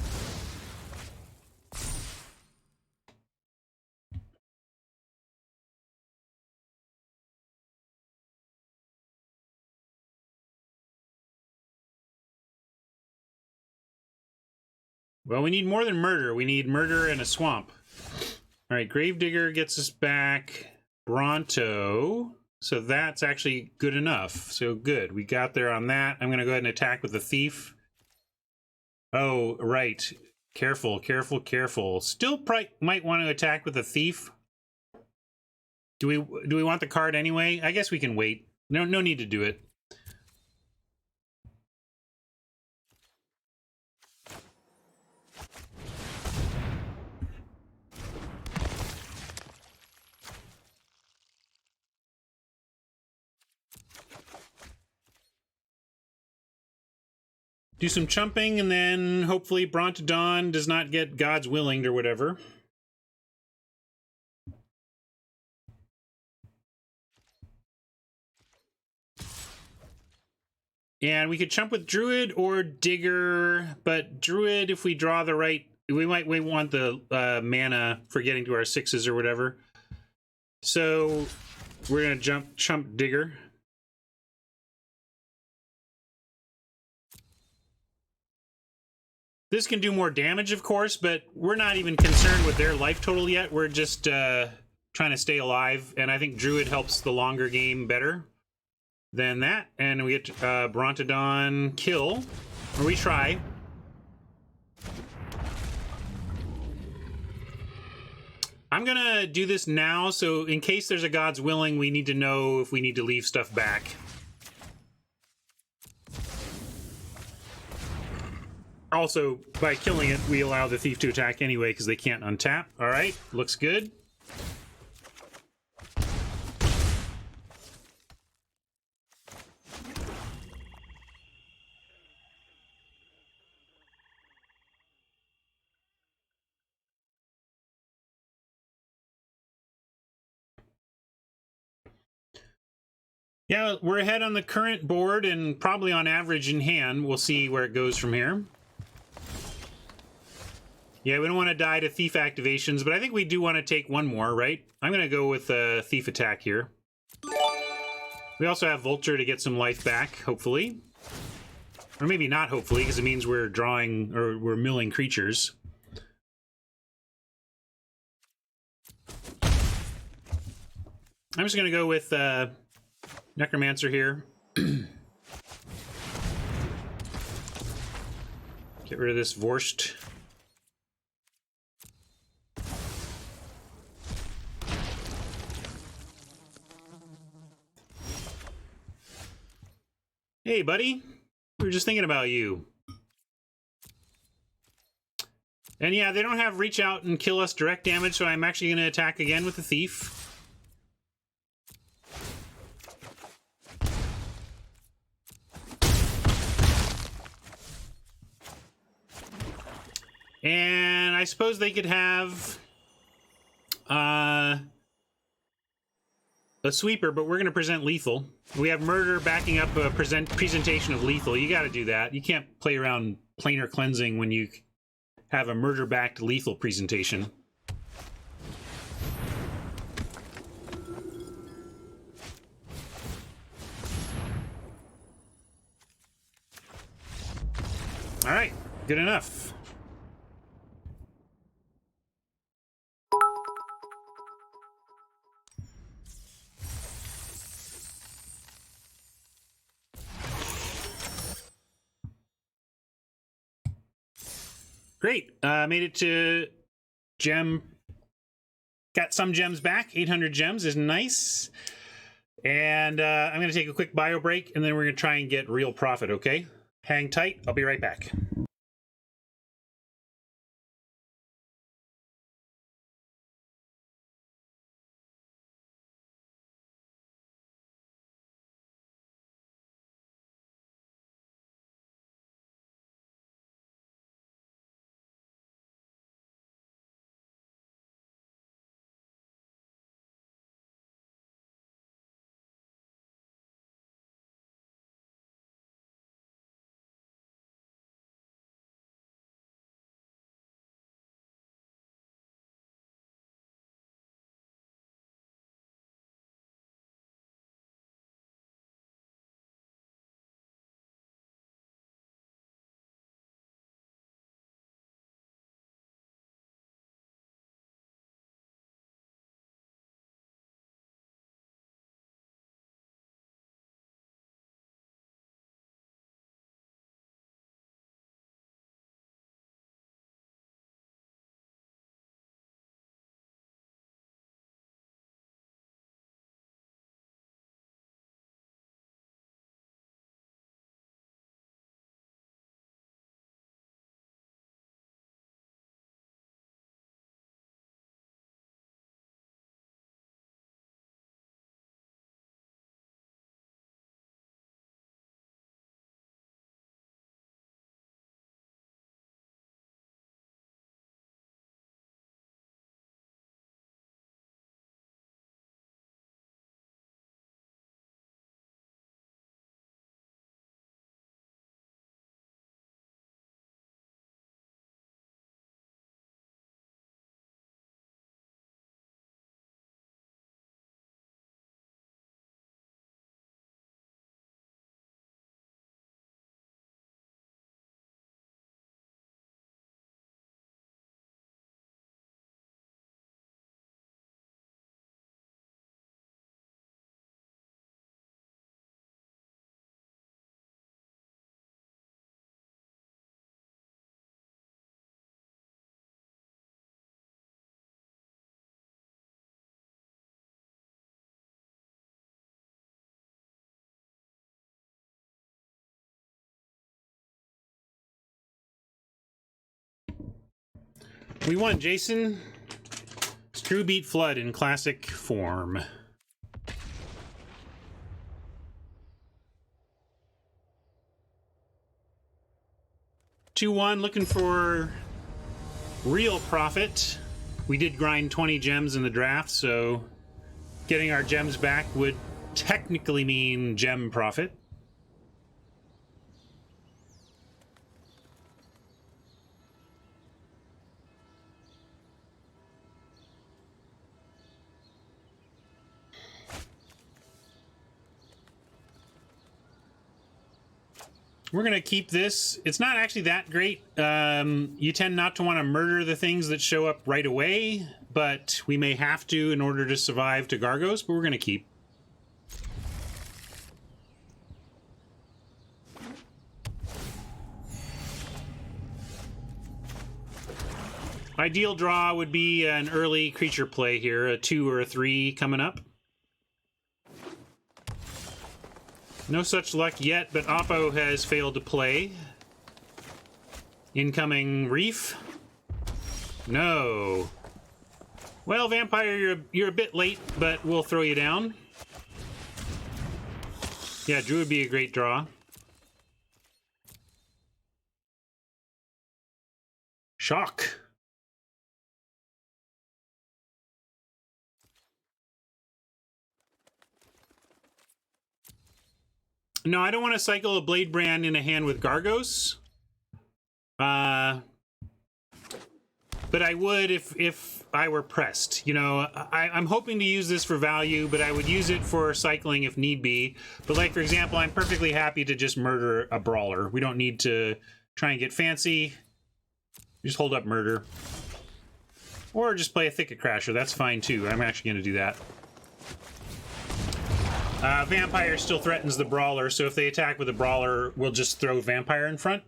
Well, we need more than murder. We need murder and a swamp. All right, Gravedigger gets us back Bronto. So that's actually good enough. So good. We got there on that. I'm going to go ahead and attack with the Thief. Oh, right. Careful, careful, careful. Still might want to attack with the Thief. Do we want the card anyway? I guess we can wait. No need to do it. Do some chumping, and then hopefully Brontodon does not get God's Willinged or whatever. And we could chump with Druid or Digger, but Druid, if we draw the right... we want the mana for getting to our 6s or whatever. So we're going to chump Digger. This can do more damage, of course, but we're not even concerned with their life total yet. We're just trying to stay alive, and I think Druid helps the longer game better than that. And we get Brontodon kill, or we try. I'm gonna do this now, so in case there's a God's Willing, we need to know if we need to leave stuff back. Also, by killing it, we allow the Thief to attack anyway, because they can't untap. Alright, looks good. Yeah, we're ahead on the current board, and probably on average in hand. We'll see where it goes from here. Yeah, we don't want to die to Thief activations, but I think we do want to take one more, right? I'm going to go with a Thief attack here. We also have Vulture to get some life back, hopefully. Or maybe not hopefully, because it means we're drawing, or we're milling creatures. I'm just going to go with Necromancer here. Get rid of this Vorst. Hey, buddy. We were just thinking about you. And yeah, they don't have reach out and kill us direct damage, so I'm actually going to attack again with the Thief. And I suppose they could have a sweeper, but we're going to present lethal. We have murder backing up a presentation of lethal. You got to do that. You can't play around planar cleansing when you have a murder-backed lethal presentation. All right, good enough. Great. Made it to gem. Got some gems back. 800 gems is nice. And I'm going to take a quick bio break, and then we're going to try and get real profit, okay? Hang tight. I'll be right back. We won, Jason. Screw beat Flood in classic form. (2-1), looking for real profit. We did grind 20 gems in the draft, so getting our gems back would technically mean gem profit. We're going to keep this. It's not actually that great. You tend not to want to murder the things that show up right away, but we may have to in order to survive to Gargos, but we're going to keep. Ideal draw would be an early creature play here, a 2 or a 3 coming up. No such luck yet, but Oppo has failed to play. Incoming Reef. No. Well, Vampire, you're a bit late, but we'll throw you down. Yeah, Drew would be a great draw. Shock. No, I don't want to cycle a Blade Brand in a hand with Gargos. But I would if I were pressed. You know, I'm hoping to use this for value, but I would use it for cycling if need be. But like, for example, I'm perfectly happy to just murder a Brawler. We don't need to try and get fancy. Just hold up Murder. Or just play a Thicket Crasher. That's fine too. I'm actually going to do that. Vampire still threatens the Brawler, so if they attack with a Brawler, we'll just throw Vampire in front.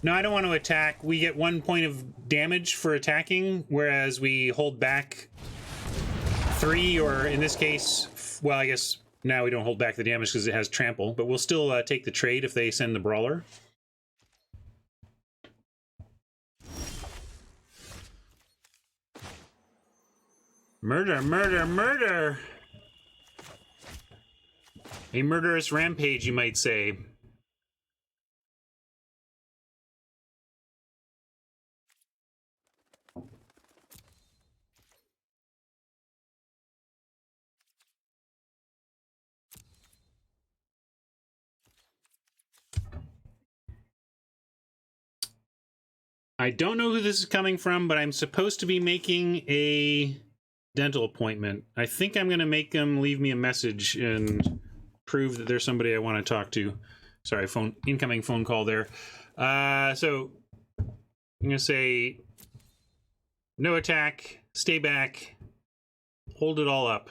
No, I don't want to attack. We get 1 point of damage for attacking, whereas we hold back 3, or in this case, well, I guess now we don't hold back the damage because it has Trample, but we'll still take the trade if they send the Brawler. Murder, murder, murder! A murderous rampage, you might say. I don't know who this is coming from, but I'm supposed to be making a dental appointment. I think I'm going to make them leave me a message and prove that there's somebody I want to talk to. Sorry, incoming phone call there. So I'm going to say no attack, stay back, hold it all up.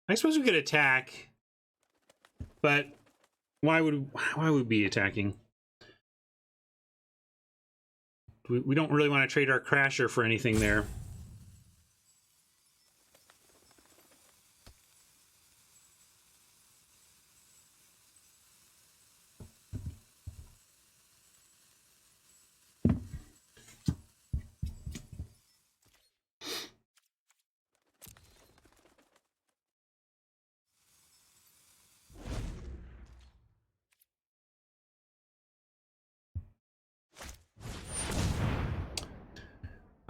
I suppose we could attack, but why would we be attacking? We don't really want to trade our Crasher for anything there.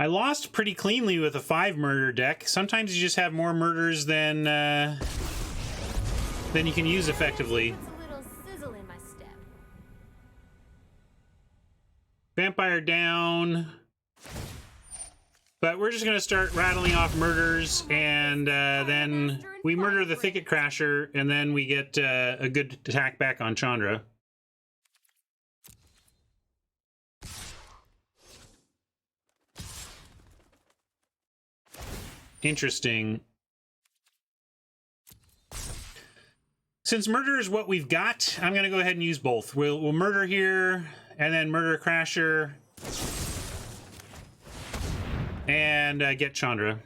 I lost pretty cleanly with a 5 murder deck. Sometimes you just have more murders than you can use effectively. Vampire down. But we're just going to start rattling off murders, and then we murder the Thicket Crasher, and then we get a good attack back on Chandra. Interesting. Since murder is what we've got, I'm going to go ahead and use both. We'll murder here, and then murder Crasher, and get Chandra.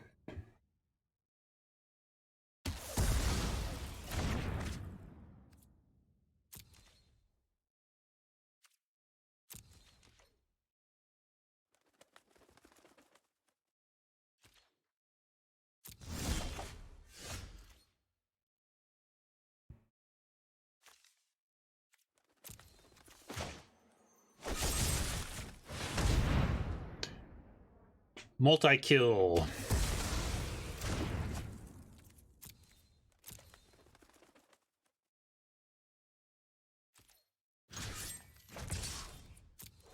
Multi-kill.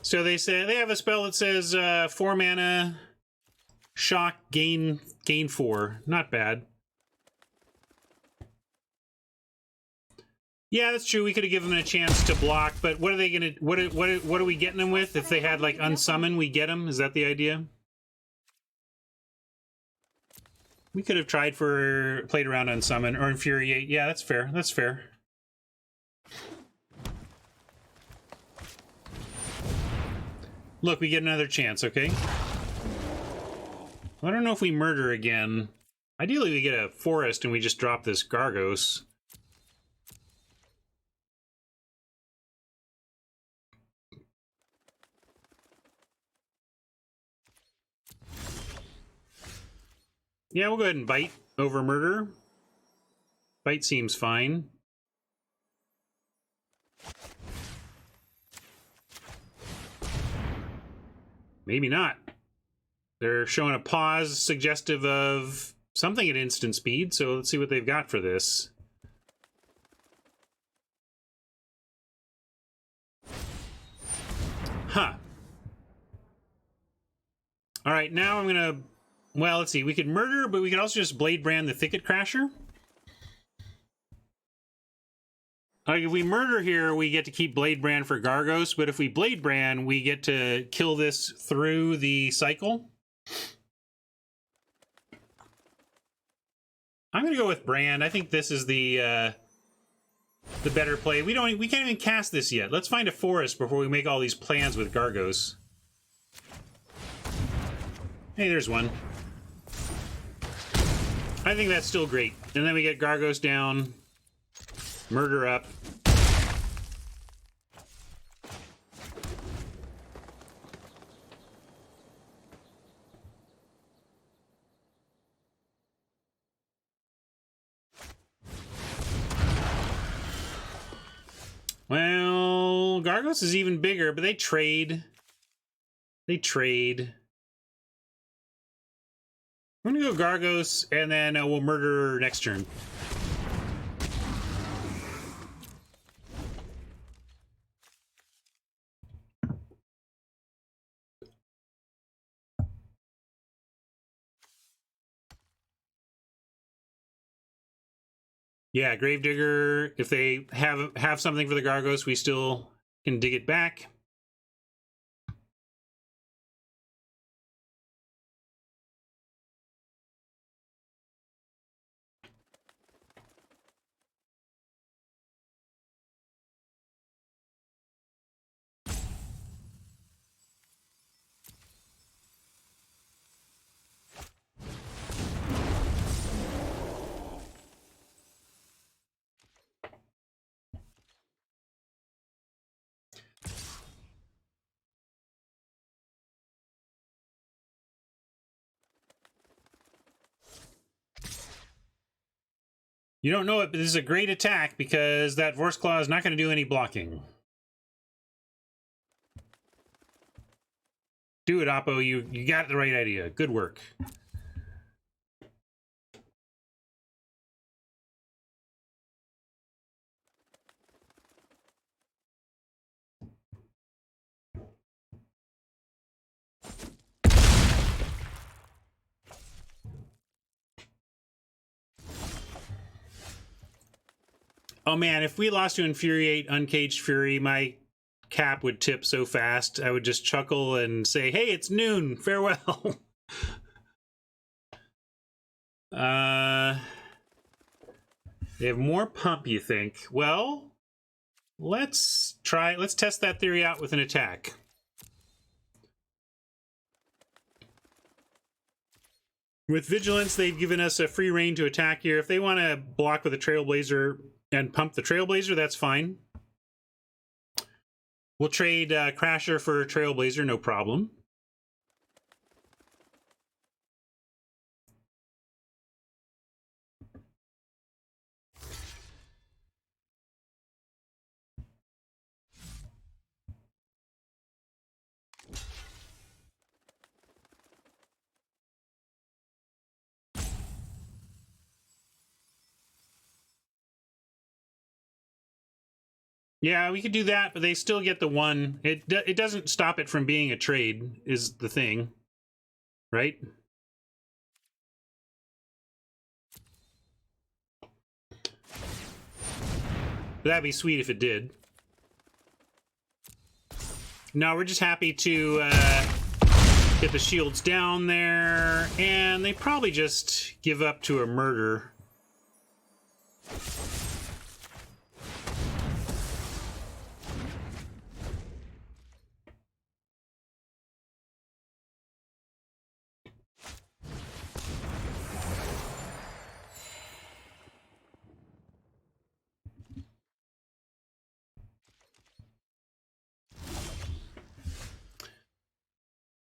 So they say they have a spell that says 4 mana, shock, gain 4. Not bad. Yeah, that's true. We could have given them a chance to block, but what are they gonna? What are we getting them with? If they had like unsummon, we get them. Is that the idea? We could have played around unsummon or infuriate. Yeah, that's fair. That's fair. Look, we get another chance. Okay. I don't know if we murder again. Ideally, we get a forest and we just drop this Gargos. Yeah, we'll go ahead and bite over murder. Bite seems fine. Maybe not. They're showing a pause suggestive of something at instant speed, so let's see what they've got for this. Huh. All right, now I'm gonna... Well, let's see. We could murder, but we could also just Blade Brand the Thicket Crasher. Like, if we murder here, we get to keep Blade Brand for Gargos, but if we Blade Brand, we get to kill this through the cycle. I'm gonna go with Brand. I think this is the better play. We can't even cast this yet. Let's find a forest before we make all these plans with Gargos. Hey, there's one. I think that's still great. And then we get Gargos down, murder up. Well, Gargos is even bigger, but they trade. They trade. I'm gonna go Gargos, and then we'll murder next turn. Yeah, Gravedigger. If they have something for the Gargos, we still can dig it back. You don't know it, but this is a great attack because that Vorse Claw is not going to do any blocking. Do it, Oppo. You got the right idea. Good work. Oh man, if we lost to Infuriate Uncaged Fury, my cap would tip so fast. I would just chuckle and say, "Hey, it's noon. Farewell." They have more pump, you think? Well, let's test that theory out with an attack. With Vigilance, they've given us a free reign to attack here. If they want to block with a Trailblazer and pump the Trailblazer, that's fine. We'll trade Crasher for Trailblazer, no problem. Yeah, we could do that, but they still get the one. It doesn't stop it from being a trade, is the thing, right? But that'd be sweet if it did. No, we're just happy to get the shields down there, and they probably just give up to a murder.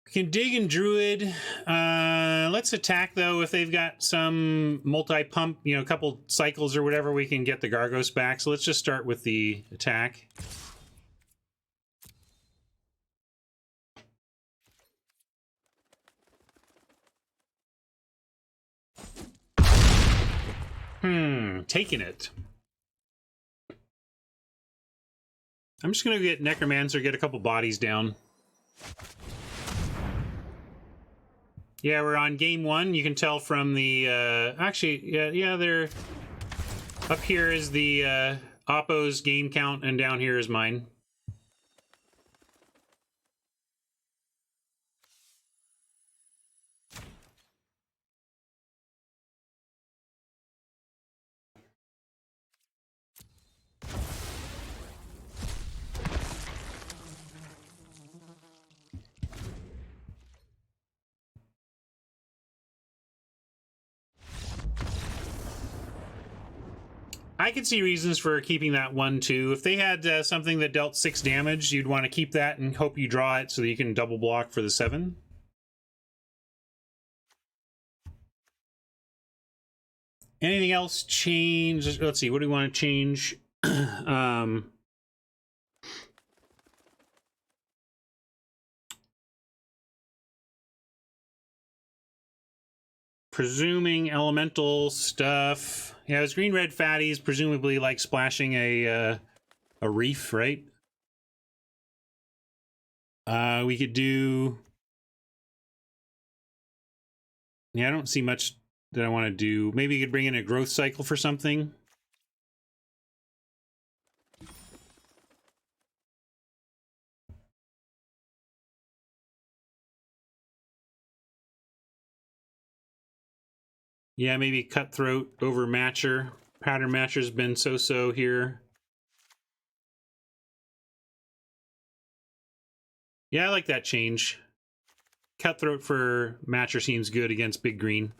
We can dig in Druid. Let's attack, though. If they've got some multi-pump, you know, a couple cycles or whatever, we can get the Gargos back. So let's just start with the attack. Taking it. I'm just going to get Necromancer, get a couple bodies down. Yeah, we're on game 1. You can tell from the... actually, yeah, they're... Up here is the Oppo's game count, and down here is mine. I could see reasons for keeping that 1-2. If they had something that dealt 6 damage, you'd want to keep that and hope you draw it so that you can double block for the 7. Anything else change? Let's see, what do we want to change? Presuming elemental stuff. Yeah, it was green-red fatties, presumably like splashing a reef, right? We could do... Yeah, I don't see much that I want to do. Maybe you could bring in a growth cycle for something. Yeah, maybe Cutthroat over Matcher. Pattern Matcher's been so-so here. Yeah, I like that change. Cutthroat for Matcher seems good against Big Green.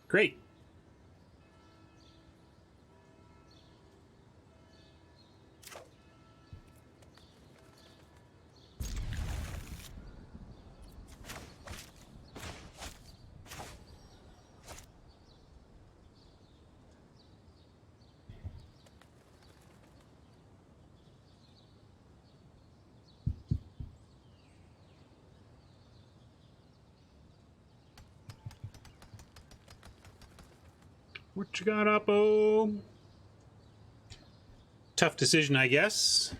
Great. What you got, Oppo? Tough decision, I guess.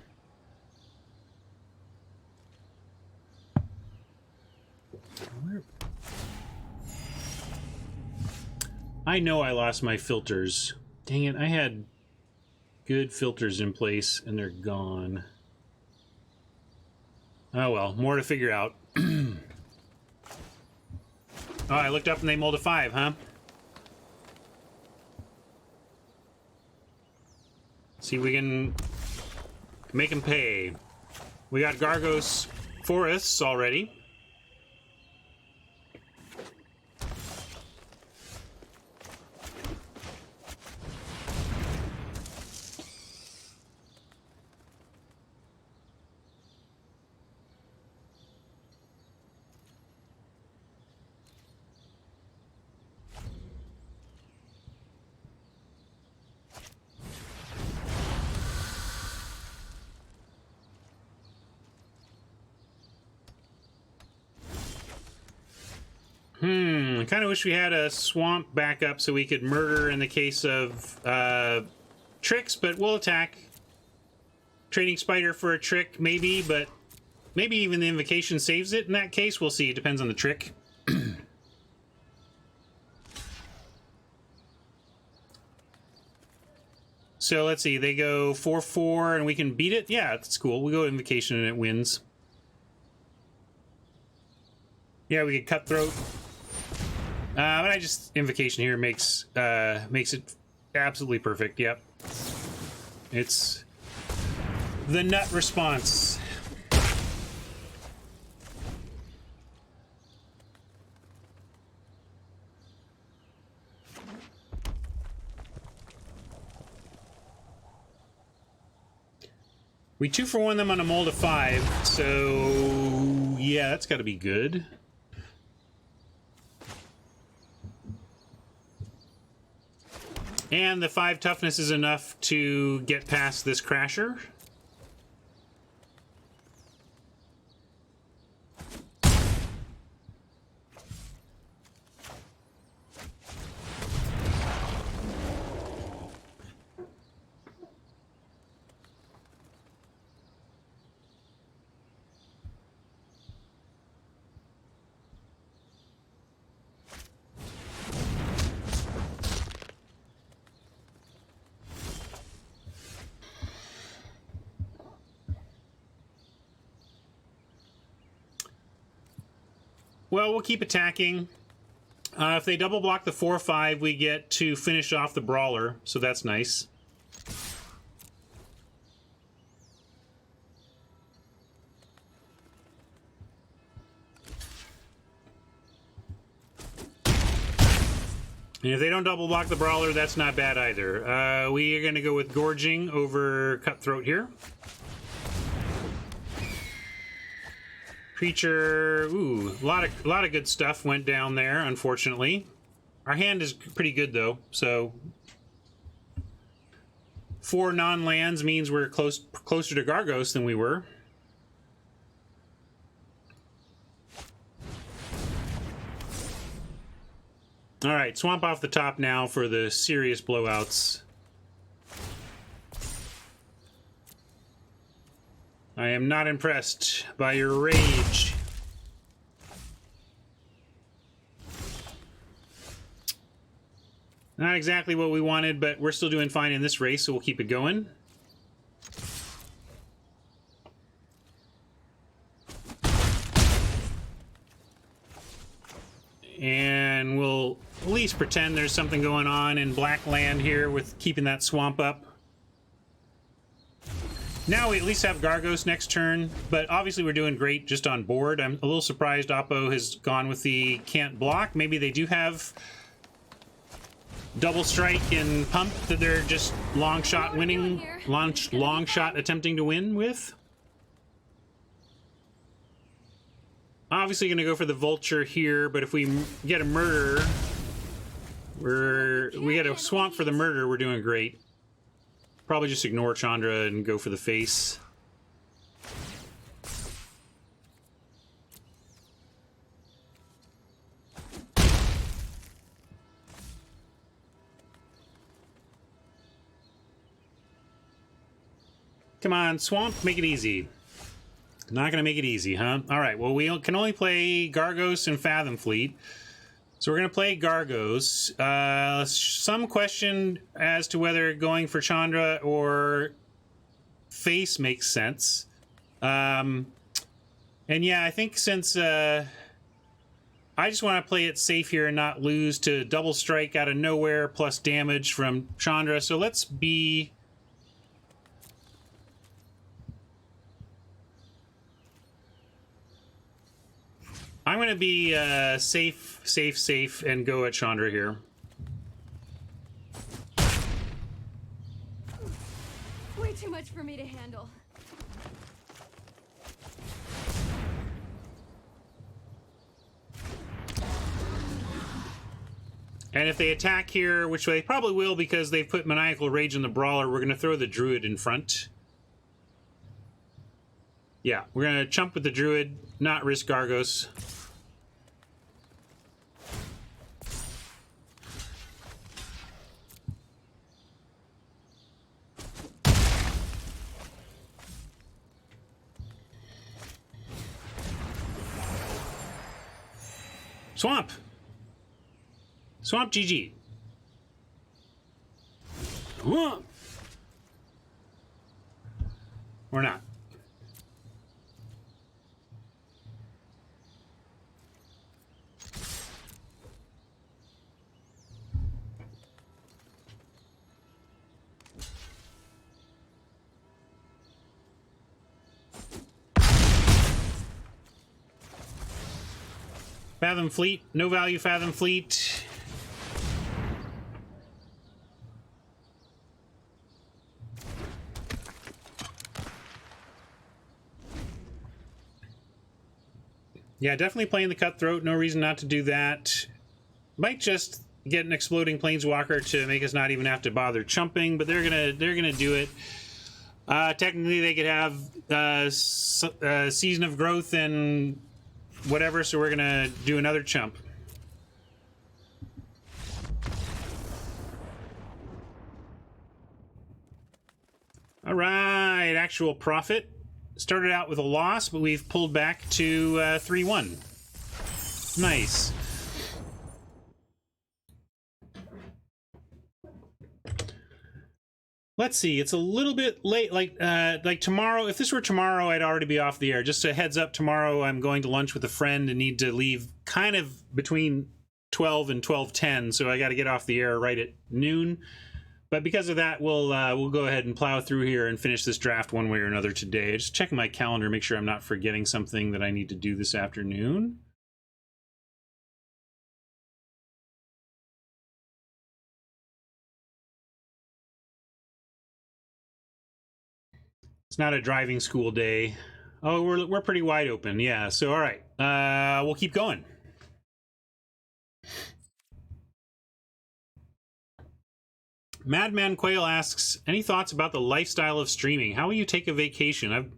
I know I lost my filters. Dang it, I had good filters in place and they're gone. Oh well, more to figure out. Oh, I looked up and they mulled a 5, huh? See if we can make them pay. We got Gargos Forests already. I kind of wish we had a swamp backup so we could murder in the case of tricks, but we'll attack. Trading spider for a trick, maybe, but maybe even the invocation saves it in that case. We'll see. It depends on the trick. So let's see. They go 4-4 and we can beat it. Yeah, that's cool. We go invocation and it wins. Yeah, we could cutthroat. But I just invocation here makes it absolutely perfect. Yep. It's the nut response. We 2-for-1 them on a mold of 5, so yeah, that's got to be good. And the 5 toughness is enough to get past this crasher. Well, we'll keep attacking. If they double block the 4-5, we get to finish off the brawler, so that's nice. And if they don't double block the brawler, that's not bad either. We are going to go with gorging over cutthroat here. Creature, ooh, a lot of good stuff went down there, unfortunately. Our hand is pretty good, though, so 4 non-lands means we're closer to Gargos than we were. All right, swamp off the top now for the serious blowouts. I am not impressed by your rage. Not exactly what we wanted, but we're still doing fine in this race, so we'll keep it going. And we'll at least pretend there's something going on in black land here with keeping that swamp up. Now we at least have Gargos next turn, but obviously we're doing great just on board. I'm a little surprised Oppo has gone with the can't block. Maybe they do have double strike and pump that they're just long shot winning, long shot attempting to win with. Obviously going to go for the vulture here, but if we get a murder, we get a swamp for the murder, we're doing great. Probably just ignore Chandra and go for the face. Come on, swamp, make it easy. Not going to make it easy, huh? All right, well, we can only play Gargos and Fathom Fleet. So we're going to play Gargos. Some question as to whether going for Chandra or face makes sense. And yeah, I think since I just want to play it safe here and not lose to double strike out of nowhere plus damage from Chandra. So let's be... I'm going to be safe, and go at Chandra here. Way too much for me to handle. And if they attack here, which they probably will because they've put Maniacal Rage in the Brawler, we're going to throw the Druid in front. Yeah, we're going to chump with the Druid, not risk Gargos. Swamp. Swamp GG. Or not. Fathom Fleet, no value Fathom Fleet. Yeah, definitely playing the Cutthroat. No reason not to do that. Might just get an Exploding Planeswalker to make us not even have to bother chumping, but they're gonna do it. Technically, they could have Season of Growth and whatever, so we're gonna do another chump. All right, actual profit. Started out with a loss, but we've pulled back to 3-1. Nice. Let's see. It's a little bit late. Like tomorrow. If this were tomorrow, I'd already be off the air. Just a heads up. Tomorrow, I'm going to lunch with a friend and need to leave kind of between 12 and 12:10. So I got to get off the air right at noon. But because of that, we'll go ahead and plow through here and finish this draft one way or another today. Just checking my calendar, make sure I'm not forgetting something that I need to do this afternoon. It's not a driving school day. Oh, we're pretty wide open. Yeah. So all right, we'll keep going. Madman Quail asks, any thoughts about the lifestyle of streaming? How will you take a vacation?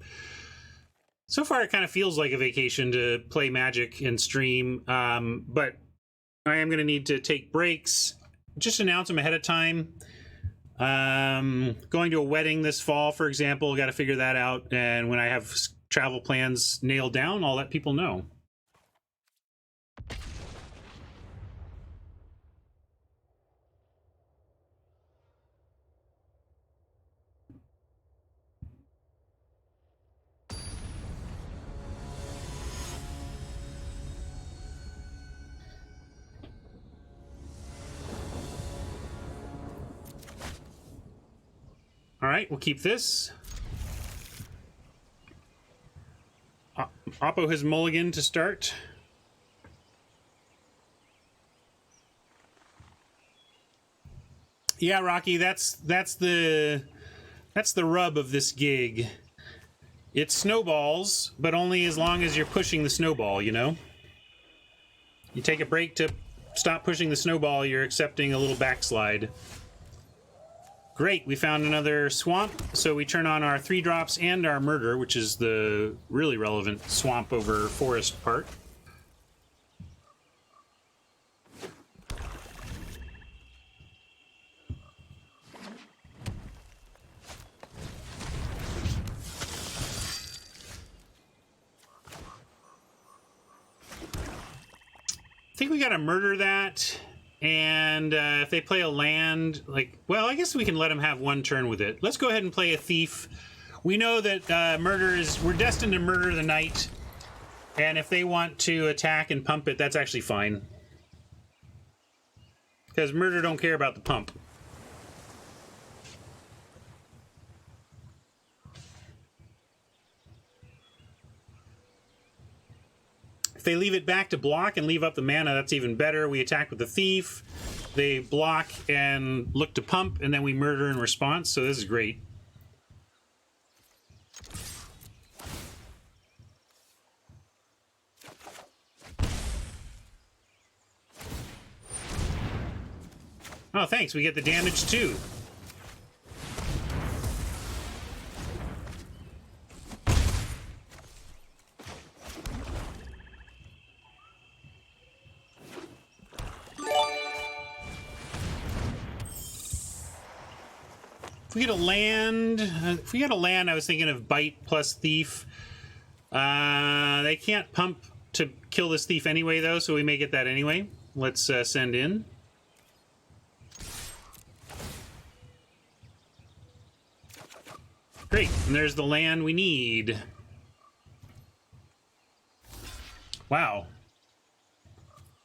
So far, it kind of feels like a vacation to play Magic and stream, but I am going to need to take breaks. Just announce them ahead of time. Going to a wedding this fall, for example, got to figure that out. And when I have travel plans nailed down, I'll let people know. All right, we'll keep this. Oppo has mulligan to start. Yeah, Rocky, that's the rub of this gig. It snowballs, but only as long as you're pushing the snowball, you know? You take a break to stop pushing the snowball, you're accepting a little backslide. Great, we found another swamp, so we turn on our 3-drops and our murder, which is the really relevant swamp over forest part. I think we gotta murder that. And if they play a land, well, I guess we can let them have one turn with it. Let's go ahead and play a thief. We know that we're destined to murder the knight. And if they want to attack and pump it, that's actually fine. Because murder don't care about the pump. If they leave it back to block and leave up the mana, that's even better. We attack with the thief, they block and look to pump, and then we murder in response, so this is great. Oh, thanks, we get the damage too. If we get a land, I was thinking of bite plus thief. They can't pump to kill this thief anyway, though, so we may get that anyway. Let's send in. Great, and there's the land we need. Wow.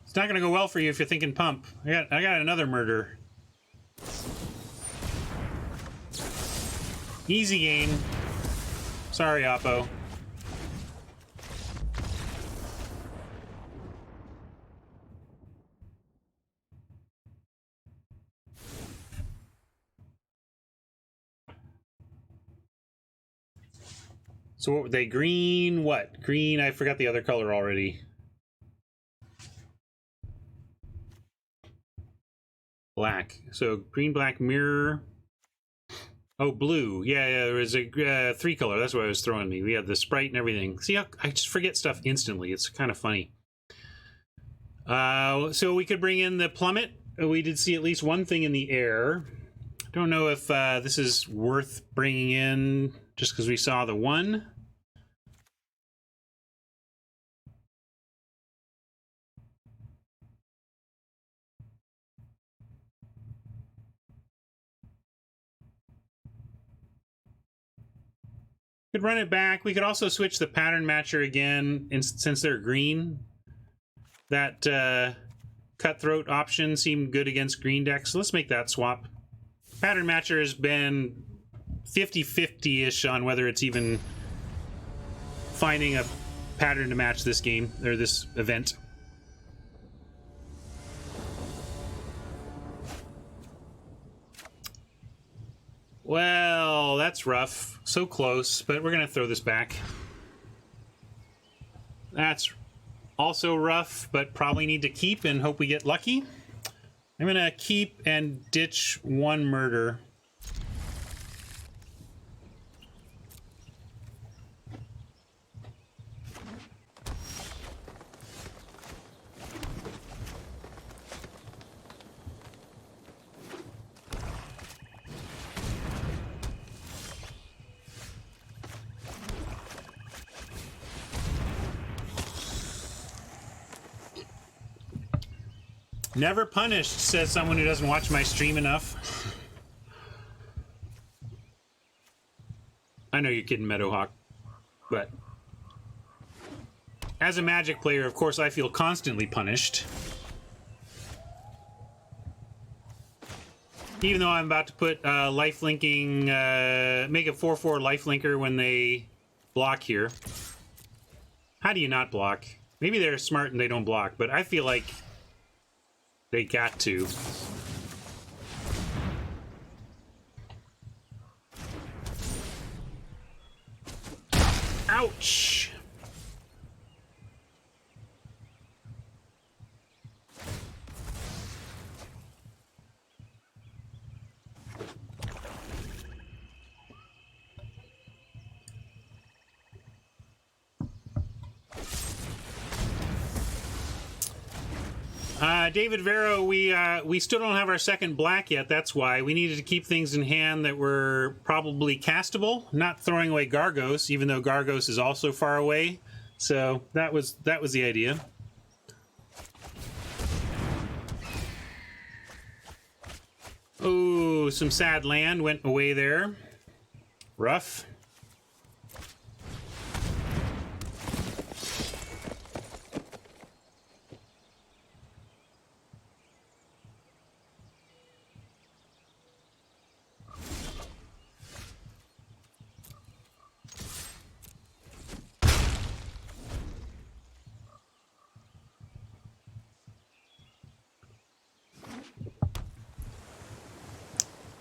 It's not going to go well for you if you're thinking pump. I got another murder. Easy game. Sorry, Oppo. So what were they? Green what? Green, I forgot the other color already. Black. So green, black, mirror. Oh, blue. Yeah, there was a 3 color. That's what it was throwing me. We had the sprite and everything. See, I just forget stuff instantly. It's kind of funny. So we could bring in the plummet. We did see at least one thing in the air. Don't know if this is worth bringing in just because we saw the one. Could run it back. We could also switch the pattern matcher again, since they're green. That cutthroat option seemed good against green decks, so let's make that swap. Pattern matcher has been 50-50-ish on whether it's even finding a pattern to match this game, or this event. Well, that's rough. So close, but we're going to throw this back. That's also rough, but probably need to keep and hope we get lucky. I'm going to keep and ditch one murder. Never punished, says someone who doesn't watch my stream enough. I know you're kidding, Meadowhawk, but as a Magic player, of course, I feel constantly punished. Even though I'm about to put life linking, make a 4/4 life linker when they block here. How do you not block? Maybe they're smart and they don't block, but I feel like they got to. Ouch! David Vero, we still don't have our second black yet. That's why we needed to keep things in hand that were probably castable. Not throwing away Gargos, even though Gargos is also far away. So that was the idea. Oh, some sad land went away there. Rough.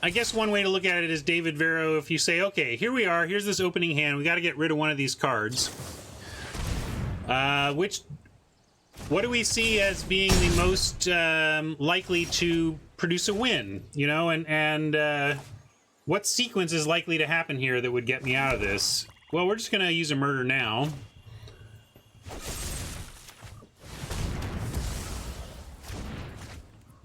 I guess one way to look at it is, David Vero, if you say, okay, here we are, here's this opening hand, we got to get rid of one of these cards. What do we see as being the most likely to produce a win? You know, and what sequence is likely to happen here that would get me out of this? Well, we're just going to use a murder now.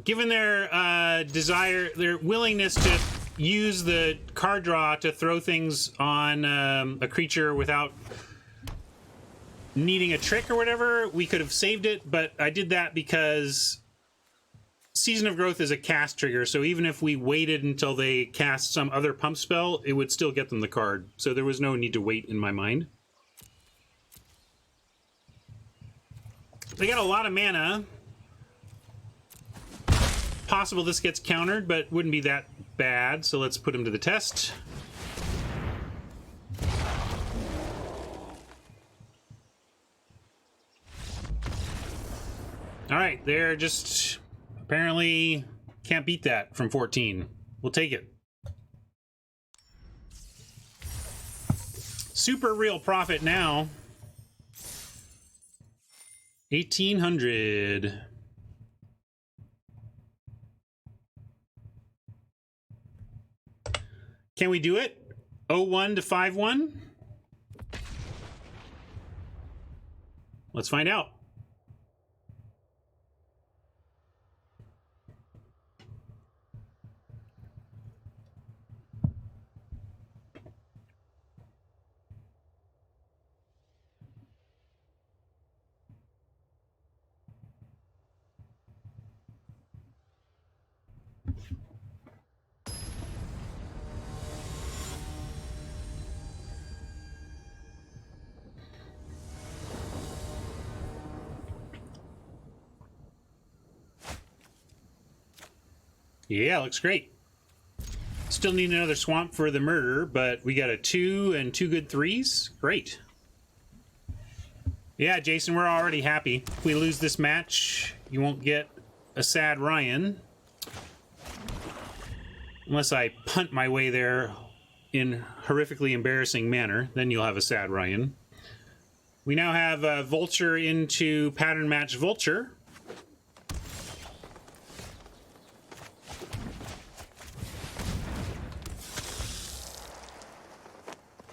Given their desire, their willingness to use the card draw to throw things on a creature without needing a trick or whatever, we could have saved it, but I did that because Season of Growth is a cast trigger, so even if we waited until they cast some other pump spell, it would still get them the card. So there was no need to wait in my mind. They got a lot of mana. Possible this gets countered, but wouldn't be that bad, so let's put them to the test. Alright, they're just apparently can't beat that from 14. We'll take it. Super real profit now. 1800. Can we do it? 01 to 5-1? Let's find out. Yeah, looks great. Still need another swamp for the murder, but we got a 2 and 2 good 3s. Great. Yeah, Jason, we're already happy. If we lose this match, you won't get a sad Ryan. Unless I punt my way there in horrifically embarrassing manner, then you'll have a sad Ryan. We now have Vulture into Pattern Match Vulture.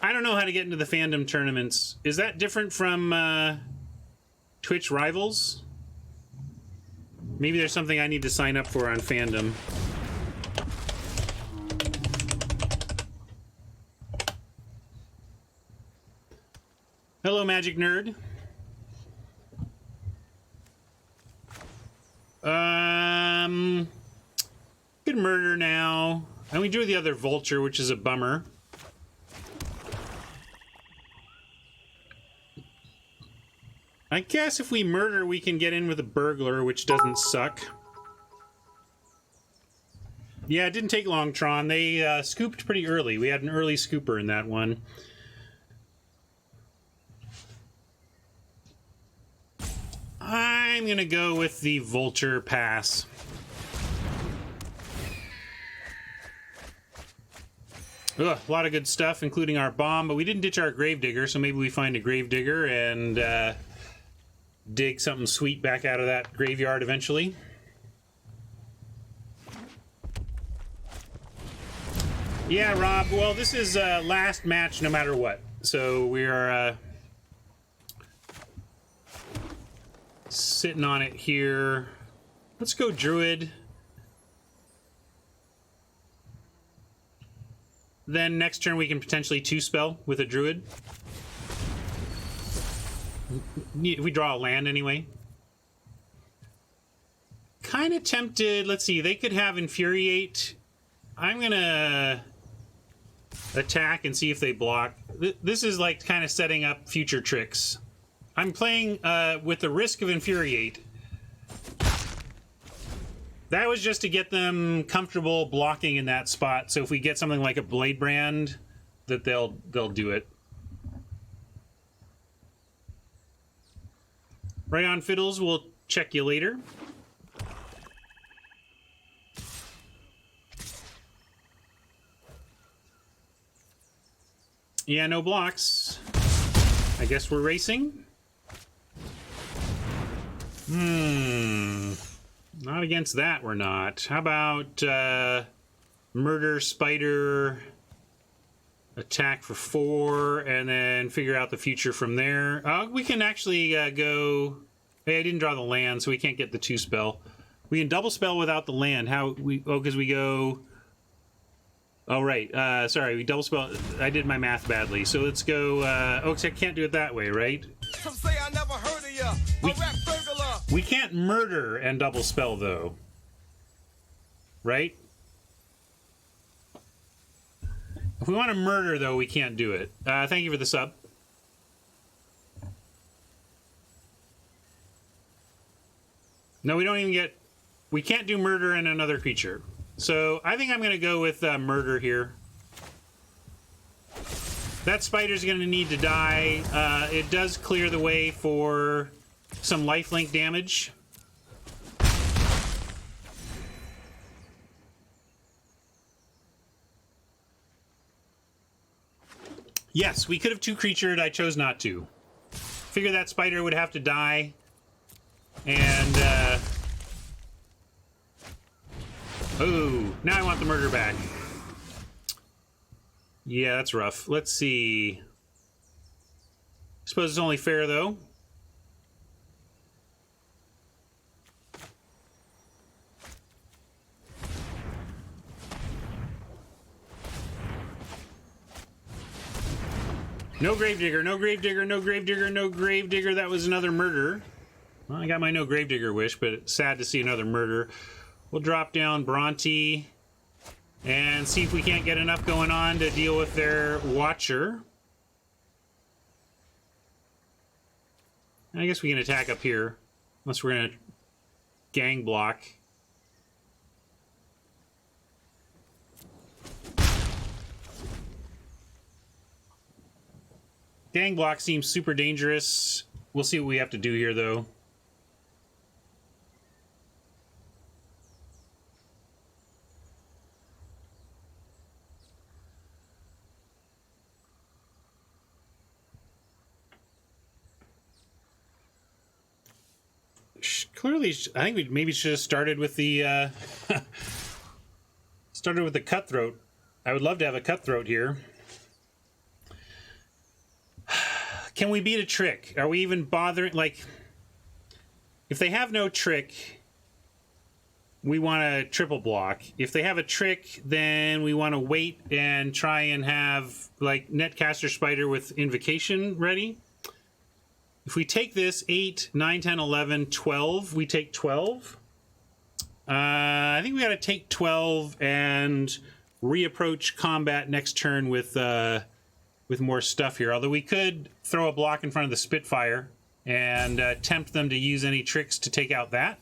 I don't know how to get into the fandom tournaments. Is that different from Twitch Rivals? Maybe there's something I need to sign up for on fandom. Hello, Magic Nerd. Good murder now. And we drew the other Vulture, which is a bummer. I guess if we murder, we can get in with a burglar, which doesn't suck. Yeah, it didn't take long, Tron. They scooped pretty early. We had an early scooper in that one. I'm going to go with the Vulture pass. Ugh, a lot of good stuff, including our bomb, but we didn't ditch our Gravedigger, so maybe we find a Gravedigger and dig something sweet back out of that graveyard eventually. Yeah, Rob, well, this is last match no matter what. So we are sitting on it here. Let's go Druid. Then next turn we can potentially 2-spell with a Druid. We draw a land anyway. Kind of tempted. Let's see. They could have Infuriate. I'm going to attack and see if they block. This is like kind of setting up future tricks. I'm playing with the risk of Infuriate. That was just to get them comfortable blocking in that spot. So if we get something like a Blade Brand, that they'll do it. Rayon Fiddles, we'll check you later. Yeah, no blocks. I guess we're racing. Not against that, we're not. How about Murder, Spider, attack for 4, and then figure out the future from there. We can actually go... Hey, I didn't draw the land, so we can't get the 2-spell. We can double spell without the land. How we... Oh, because we go... Oh, right. Sorry, we double spell... I did my math badly. So let's go... Oh, because I can't do it that way, right? Some say a rap burglar. We can't murder and double spell, though. Right? If we want to murder, though, we can't do it. Thank you for the sub. No, we don't even get... We can't do murder and another creature. So I think I'm going to go with murder here. That spider's going to need to die. It does clear the way for some lifelink damage. Yes, we could have two creatured. I chose not to. Figure that spider would have to die. And, oh, now I want the murder back. Yeah, that's rough. Let's see. Suppose it's only fair, though. No Gravedigger, no Gravedigger, no Gravedigger, no Gravedigger. That was another murder. Well, I got my no Gravedigger wish, but it's sad to see another murder. We'll drop down Bronte and see if we can't get enough going on to deal with their Watcher. I guess we can attack up here, unless we're going to gang block. Gang block seems super dangerous. We'll see what we have to do here, though. Clearly, I think we maybe should have started with the started with the cutthroat. I would love to have a cutthroat here. Can we beat a trick? Are we even bothering? Like, if they have no trick, we want to triple block. If they have a trick, then we want to wait and try and have like Netcaster Spider with Invocation ready. If we take this 8, 9, 10, 11, 12, we take 12. I think we got to take 12 and reapproach combat next turn with more stuff here. Although we could throw a block in front of the Spitfire and tempt them to use any tricks to take out that.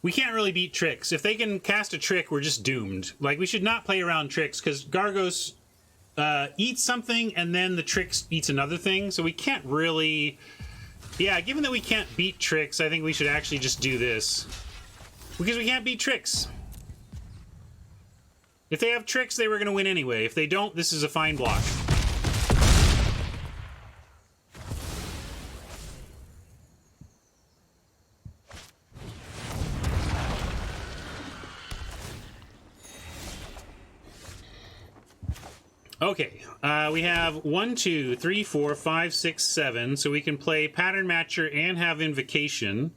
We can't really beat tricks. If they can cast a trick, we're just doomed. Like, we should not play around tricks, because Gargos eats something, and then the trick eats another thing, so we can't really... Yeah, given that we can't beat tricks, I think we should actually just do this. Because we can't beat tricks. If they have tricks, they were going to win anyway. If they don't, this is a fine block. Okay, we have 1, 2, 3, 4, 5, 6, 7, so we can play Pattern Matcher and have Invocation.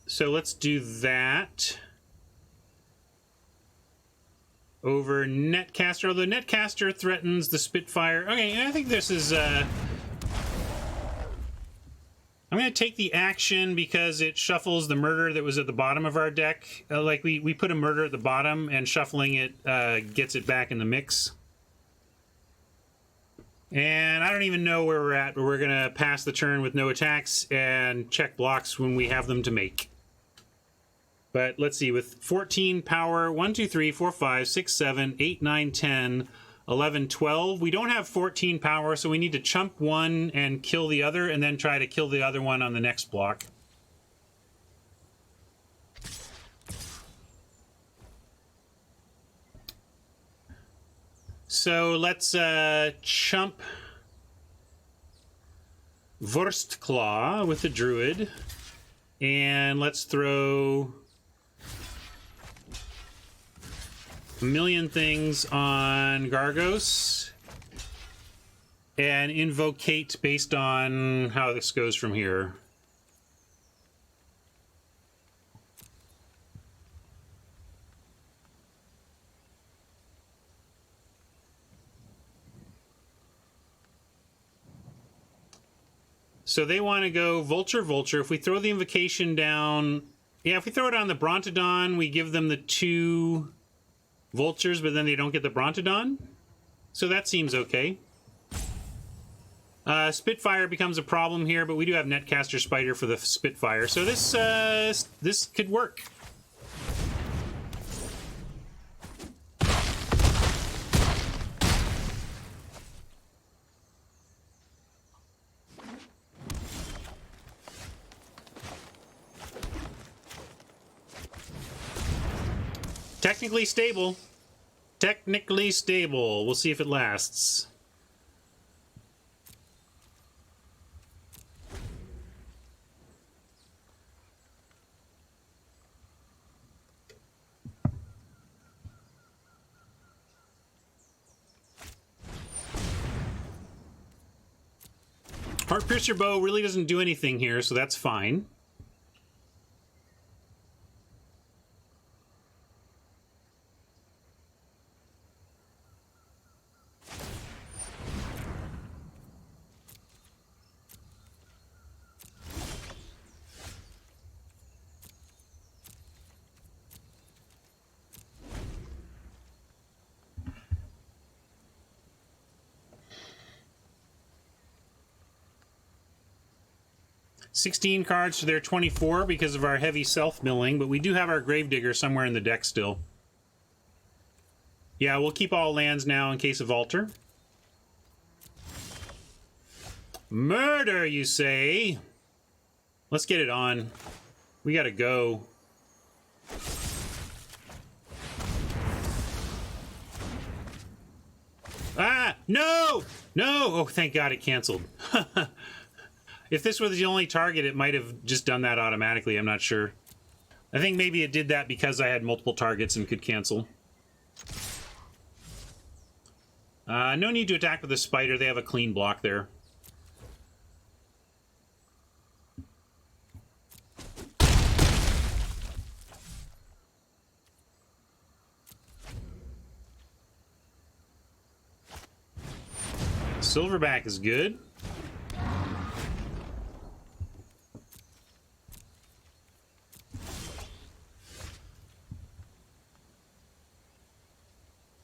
So let's do that. Over Netcaster, although Netcaster threatens the Spitfire. Okay, I think this is... I'm going to take the action because it shuffles the murder that was at the bottom of our deck. Like, we put a murder at the bottom, and shuffling it gets it back in the mix. And I don't even know where we're at, but we're going to pass the turn with no attacks and check blocks when we have them to make. But let's see, with 14 power, 1, 2, 3, 4, 5, 6, 7, 8, 9, 10... 11, 12. We don't have 14 power, so we need to chump one and kill the other, and then try to kill the other one on the next block. So let's chump Wurstclaw with the Druid, and let's throw a million things on Gargos and invocate based on how this goes from here. So they want to go Vulture, Vulture. If we throw the Invocation down... Yeah, if we throw it on the Brontodon, we give them the 2 Vultures, but then they don't get the Brontodon. So that seems okay. Spitfire becomes a problem here, but we do have Netcaster Spider for the Spitfire. So this could work. Technically stable. Technically stable. We'll see if it lasts. Heartpiercer Bow really doesn't do anything here, so that's fine. $16 cards to their 24 because of our heavy self-milling, but we do have our Gravedigger somewhere in the deck still. Yeah, we'll keep all lands now in case of Alter. Murder, you say? Let's get it on. We gotta go. Ah! No! No! Oh, thank God it canceled. If this was the only target, it might have just done that automatically. I'm not sure. I think maybe it did that because I had multiple targets and could cancel. No need to attack with the Spider. They have a clean block there. Silverback is good.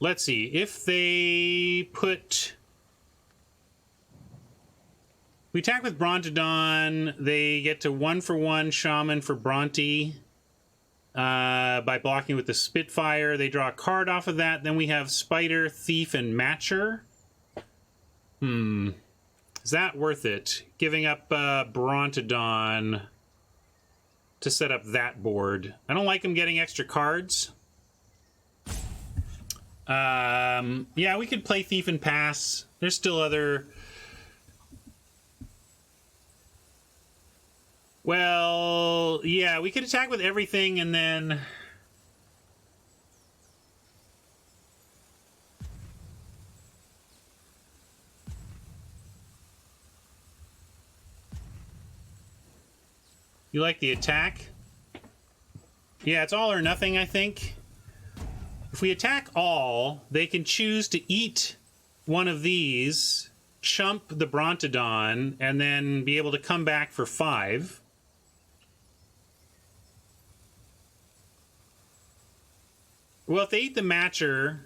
Let's see, if they put... We attack with Brontodon, they get to 1-for-1 Shaman for Bronte by blocking with the Spitfire. They draw a card off of that. Then we have Spider, Thief, and Matcher. Is that worth it? Giving up Brontodon to set up that board. I don't like him getting extra cards. Yeah, we could play Thief and pass. There's still other... Well, yeah, we could attack with everything and then... You like the attack? Yeah, it's all or nothing, I think. If we attack all, they can choose to eat one of these, chump the Brontodon, and then be able to come back for 5. Well, if they eat the Matcher,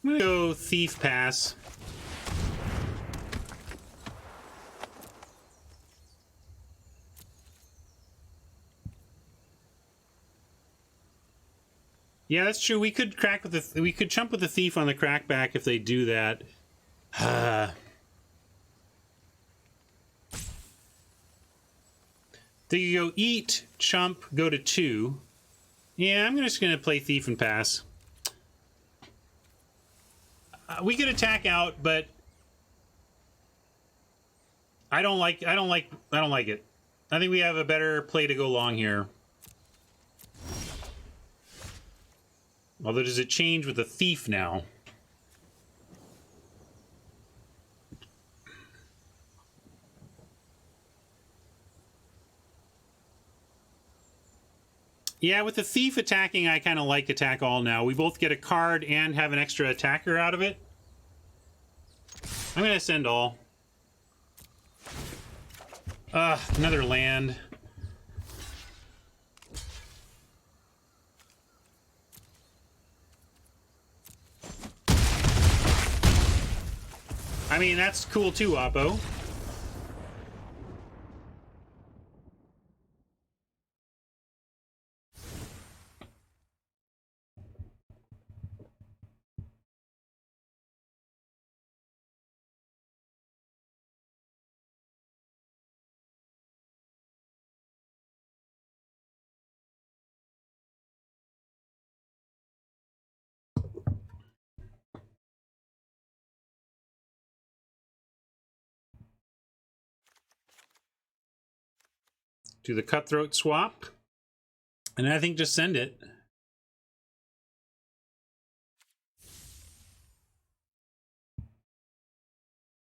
I'm going to go Thief pass. Yeah, that's true. We could crack with we could chump with the Thief on the crackback if they do that. They go eat, chump, go to 2. Yeah, I'm just gonna play Thief and pass. We could attack out, but I don't like it. I think we have a better play to go long here. Although, does it change with the Thief now? Yeah, with the Thief attacking, I kind of like attack all now. We both get a card and have an extra attacker out of it. I'm going to send all. Another land. I mean, that's cool too, Oppo. Do the cutthroat swap. And I think just send it.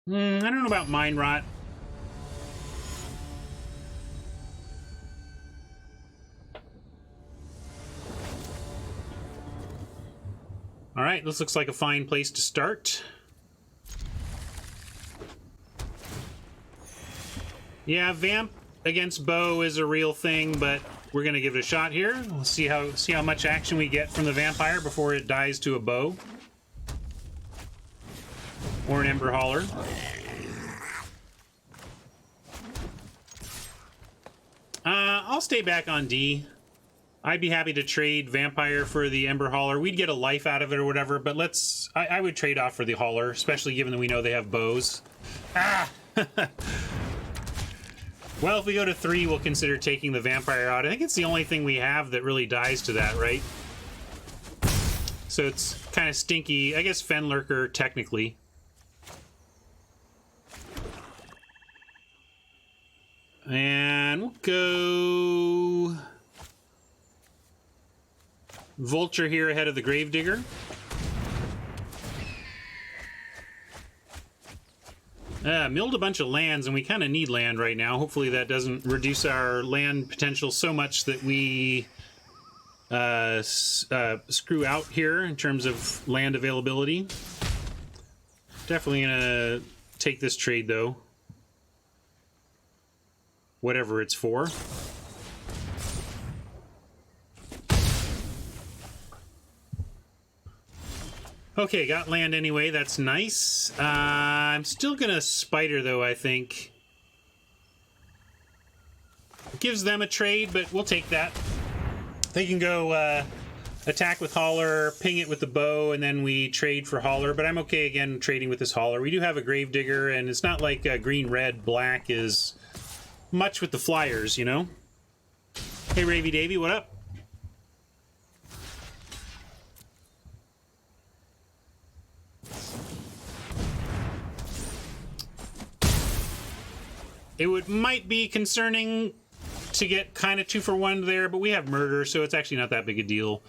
I don't know about Mind Rot. All right, this looks like a fine place to start. Yeah, Vamp against Bo is a real thing, but we're gonna give it a shot here. We'll see how much action we get from the vampire before it dies to a bow or an Ember Hauler. I'll stay back on D. I'd be happy to trade Vampire for the Ember Hauler. We'd get a life out of it or whatever, but I would trade off for the Hauler, especially given that we know they have bows. Ah! Well, if we go to 3, we'll consider taking the Vampire out. I think it's the only thing we have that really dies to that, right? So it's kind of stinky. I guess Fenlurker, technically. And we'll go Vulture here ahead of the Gravedigger. Milled a bunch of lands, and we kind of need land right now. Hopefully that doesn't reduce our land potential so much that we screw out here in terms of land availability. Definitely gonna take this trade, though. Whatever it's for. Okay, got land anyway. That's nice. I'm still gonna Spider, though, I think. It gives them a trade, but we'll take that. They can go attack with Hauler, ping it with the bow, and then we trade for Hauler. But I'm okay, again, trading with this Hauler. We do have a Gravedigger, and it's not like green, red, black is much with the flyers, you know? Hey, Ravy Davy, what up? Might be concerning to get kind of 2 for 1 there, but we have murder, so it's actually not that big a deal.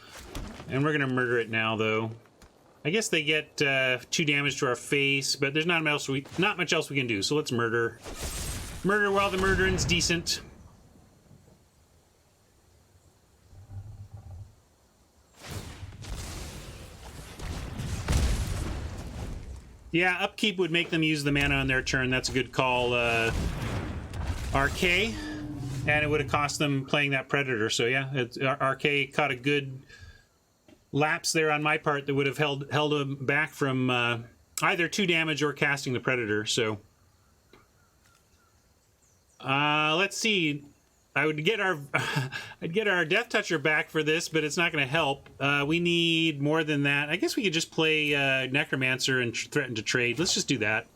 And we're gonna murder it now, though. I guess they get 2 damage to our face, but there's not much else we can do, so let's murder. Murder while the murdering's decent. Yeah, upkeep would make them use the mana on their turn. That's a good call, RK. And it would have cost them playing that Predator. So yeah, RK caught a good lapse there on my part that would have held him back from either 2 damage or casting the Predator. So let's see. I would get our I'd get our Death Toucher back for this, but it's not going to help. We need more than that. I guess we could just play Necromancer and threaten to trade. Let's just do that.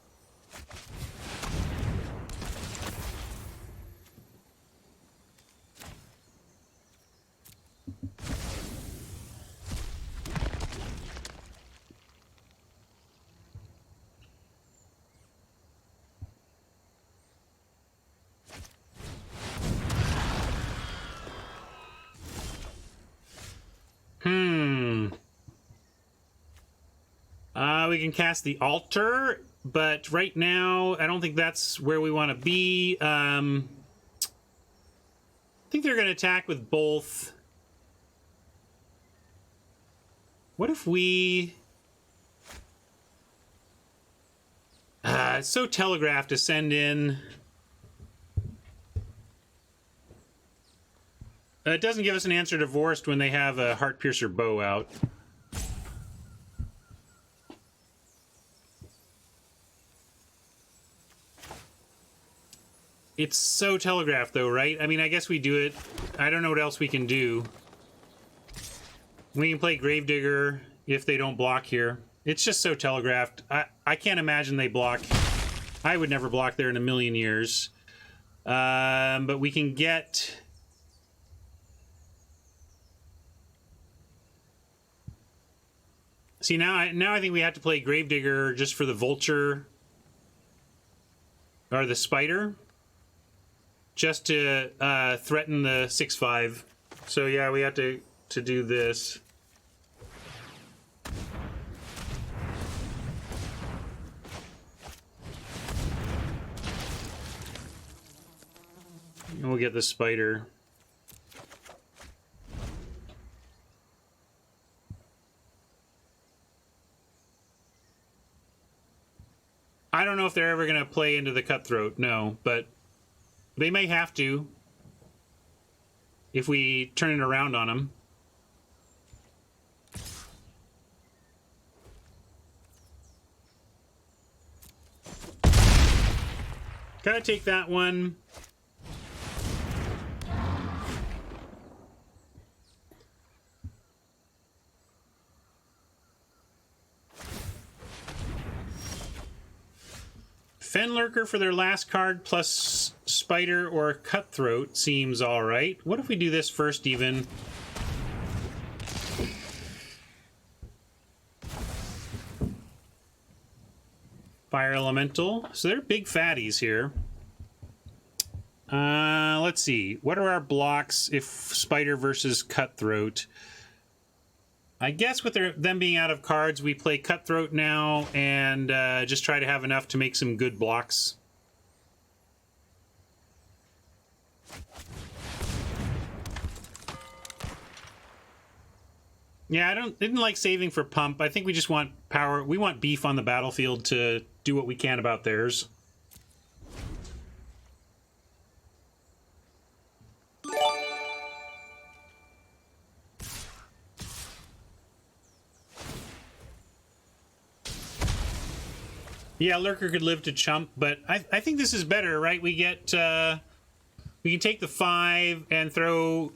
We can cast the Altar, but right now I don't think that's where we want to be. I think they're going to attack with both. What if we... it's so telegraphed to send in It doesn't give us an answer divorced when they have a Heart Piercer bow out. It's so telegraphed, though, right? I mean, I guess we do it. I don't know what else we can do. We can play Gravedigger if they don't block here. It's just so telegraphed. I can't imagine they block. I would never block there in a million years. But we can get... See, now I think we have to play Gravedigger just for the Vulture or the Spider, just to threaten the 6/5. So yeah, we have to do this. And we'll get the Spider. I don't know if they're ever going to play into the Cutthroat, no, but they may have to if we turn it around on them. Gotta take that one. Fenlurker for their last card plus Spider or Cutthroat seems alright. What if we do this first even? Fire Elemental. So they're big fatties here. Let's see. What are our blocks if Spider versus Cutthroat? I guess with them being out of cards, we play Cutthroat now and just try to have enough to make some good blocks. Yeah, didn't like saving for Pump. I think we just want power. We want beef on the battlefield to do what we can about theirs. Yeah, Lurker could live to chump, but I think this is better, right? We get we can take the 5 and throw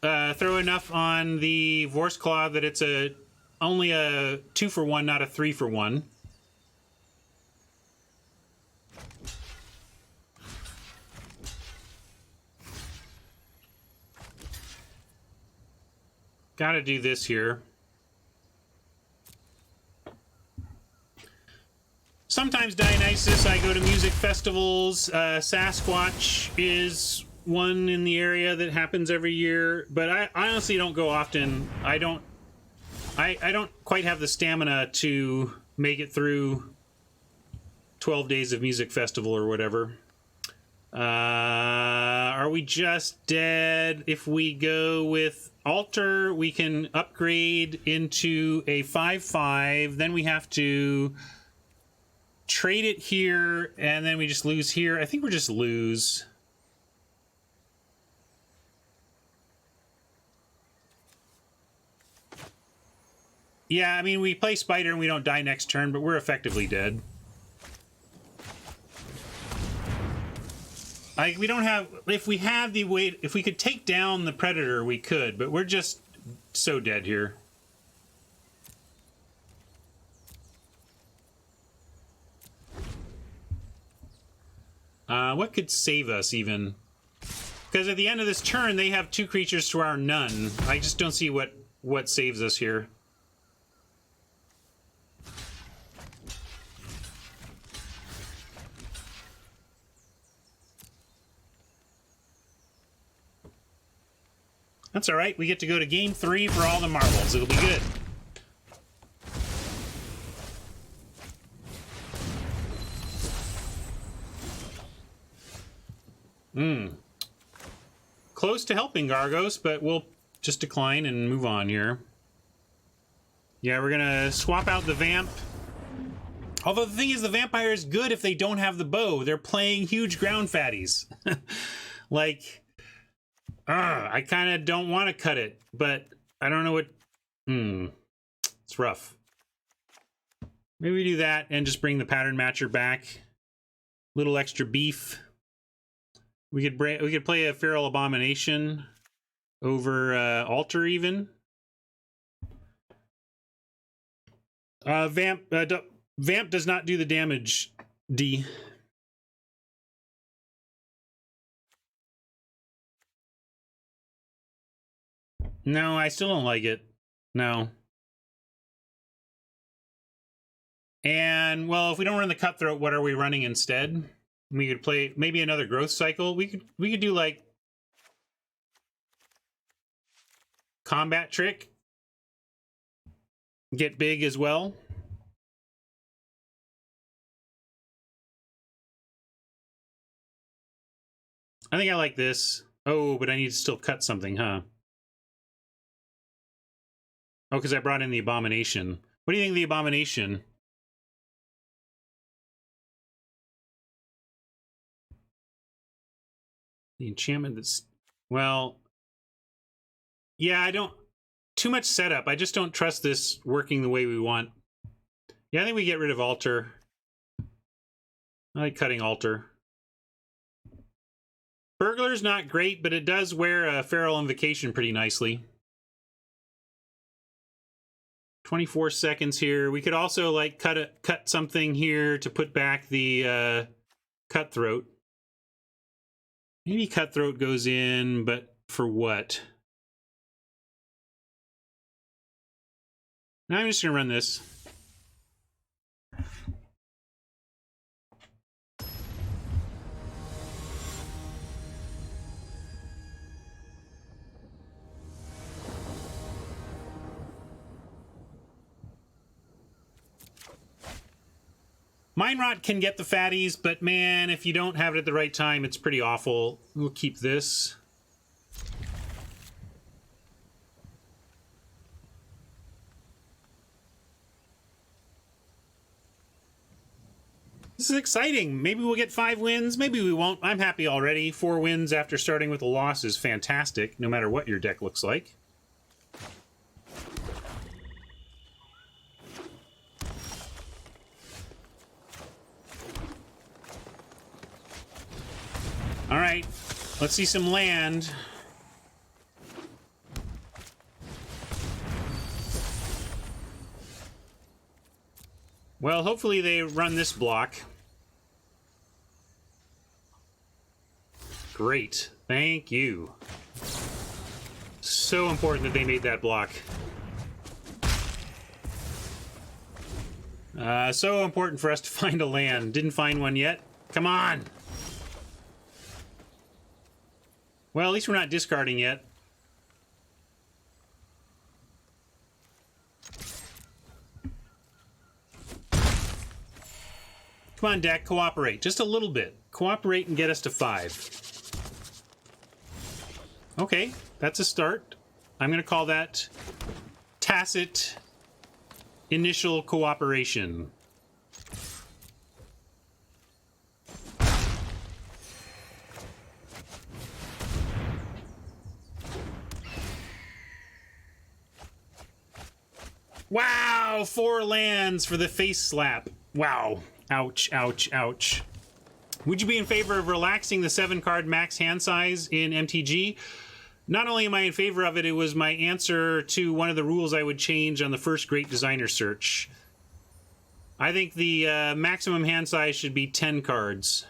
enough on the Vorse Claw that it's only a 2-for-1, not a 3-for-1. Gotta do this here. Sometimes Dionysus, I go to music festivals. Sasquatch is one in the area that happens every year, but I honestly don't go often. I don't quite have the stamina to make it through 12 days of music festival or whatever. Are we just dead? If we go with Altar, we can upgrade into a 5/5. Then we have to trade it here, and then we just lose here. I think we're just lose. Yeah, I mean, we play Spider and we don't die next turn, but we're effectively dead. Like, we don't have... If we have the weight... If we could take down the Predator, we could, but we're just so dead here. What could save us, even? Because at the end of this turn, they have 2 creatures to our none. I just don't see what saves us here. That's alright. We get to go to game 3 for all the marbles. It'll be good. Close to helping Gargos, but we'll just decline and move on here. Yeah, we're gonna swap out the Vamp. Although the thing is, the Vampire is good if they don't have the bow. They're playing huge ground fatties. Like, I kind of don't want to cut it, but I don't know what... It's rough. Maybe we do that and just bring the pattern matcher back. Little extra beef. We could play a Feral Abomination over Altar even. Vamp does not do the damage, D. No, I still don't like it. No. And, well, if we don't run the Cutthroat, what are we running instead? We could play maybe another Growth Cycle. We could do, like, Combat Trick. Get big as well. I think I like this. Oh, but I need to still cut something, huh? Oh, because I brought in the Abomination. What do you think of the Abomination? The enchantment that's... Well... Yeah, I don't... Too much setup. I just don't trust this working the way we want. Yeah, I think we get rid of Altar. I like cutting Altar. Burglar's not great, but it does wear a Feral Invocation pretty nicely. 24 seconds here. We could also like cut something here to put back the Cutthroat. Maybe Cutthroat goes in, but for what? Now I'm just gonna run this. Mind Rot can get the fatties, but man, if you don't have it at the right time, it's pretty awful. We'll keep this. This is exciting. Maybe we'll get 5 wins. Maybe we won't. I'm happy already. 4 wins after starting with a loss is fantastic, no matter what your deck looks like. All right, let's see some land. Well, hopefully they run this block. Great, thank you. So important that they made that block. So important for us to find a land. Didn't find one yet. Come on. Well, at least we're not discarding yet. Come on, deck, cooperate. Just a little bit. Cooperate and get us to 5. Okay, that's a start. I'm going to call that tacit initial cooperation. Wow, 4 lands for the face slap. Wow. Ouch, ouch, ouch. Would you be in favor of relaxing the 7-card max hand size in MTG? Not only am I in favor of it, it was my answer to one of the rules I would change on the first Great Designer Search. I think the maximum hand size should be 10 cards.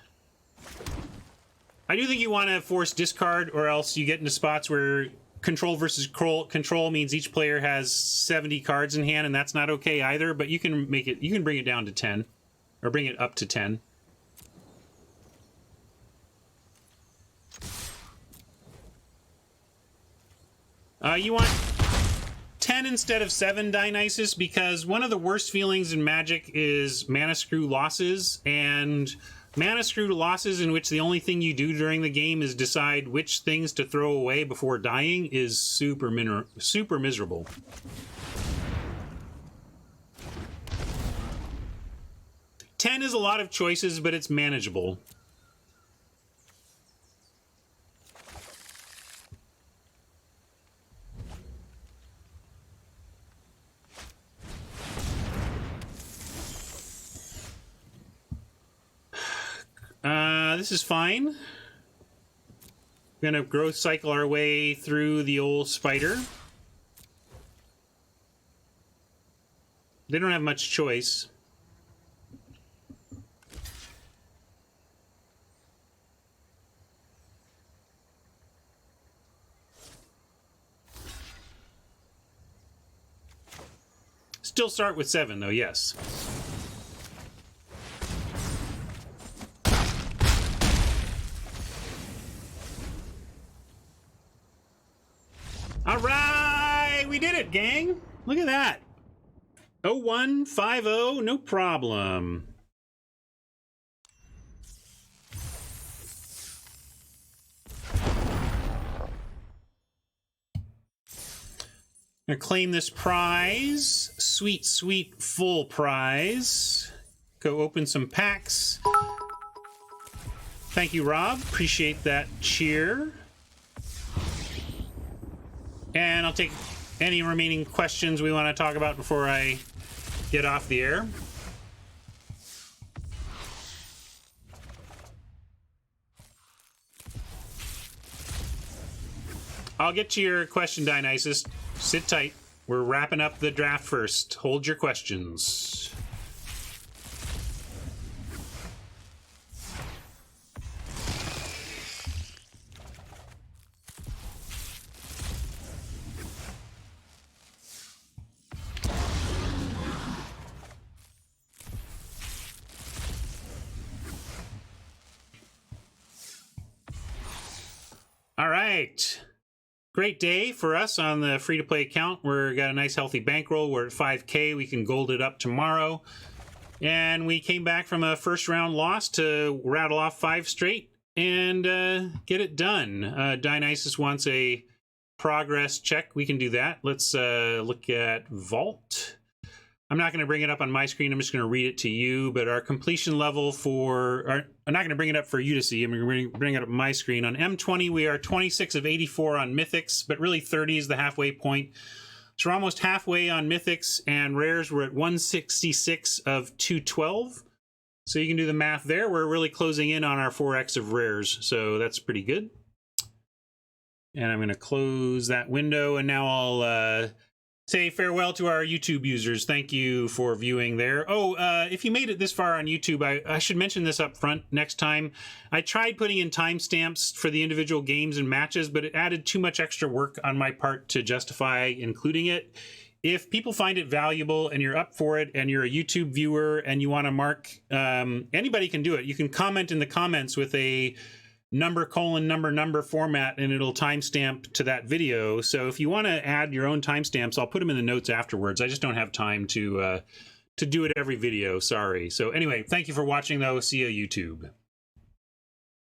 I do think you want to force discard, or else you get into spots where control versus control means each player has 70 cards in hand, and that's not okay either, but you can make it, you can bring it down to 10. Or bring it up to 10. You want 10 instead of 7 Dionysus, because one of the worst feelings in Magic is mana screw losses, and mana screw losses in which the only thing you do during the game is decide which things to throw away before dying is super miserable. Ten is a lot of choices, but it's manageable. this is fine. We're gonna growth cycle our way through the old spider. They don't have much choice. Still start with 7, though, yes. All right, we did it, gang. Look at that. 0150, no problem. Gonna claim this prize. Sweet, sweet, full prize. Go open some packs. Thank you, Rob. Appreciate that cheer. And I'll take any remaining questions we want to talk about before I get off the air. I'll get to your question, Dionysus. Sit tight. We're wrapping up the draft first. Hold your questions. All right. Great day for us on the free-to-play account. We've got a nice healthy bankroll. We're at 5K. We can gold it up tomorrow. And we came back from a first-round loss to rattle off 5 straight and get it done. Dionysus wants a progress check. We can do that. Let's look at Vault. I'm not going to bring it up on my screen. I'm just going to read it to you. But our completion level I'm not going to bring it up for you to see. I'm going to bring it up on my screen. On M20, we are 26 of 84 on Mythics, but really 30 is the halfway point. So we're almost halfway on Mythics, and Rares we're at 166 of 212. So you can do the math there. We're really closing in on our 4x of Rares, so that's pretty good. And I'm going to close that window, and now I'll say farewell to our YouTube users. Thank you for viewing there. Oh, if you made it this far on YouTube, I should mention this up front next time. I tried putting in timestamps for the individual games and matches, but it added too much extra work on my part to justify including it. If people find it valuable and you're up for it and you're a YouTube viewer and you want to mark, anybody can do it. You can comment in the comments with a number format, and it'll timestamp to that video. So if you want to add your own timestamps, I'll put them in the notes afterwards. I just don't have time to do it every video. Sorry. So anyway, thank you for watching, though. See you, YouTube.